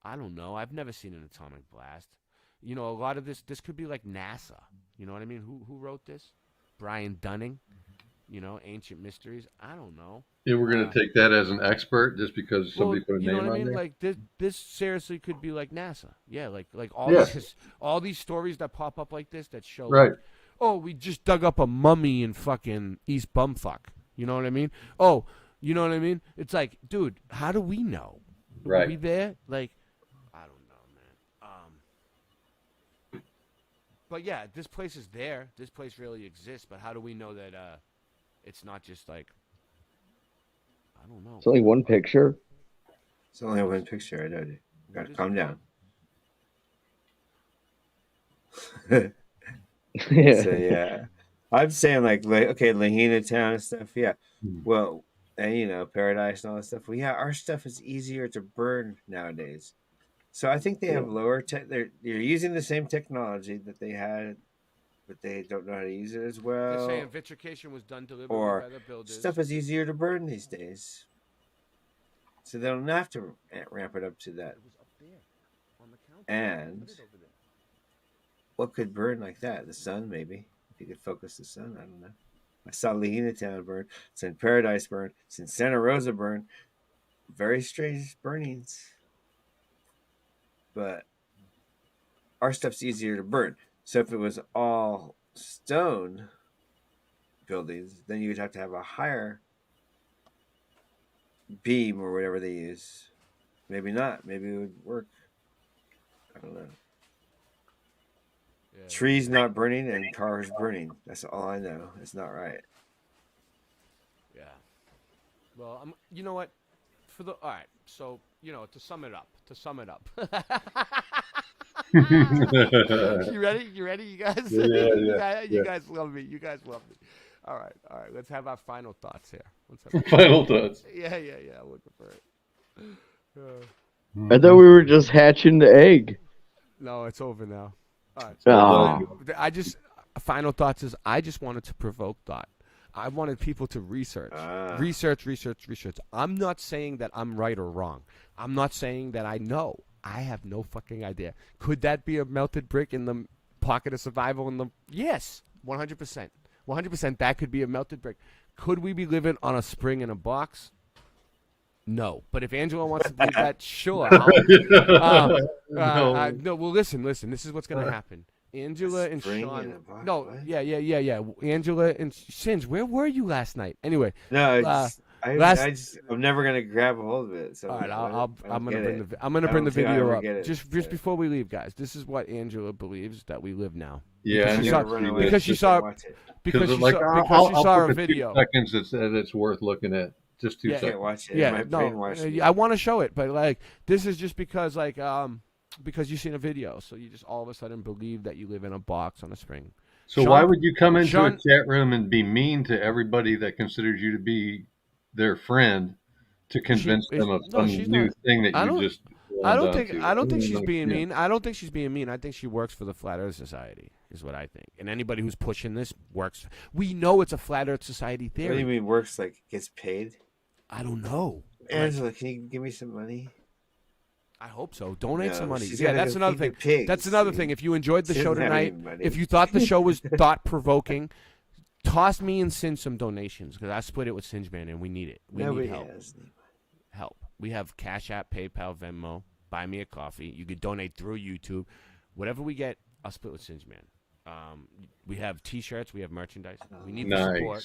I don't know. I've never seen an atomic blast. You know, a lot of this could be like NASA. You know what I mean? Who wrote this? Brian Dunning. You know, Ancient Mysteries. I don't know. Yeah, we're gonna take that as an expert just because somebody put a name on there. You know what I mean? Like this seriously could be like NASA. Yeah, like all these stories that pop up like this that show. Right. Like, oh, we just dug up a mummy in fucking East Bumfuck. You know what I mean? Oh, you know what I mean? It's like, dude, how do we know? Right. Were we there? Like, I don't know, man. But yeah, this place is there. This place really exists. But how do we know that it's not just like, I don't know. It's only one picture. It's only one picture. I know. You gotta calm down. Yeah. So yeah, I'm saying like okay, Lahina Town and stuff. Yeah, well, and you know, Paradise and all that stuff. Well, yeah, our stuff is easier to burn nowadays. So I think they have lower tech. They're using the same technology that they had, but they don't know how to use it as well. They're saying vitrification was done deliberately Or by the builders. stuff is easier to burn these days, so they don't have to ramp it up to that. It was up there on the counter. And Put it over there. what could burn like that? The sun, maybe. If you could focus the sun, I don't know. I saw Lahina Town burn. Seen Paradise burn. Seen Santa Rosa burn. Very strange burnings. But our stuff's easier to burn. So if it was all stone buildings, then you would have to have a higher beam or whatever they use. Maybe not. Maybe it would work. I don't know. Yeah. Trees not burning and cars burning. That's all I know. It's not right. Yeah. Well, you know what? All right. So, you know, to sum it up. You ready? You guys? Yeah. You guys love me. All right. Let's have our final thoughts here. Final thoughts. Yeah. I'm looking for it. I thought we were just hatching the egg. No, it's over now. All right. So final thoughts is I just wanted to provoke thought. I wanted people to research. I'm not saying that I'm right or wrong. I'm not saying that I know. I have no fucking idea. Could that be a melted brick in the pocket of survival? Yes, 100%. 100% that could be a melted brick. Could we be living on a spring in a box? No, but if Angela wants to believe that, sure. No. No. Well, listen. This is what's gonna happen. Angela and Spring Sean. in a box, No, what? yeah. Angela and Singe, where were you last night? Anyway, No, I'm never gonna grab a hold of it. So all right, I'm gonna bring the video up. Get it. Just before we leave, guys. This is what Angela believes that we live now. Yeah, because she saw a video. 2 seconds it's worth looking at. Just 2 seconds. Watch it. Yeah, I want to show it, but like this is just because because you've seen a video, so you just all of a sudden believe that you live in a box on a spring. So why would you come into a chat room and be mean to everybody that considers you to be their friend to convince them of some new thing that you just? I don't think she's being mean. I don't think she's being mean. I think she works for the Flat Earth Society, is what I think. And anybody who's pushing this works. We know it's a Flat Earth Society theory. What do you mean works? Like gets paid? I don't know. Angela, can you give me some money? I hope so. Donate some money. Yeah, that's another thing. That's another thing. If you enjoyed the show tonight, if you thought the show was thought-provoking, toss me and Singe some donations because I split it with Singe Man and we need it. We need help. We have Cash App, PayPal, Venmo, Buy Me a Coffee. You could donate through YouTube. Whatever we get, I'll split with Singe Man. We have T-shirts. We have merchandise. We need the support.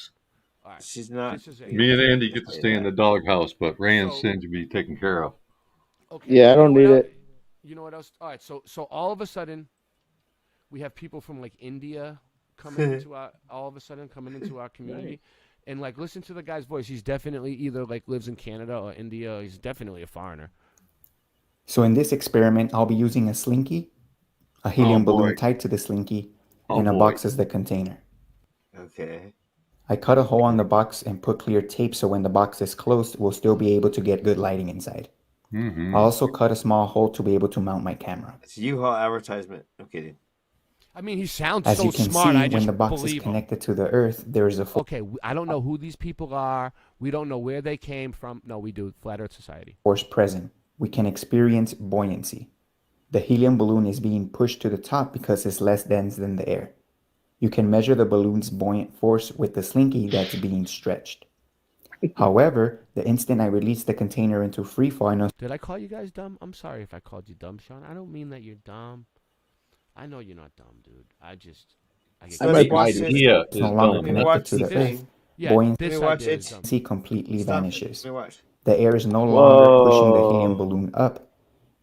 All right. She's not. Me and Andy get to stay in the doghouse, but Ray and Singe be taken care of. Okay. Yeah, I don't need it. You know what else? All right. So all of a sudden, we have people from like India coming into our community. Nice. And like, listen to the guy's voice. He's definitely either like lives in Canada or India. He's definitely a foreigner. So in this experiment, I'll be using a slinky, a helium balloon tied to the slinky, and a box as the container. Okay. I cut a hole on the box and put clear tape so when the box is closed, we'll still be able to get good lighting inside. I also cut a small hole to be able to mount my camera. It's a U-Haul advertisement. I'm kidding. I mean, he sounds As so you can smart. see, when the box is connected to the Earth, there is a Okay, I don't know who these people are. We don't know where they came from. No, we do. Flat Earth Society. force present. We can experience buoyancy. The helium balloon is being pushed to the top because it's less dense than the air. You can measure the balloon's buoyant force with the slinky that's being stretched. However, the instant I release the container into free fall, Did I call you guys dumb? I'm sorry if I called you dumb, Sean. I don't mean that you're dumb. I know you're not dumb, dude. I get it's no longer connected to the Earth. Buoyancy completely vanishes. The air is no longer pushing the helium balloon up.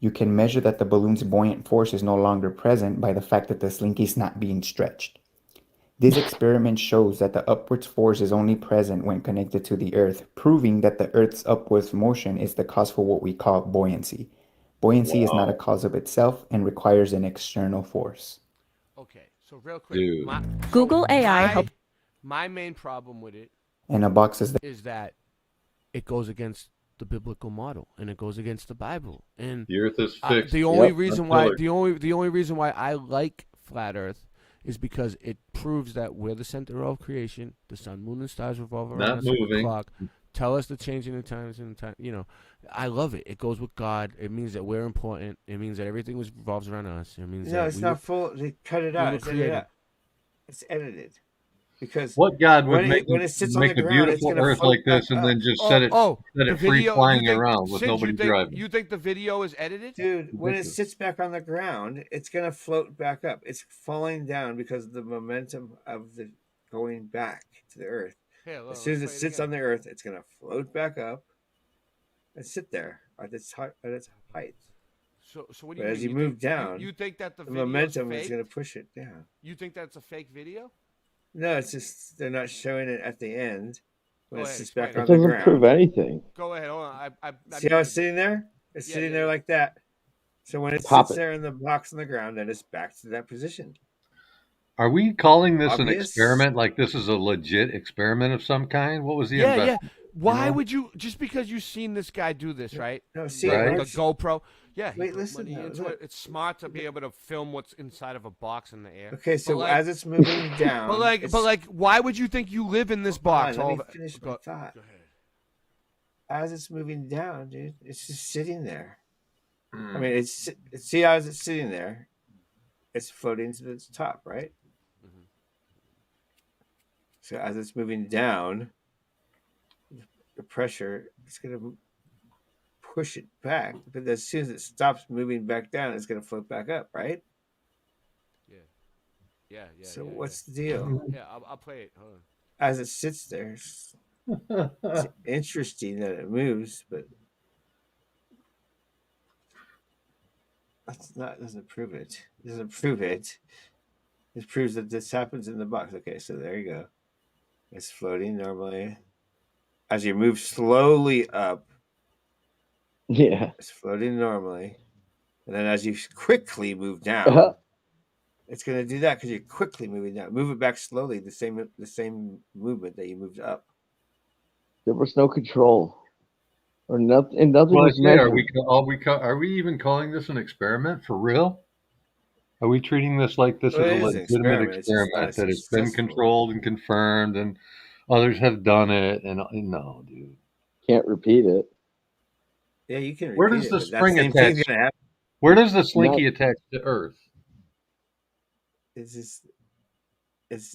You can measure that the balloon's buoyant force is no longer present by the fact that the slinky is not being stretched. This experiment shows that the upwards force is only present when connected to the Earth, proving that the Earth's upwards motion is the cause for what we call buoyancy. Buoyancy is not a cause of itself and requires an external force. Okay, so real quick. Google AI My main problem with it and a box is that it goes against the biblical model and it goes against the Bible. And the Earth is fixed. The only reason why I like Flat Earth is because it proves that we're the center of creation. The sun, moon, and stars revolve around us like a clock. Tell us the changing of times and time. You know, I love it. It goes with God. It means that we're important. It means that everything revolves around us. It means no, it's not full. They cut it out. It's edited. Because what God would make a beautiful Earth like this and then just set it free flying around with nobody driving? You think the video is edited? Dude, when it sits back on the ground, it's going to float back up. It's falling down because of the momentum of the going back to the Earth. As soon as it sits on the Earth, it's going to float back up and sit there at its height. So what do you mean? As you move down, you think that the momentum is going to push it down. You think that's a fake video? No, it's just they're not showing it at the end when it sits back on the ground. It doesn't prove anything. Go ahead, hold on. See how it's sitting there? It's sitting there like that. So when it sits there in the box on the ground, then it's back to that position. Are we calling this an experiment? Like this is a legit experiment of some kind? What was the investment? Yeah. Why would you, just because you've seen this guy do this, right? No, see, like a GoPro. Yeah, wait, listen. It's smart to be able to film what's inside of a box in the air. Okay, so as it's moving down, but why would you think you live in this box? Let me finish my thought. Go ahead. As it's moving down, dude, it's just sitting there. I mean, see how it's sitting there. It's floating to the top, right? Mm-hmm. So as it's moving down, the pressure it's gonna push it back, but as soon as it stops moving back down, it's going to float back up, right? Yeah. So what's the deal? Yeah, I'll play it. Hold on. As it sits there, it's interesting that it moves, but doesn't prove it. It doesn't prove it. It proves that this happens in the box. Okay, so there you go. It's floating normally. As you move slowly up, it's floating normally. And then as you quickly move down, it's going to do that because you're quickly moving down. Move it back slowly, the same movement that you moved up. There was no control, or nothing. And nothing Well, I was say, measured. are we even calling this an experiment for real? Are we treating this like this Well, is it a is an legitimate experiment. It's just not experiment that has been successful. controlled and confirmed, and others have done it? And no, dude, Can't repeat it. Yeah, you can repeat where does it, the but that spring same attach? thing's going to happen. Where does the slinky attach to Earth? It's just,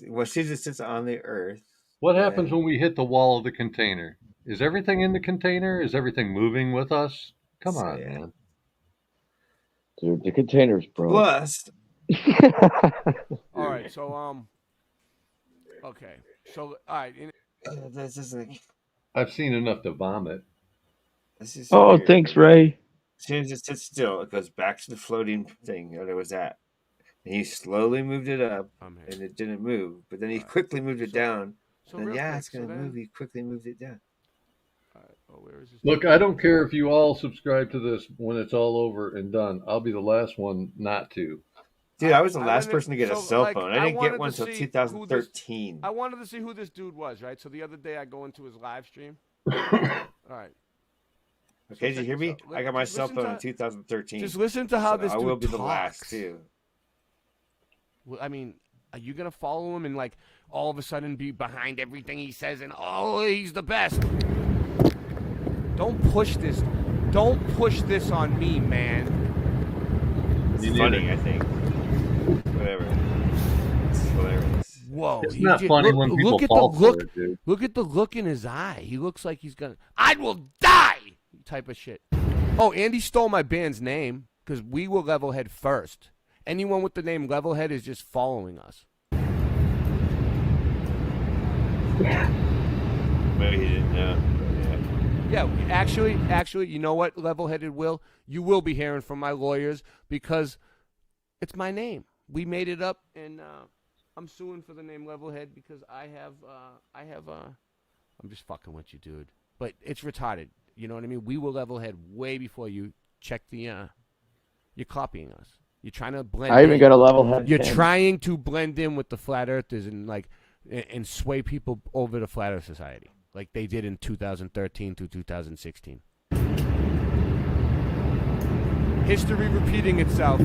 well, she just sits on the earth. What happens when we hit the wall of the container? Is everything in the container? Is everything moving with us? Come on, man. Dude, the container's broke. Plus, All right, so okay, so all right. This isn't. I've seen enough to vomit. This is Oh, weird. thanks, Ray. As soon as it sits still, it goes back to the floating thing that it was at. And he slowly moved it up, and it didn't move. But then he quickly moved it down. So and real quick, it's going to move. He quickly moved it down. Where is this? Look, I don't care if you all subscribe to this when it's all over and done. I'll be the last one not to. Dude, I was the last person to get a cell phone. I didn't get one wanted to until see 2013. I wanted to see who this dude was, right? So the other day I go into his live stream. All right. Okay, did you hear me? I got my just cell listen phone to- in 2013. Just listen to how So this I dude will be the talks. last, too. Well, I mean, are you gonna follow him and like all of a sudden be behind everything he says and oh, he's the best? Don't push this. Don't push this on me, man. It's funny, I think. Whatever. It's hilarious. Whoa, It's he not just- funny look, when people look at fall the for look. it, dude. Look at the look in his eye. He looks like he's gonna. I will die. Type of shit. Oh, Andy stole my band's name because we were Levelhead first. Anyone with the name Levelhead is just following us. Maybe he didn't know. Yeah, actually, you know what, Level-Headed Will? You will be hearing from my lawyers because it's my name. We made it up, and I'm suing for the name Levelhead because I'm just fucking with you, dude. But it's retarded. You know what I mean? We were Levelhead way before you. Check the, you're copying us. You're trying to blend I even in. got a Levelhead You're pin. trying to blend in with the Flat Earthers and sway people over to Flat Earth Society. Like they did in 2013 to 2016. History repeating itself.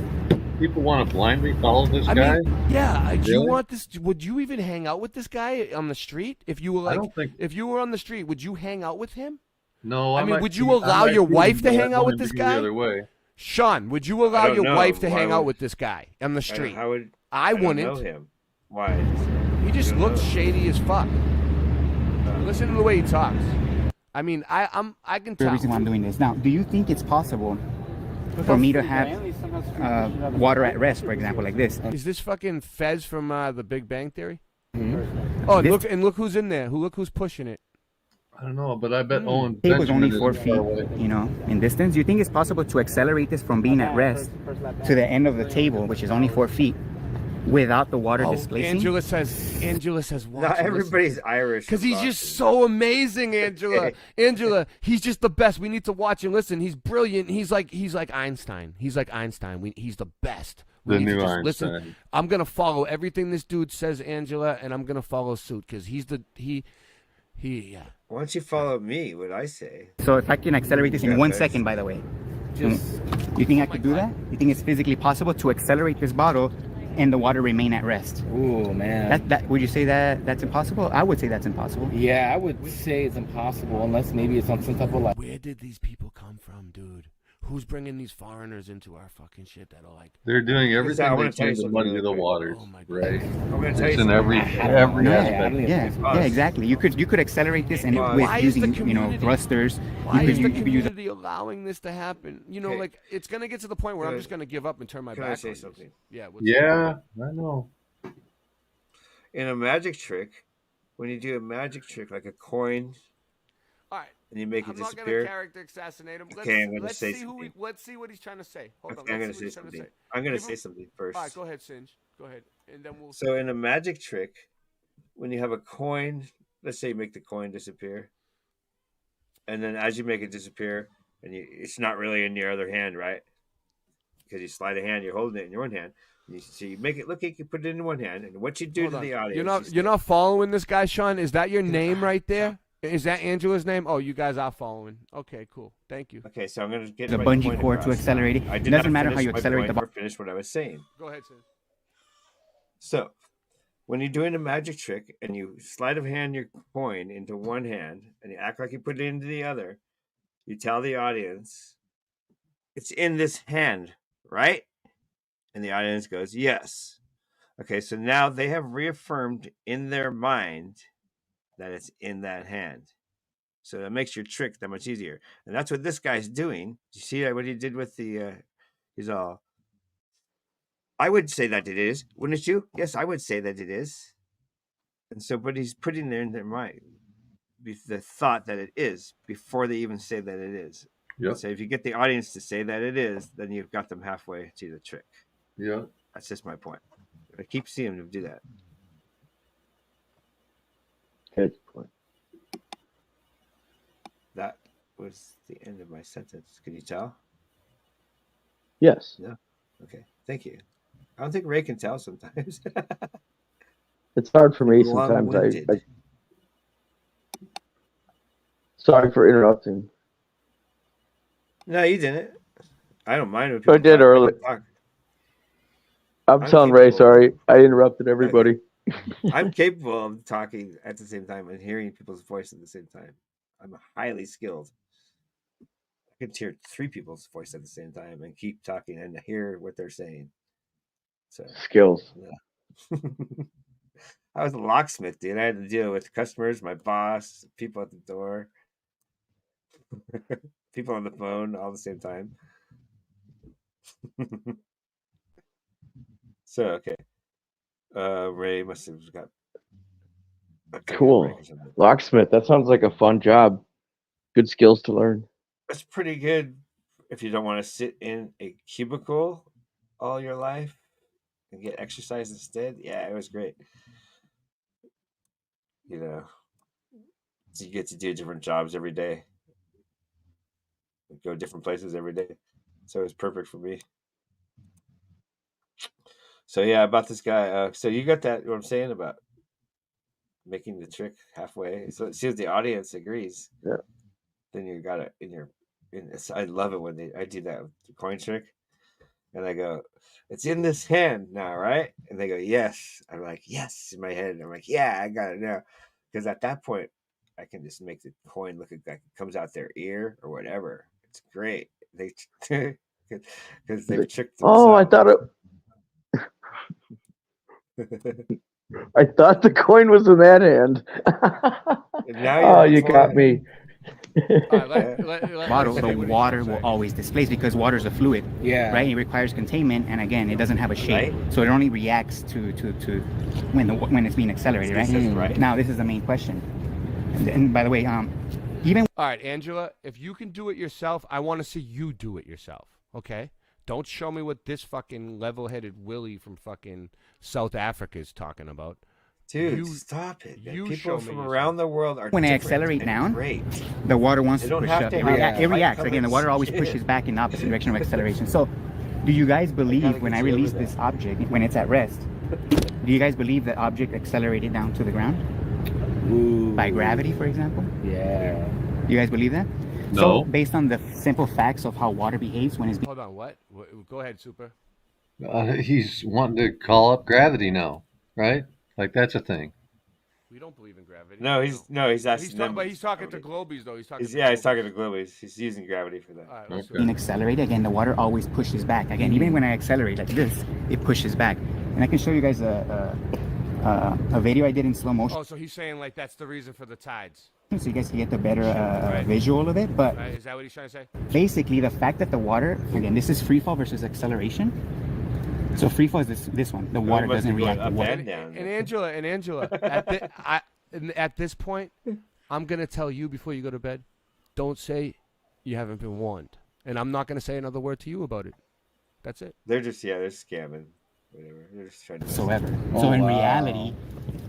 People want to blindly follow this guy? Yeah. Do you Really? want this? Would you even hang out with this guy on the street? If you were like, don't think- if you were on the street, would you hang out with him? No, I mean, would you allow your wife to hang out with this guy? The other way. Sean, would you allow don't your know. wife to Why hang out would- with this guy on the street? How would I don't wouldn't. know him. Why? He just don't looks know. shady as fuck. Listen to the way he talks. I mean, I can The tell. reason why I'm doing this now. Do you think it's possible for me to have water at rest, for example, like this? Is this fucking Fez from The Big Bang Theory? Mhm. Oh, and This- look who's in there. Look who's pushing it. I don't know, but I bet Owen It was only Benjamin 4 isn't feet, far away. you know, in distance. Do you think it's possible to accelerate this from being at rest to the end of the table, which is only 4 feet, without the water displacing? Angela says, watch. Not everybody's Irish. Because he's just so amazing, Angela. Angela, he's just the best. We need to watch and listen. He's brilliant. He's like Einstein. He's like Einstein. He's the best. We The need to new just listen. Einstein. I'm gonna follow everything this dude says, Angela, and I'm gonna follow suit because he's the he. Yeah. Why don't you follow me? What I say? So if I can accelerate this in Yeah, 1 thanks. second, by the way, you think I could do that? You think it's physically possible to accelerate this bottle and the water remain at rest? Ooh, man. That would you say that's impossible? I would say that's impossible. Yeah, I would say it's impossible unless maybe it's on some type of like. Where did these people come from, dude? Who's bringing these foreigners into our fucking shit that are like? They're doing everything I they want to tell you can to something muddy really the quick. waters, Oh my right? I'm going to tell you It's in something. every aspect. Yeah, exactly. You could accelerate this and with Why is the using community? thrusters. Why is the you could use community allowing this to happen? You know, Okay. like it's gonna get to the point where I'm Can I- just gonna give up and turn my Can back I say on this. something? Yeah. Yeah, I know. In a magic trick, when you do a magic trick like a coin, All right. and you make it I'm not disappear. gonna character assassinate him. Okay, I'm gonna Let's say see something. let's see what he's trying to say. Hold on. Okay, I'm Let's gonna see say what he's trying to something. say. I'm gonna Give say him- something first. All right, go ahead, Singe. Go ahead, and then we'll. So in a magic trick, when you have a coin, let's say you make the coin disappear, and then as you make it disappear, and it's not really in your other hand, right? Because you slide a hand, you're holding it in your one hand. So you make it look like you put it in one hand, and what you do Hold to on. the audience, You're not following this guy, Sean. Is that your name right there? Is that Angela's name? Oh, you guys are following. Okay, cool. Thank you. Okay, so I'm gonna get the my bungee point cord to across. accelerate it. I It did doesn't not matter how finish you my accelerate point the or finish what I was saying. Go ahead, Singe. So, when you're doing a magic trick and you sleight of hand your coin into one hand and you act like you put it into the other, you tell the audience, it's in this hand, right? And the audience goes, yes. Okay, so now they have reaffirmed in their mind that it's in that hand. So that makes your trick that much easier. And that's what this guy's doing. You see what he did with the, he's all, I would say that it is, wouldn't you? Yes, I would say that it is. And so, but he's putting there in their mind the thought that it is before they even say that it is. Yep. So if you get the audience to say that it is, then you've got them halfway to the trick. Yeah. That's just my point. I keep seeing them do that. Good point. That was the end of my sentence. Can you tell? Yes. No. Okay. Thank you. I don't think Ray can tell sometimes. It's hard for me sometimes. Long-winded. Sorry for interrupting. No, you didn't. I don't mind when people I did talk. earlier. I'm telling Ray, sorry. I interrupted everybody. I'm capable of talking at the same time and hearing people's voice at the same time. I'm highly skilled. I can hear three people's voice at the same time and keep talking and hear what they're saying. So skills. Yeah. I was a locksmith, dude. I had to deal with customers, my boss, people at the door, people on the phone all at the same time. So okay. Ray must have got Cool. Locksmith. That sounds like a fun job. Good skills to learn. That's pretty good if you don't want to sit in a cubicle all your life and get exercise instead. Yeah, it was great. You know, so you get to do different jobs every day, go different places every day. So it was perfect for me. So yeah, about this guy. So you got that? What I'm saying about making the trick halfway. So as soon as the audience agrees, yeah, then you got it in your. I love it when I do that with the coin trick, and I go, "It's in this hand now, right?" And they go, "Yes." I'm like, "Yes," in my head. And I'm like, "Yeah, I got it now," because at that point, I can just make the coin look like it comes out their ear or whatever. It's great. They because they've tricked themselves. Oh, I thought it. I thought the coin was in that hand. Oh, you got me. Bottle, the water will always displace because water is a fluid. Yeah. Right. It requires containment, and again, it doesn't have a shape, so it only reacts to when it's being accelerated. Right. Now, this is the main question. And by the way, even. All right, Angela, if you can do it yourself, I want to see you do it yourself. Okay. Don't show me what this fucking level-headed Willie from fucking South Africa is talking about. Dude, stop it. You people from around the world are when I accelerate down, the water wants to push up. It reacts. Again, the water always pushes back in the opposite direction of acceleration. So, do you guys believe when I release this object, when it's at rest, do you guys believe the object accelerated down to the ground? Ooh. By gravity, for example? Yeah. You guys believe that? No. So, based on the simple facts of how water behaves when it's... Hold on, what? Go ahead, Super. He's wanting to call up gravity now, right? Like that's a thing. We don't believe in gravity. No, he's asking them. But he's talking to globies though. He's talking talking to globies. He's using gravity for that. All right, let's In accelerate, again, the water always pushes back. Again, even when I accelerate like this, it pushes back. And I can show you guys a video I did in slow motion. Oh, so he's saying like that's the reason for the tides. So you guys can get the better visual of it. But Right? Is that what he's trying to say? basically, the fact that the water, again, this is free fall versus acceleration. So free fall is this one. The water doesn't react to water. And Angela, at this point, I'm gonna tell you before you go to bed, don't say you haven't been warned, and I'm not gonna say another word to you about it. That's it. They're scamming, whatever. They're just trying to. So in reality,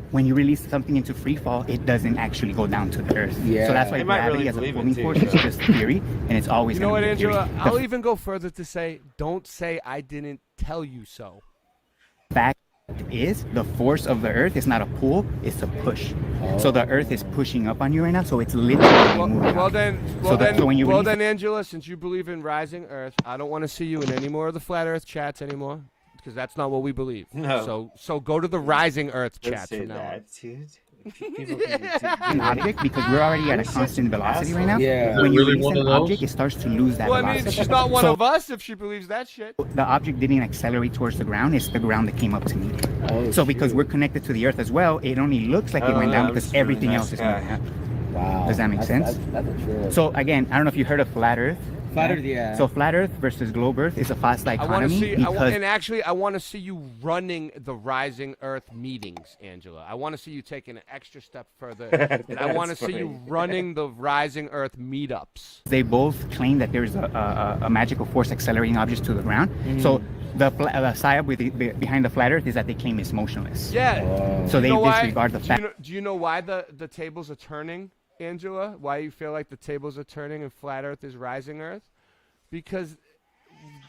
when you release something into free fall, it doesn't actually go down to the earth. Yeah. So that's why They might gravity really as a believe it pulling too, force is so. just theory, and it's always You know what, going to be Angela? theory. I'll even go further to say, don't say I didn't tell you so. Fact is, the force of the earth is not a pull, it's a push. So the earth is pushing up on you right now, so it's literally moving Well up. then, Angela, since you believe in rising earth, I don't want to see you in any more of the flat earth chats anymore, because that's not what we believe. No. So go to the rising earth Don't chats say from now on. that, dude. People can An object, because we're already at a constant velocity right now. Yeah. When you Really release one an of those? object, it starts to lose that Well, I velocity. mean, she's not one So of us if she believes that shit. the object didn't accelerate towards the ground, it's the ground that came up to me. So because we're connected to the earth as well, it only looks like it went down because everything else is moving up. Wow. Does that make sense? That's a true. So again, I don't know if you heard of flat earth. Flat Earth, yeah. So flat earth versus globe earth is a false I want to dichotomy see, because I want to see you running the Rising Earth meetings, Angela. I want to see you taking an extra step further, and I want to see you running the Rising Earth meetups. they both claim that there's a magical force accelerating objects to the ground. So the psyop behind the flat earth is that they claim it's motionless. Yeah. So You they know why? disregard the fact. Do you know why the tables are turning, Angela? Why you feel like the tables are turning and flat Earth is rising Earth? Because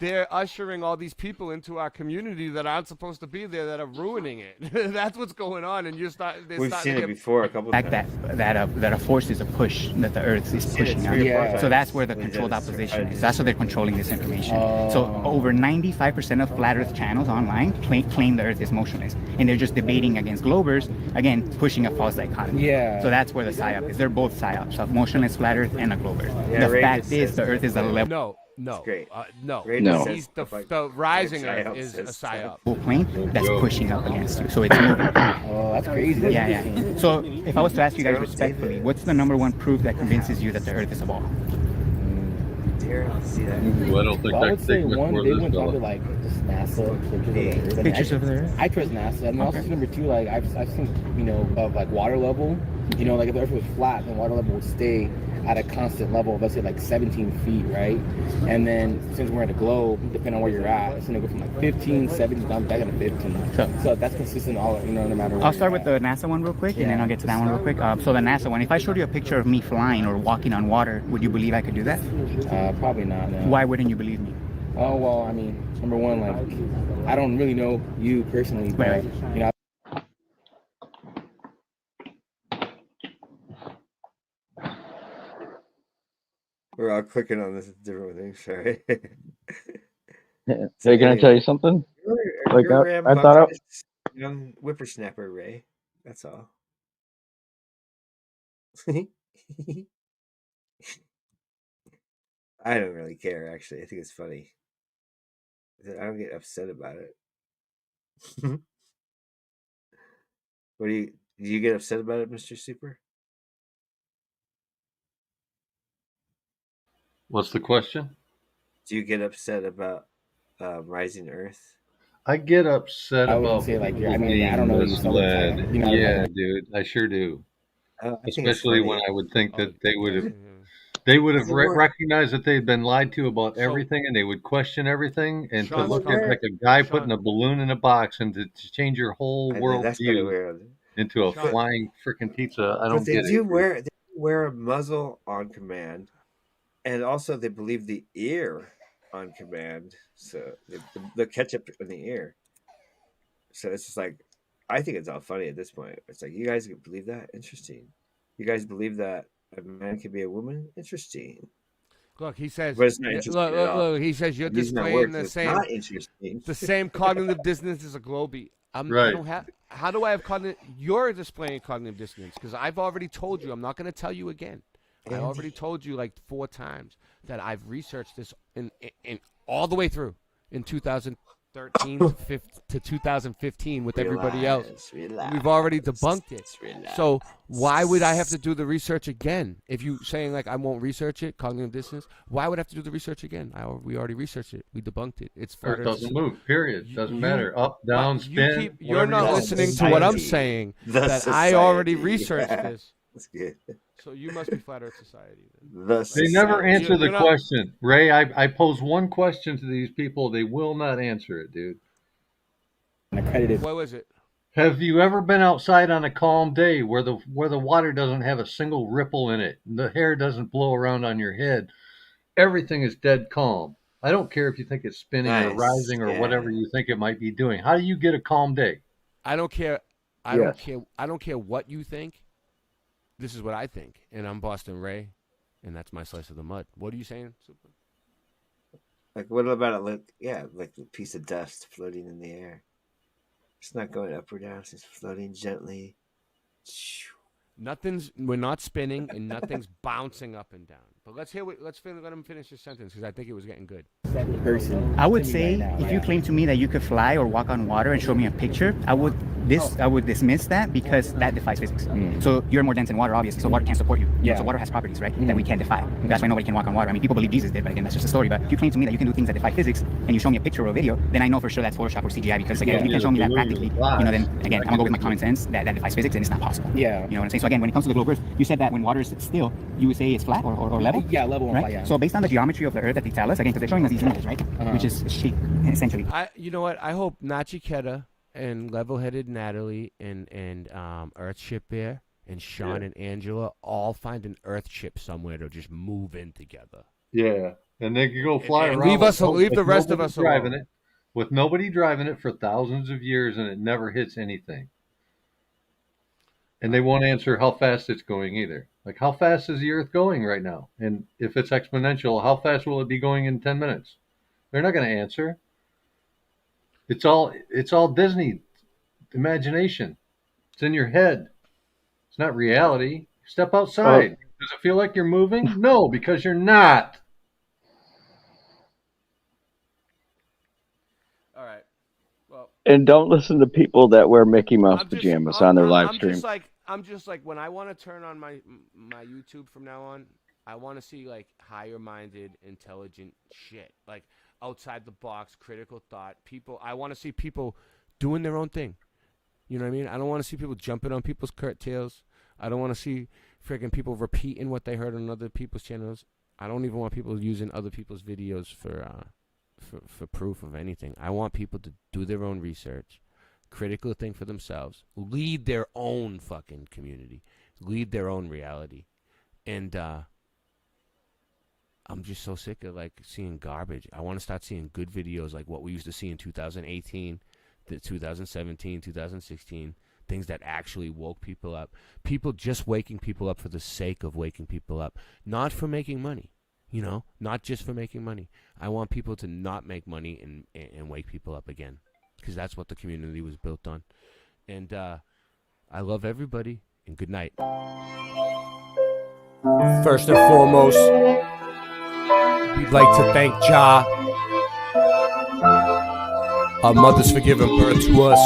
they're ushering all these people into our community that aren't supposed to be there, that are ruining it. That's what's going on, and We've seen it before a couple fact times. that a force is a push, that the earth is pushing out. Yeah. So that's where the controlled opposition is. That's where they're controlling this information. So over 95% of flat earth channels online claim the earth is motionless, and they're just debating against globers, again pushing a false dichotomy. Yeah. So that's where the psyop is. They're both psyops, a motionless flat earth and a glober. Yeah, The Ray fact just is says the earth is a level. No, great. No. Ray No. just says He's stuff like the Rising psyop Earth is a says psyop. Plane that's pushing up against you, so it's moving. Oh, that's crazy. Yeah. So if I was to ask you guys respectfully, what's the number one proof that convinces you that the earth is a ball? See that? Ooh, I don't think Well, I that would can say take much one more big of this one's probably fella. like just NASA pictures of the Earth. I mean, Pictures of the Earth? I trust NASA. And also number two, like I've seen of like water level. Like if the Earth was flat, then water level would stay at a constant level of let's say like 17 feet, right? And then since we're at a globe, depending on where you're at, it's gonna go from like 15, 17 down back to 15. So that's consistent all no matter where. I'll start with the NASA one real quick, and then I'll get to that one real quick. So the NASA one, if I showed you a picture of me flying or walking on water, would you believe I could do that? Probably not. No. Why wouldn't you believe me? Oh well, I mean, number one, like I don't really know you personally, but We're all clicking on this different thing. Sorry. Hey, can I tell you something? Like, You're I thought young whippersnapper, Ray. That's all. I don't really care, actually. I think it's funny. I don't get upset about it. Do you get upset about it, Mr. Super? What's the question? Do you get upset about Rising Earth? I get upset I about wouldn't say like people I being don't know you. misled. You know, Yeah, dude, I sure do. I think it's Especially when funny. I would think that they would have we're- recognized that they'd been lied to about everything, and they would question everything, and to Sean's look comment. at like a guy putting a balloon in a box and to change your whole world That's kind of view weird. into a Sean. flying freaking pizza. I But don't they get do it. they wear a muzzle on command, and also they believe the ear on command. So the ketchup in the ear. So it's just like, I think it's all funny at this point. It's like, you guys believe that? Interesting. You guys believe that a man can be a woman? Interesting. Look, he says. But it's not interesting at all. Look. He says you're The reason that displaying works the is same, not interesting. the same cognitive dissonance as a Globey. I Right. don't have. How do I have cognitive? You're displaying cognitive dissonance because I've already told you. I'm not going to tell you again. I already told you like 4 times that I've researched this in all the way through in 2013 to 2015 with everybody else. We've already debunked it. So why would I have to do the research again? If you saying like I won't research it, cognitive dissonance, why would I have to do the research again? We already researched it. We debunked it. It's Or it doesn't move. Period. Doesn't matter. Up, down, spin. You're not listening to what I'm saying. That I already researched this. That's good. So you must be Flat Earth Society. Then. They never answer the question. Ray, I pose one question to these people. They will not answer it, dude. What was it? Have you ever been outside on a calm day where the water doesn't have a single ripple in it? The hair doesn't blow around on your head. Everything is dead calm. I don't care if you think it's spinning or rising or whatever you think it might be doing. How do you get a calm day? I don't care. I don't care what you think. This is what I think, and I'm Boston Ray, and that's my slice of the mud. What are you saying, Super? Like, what about it? Like a piece of dust floating in the air. It's not going up or down. It's just floating gently. We're not spinning, and nothing's bouncing up and down. But let's let him finish his sentence because I think it was getting good. I would say if you claim to me that you could fly or walk on water and show me a picture, I would dismiss that because that defies physics. So you're more dense than water, obviously. So water can't support you. So water has properties, right, that we can't defy. That's why nobody can walk on water. I mean, people believe Jesus did, but again, that's just a story. But if you claim to me that you can do things that defy physics, and you show me a picture or a video, then I know for sure that's Photoshop or CGI. Because again, if you can show me that practically, then again, I'm gonna go with my common sense that defies physics, and it's not possible. Yeah. You know what I'm saying? So again, when it comes to the globe Earth, you said that when water is still, you would say it's flat or level. Yeah, level and flat. Yeah. So based on the geometry of the Earth that they tell us, again, because they're showing us these images, right, which is shape essentially. You know what? I hope Nachiketa and Level-Headed Natalie and Earthship Bear and Sean and Angela all find an Earthship somewhere to just move in together. Yeah, and they could go fly and around. leave the rest of us driving alone. it, with nobody driving it for thousands of years, and it never hits anything. And they won't answer how fast it's going either. Like, how fast is the Earth going right now? And if it's exponential, how fast will it be going in 10 minutes? They're not going to answer. It's all Disney imagination. It's in your head. It's not reality. Step outside. Does it feel like you're moving? No, because you're not. All right. Well. And don't listen to people that wear Mickey Mouse pajamas on their live stream. I'm just like when I want to turn on my YouTube from now on, I want to see like higher minded, intelligent shit. Like outside the box, critical thought. I want to see people doing their own thing. You know what I mean? I don't want to see people jumping on people's curtails. I don't want to see freaking people repeating what they heard on other people's channels. I don't even want people using other people's videos for proof of anything. I want people to do their own research, critical think for themselves, lead their own fucking community, lead their own reality. And I'm just so sick of like seeing garbage. I want to start seeing good videos like what we used to see in 2018, 2017, 2016, things that actually woke people up. People just waking people up for the sake of waking people up, not for making money. You know, not just for making money. I want people to not make money and wake people up again, because that's what the community was built on. And I love everybody, and good night. First and foremost, we'd like to thank Jah, our mothers, for giving birth to us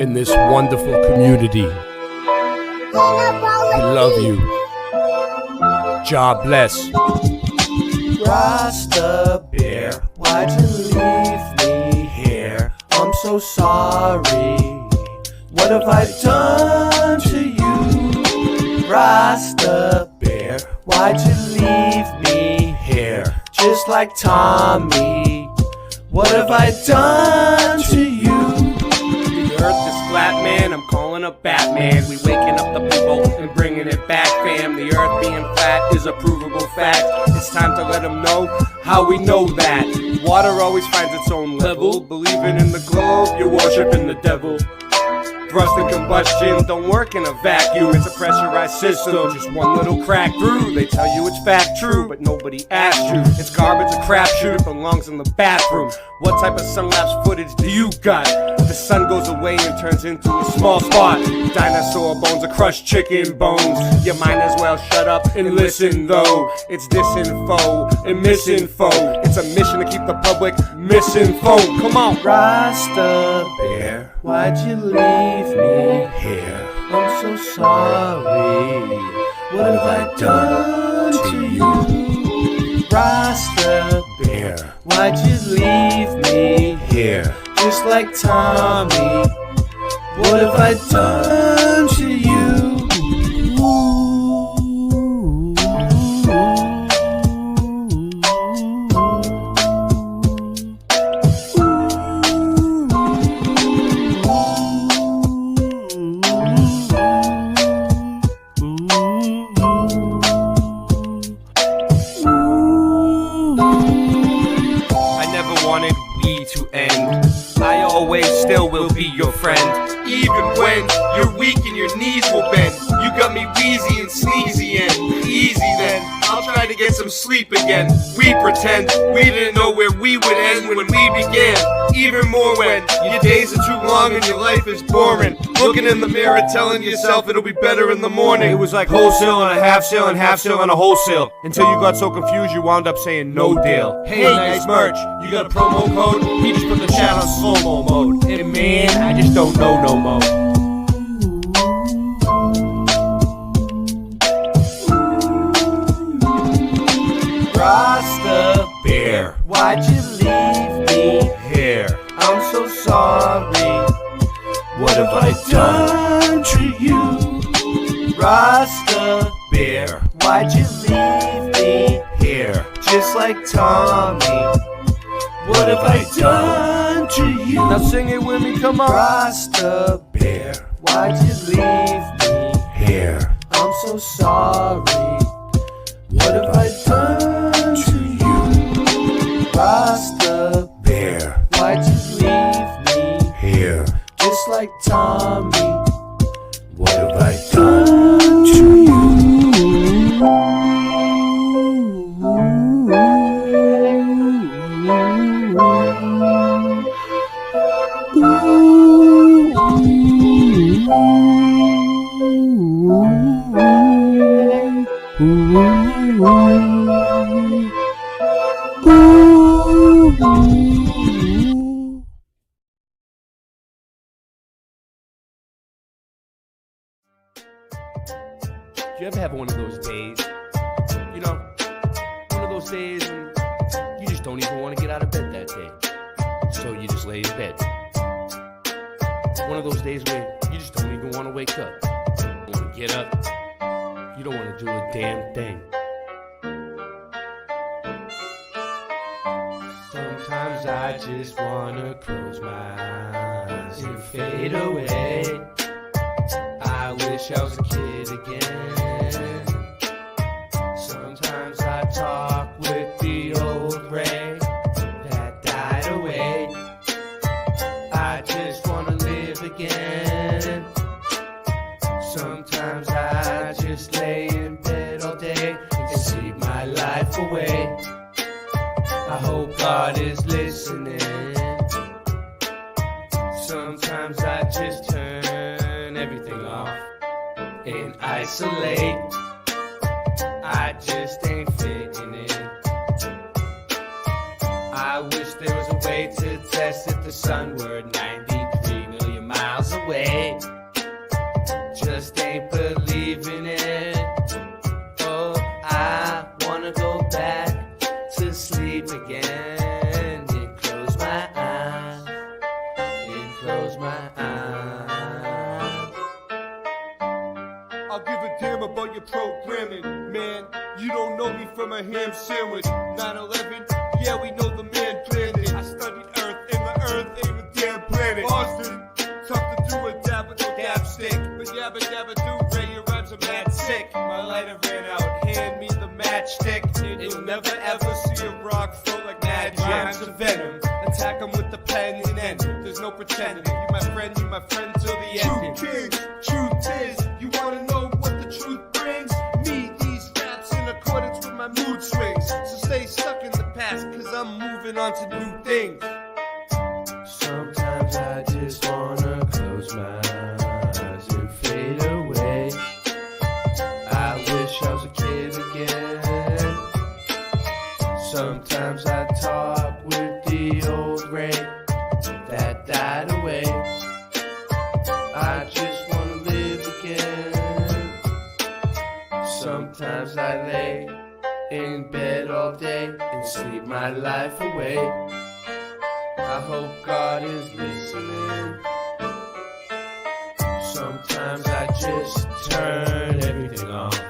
in this wonderful community. We love you. Jah bless. Rasta Bear, why'd you leave me here? I'm so sorry. What have I done to you? Rasta Bear, why'd you leave me here? Just like Tommy. What have I done to you? The earth is flat, man. I'm calling up Batman. We waking up the people and bringing it back, fam. The earth being flat is a provable fact. It's time to let them know how we know that. Water always finds its own level. Believing in the globe, you're worshiping the devil. thrust and combustion don't work in a vacuum. It's a pressurized system, just one little crack through. They tell you it's fact true, but nobody asked you. It's garbage, a crapshoot, it belongs in the bathroom. What type of sun-lapse footage do you got? The sun goes away and turns into a small spot. Dinosaur bones or crushed chicken bones. You might as well shut up and listen though. It's disinfo and misinfo. It's a mission to keep the public misinformed. Come on. Rasta Bear, why'd you leave me here? I'm so sorry. What have I done to you? Rasta Bear, why'd you leave me here? Just like Tommy, what have I done to you? Still will be your friend, even when you're weak and your knees will bend. You got me wheezy and sneezy and easy then. I'll try to get some sleep again. We pretend we didn't know where we would end when we began. Even more when your days are too long and your life is boring. Looking in the mirror telling yourself it'll be better in the morning. It was like wholesale and a half sale and half sale and a wholesale. Until you got so confused you wound up saying no deal. Hey, nice merch, you got a promo code? He just put the chat on slow-mo mode. And man, I just don't know no more. Rasta Bear, why'd you leave me here? I'm so sorry. What have I done to you? Rasta Bear, why'd you leave me here? Just like Tommy, what have I done to you? Now sing it with me, come on. Rasta Bear, why'd you leave me here? I'm so sorry. What have I done to you? Rasta Bear, why'd you leave me here? Just like Tommy, what have I done to you? Do you ever have one of those days? You know, one of those days when you just don't even want to get out of bed that day. So you just lay in bed. One of those days where you just don't even want to wake up. You don't want to get up. You don't want to do a damn thing. Sometimes I just wanna close my eyes and fade away. I wish I was a kid again. Sometimes I talk with the old Ray that died away. I just wanna live again. Sometimes I just lay in bed all day and sleep my life away. I hope God is listening. Sometimes I just turn everything off and isolate. I just ain't fitting in. I wish there was a way to test if the sun were 93 million miles away. Just ain't believing it. Oh, I wanna go back to sleep again and close my eyes, and close my eyes. I'll give a damn about your programming, man. You don't know me from a ham sandwich. 9/11, yeah, we know the man planned it. I studied Earth, and the Earth ain't a damn planet. Boston, tough to do a dab with no dab stick. But yabba dabba do, Ray, your rhymes are mad sick. My lighter ran out, hand me the matchstick. And you'll never ever see a rock float like magic. Rhymes of venom, attack them with the pen and end. There's no pretending. You my friend till the end. Truth is, you wanna know what the truth brings? Me, these raps in accordance with my mood swings. So stay stuck in the past, cause I'm moving on to new things. Sometimes I just wanna close my eyes and fade away. I wish I was a kid again. Sometimes I talk with the old Ray that died away. I just wanna live again. Sometimes I lay in bed all day and sleep my life away. I hope God is listening. Sometimes I just turn everything off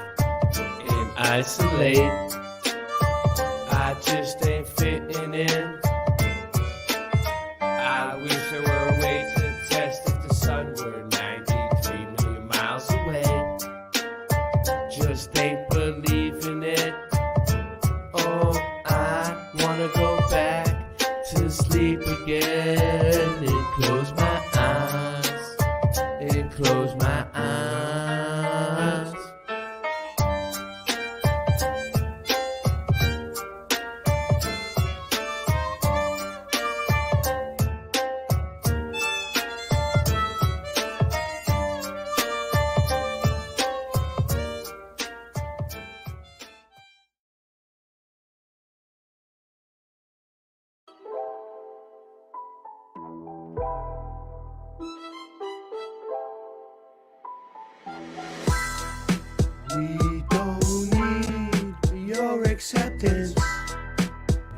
and isolate. I just ain't fitting in. I wish there were a way to test if the sun were 93 million miles away. Just ain't believing it. Oh, I wanna go back to sleep again and close my eyes and close my eyes. We don't need your acceptance.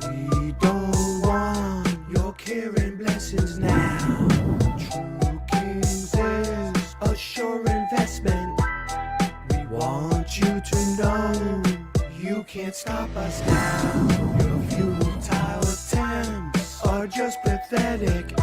We don't want your care and blessings now. True Kings is a sure investment. We want you to know you can't stop us now. Your futile attempts are just pathetic.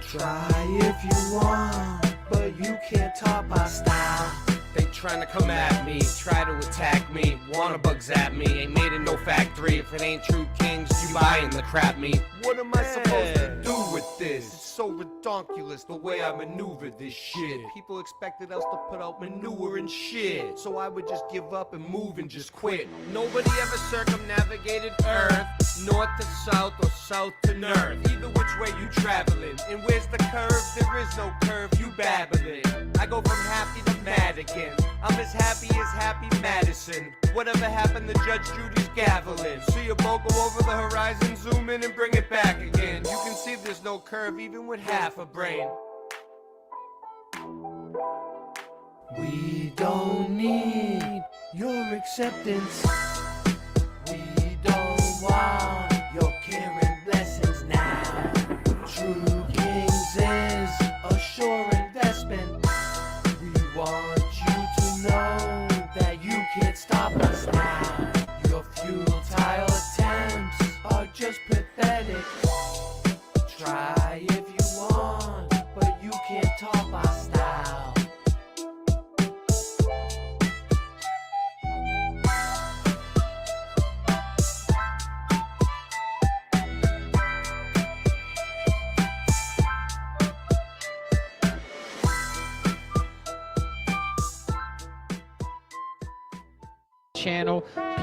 Try if you want, but you can't top our style. They trying to come at me, try to attack me, wanna bug zap me. Ain't made in no factory. If it ain't True Kings, you buying the crap me. What am I supposed to do with this? It's so redonkulous the way I maneuver this shit. People expected us to put out manure and shit, so I would just give up and move and just quit. Nobody ever circumnavigated Earth, north to south or south to north. Either which way you traveling, and where's the curve? There is no curve, you babbling. I go from happy to mad again. I'm as happy Madison. Whatever happened to Judge Judy's gaveling? See a boat go over the horizon, zoom in and bring it back again. You can see there's no curve even with half a brain. We don't need your acceptance. We don't want your care and blessings now. True Kings is a sure investment. We want you to know that you can't stop us now. Your futile attempts are just pathetic. Try if you want, but you can't top our style. Channel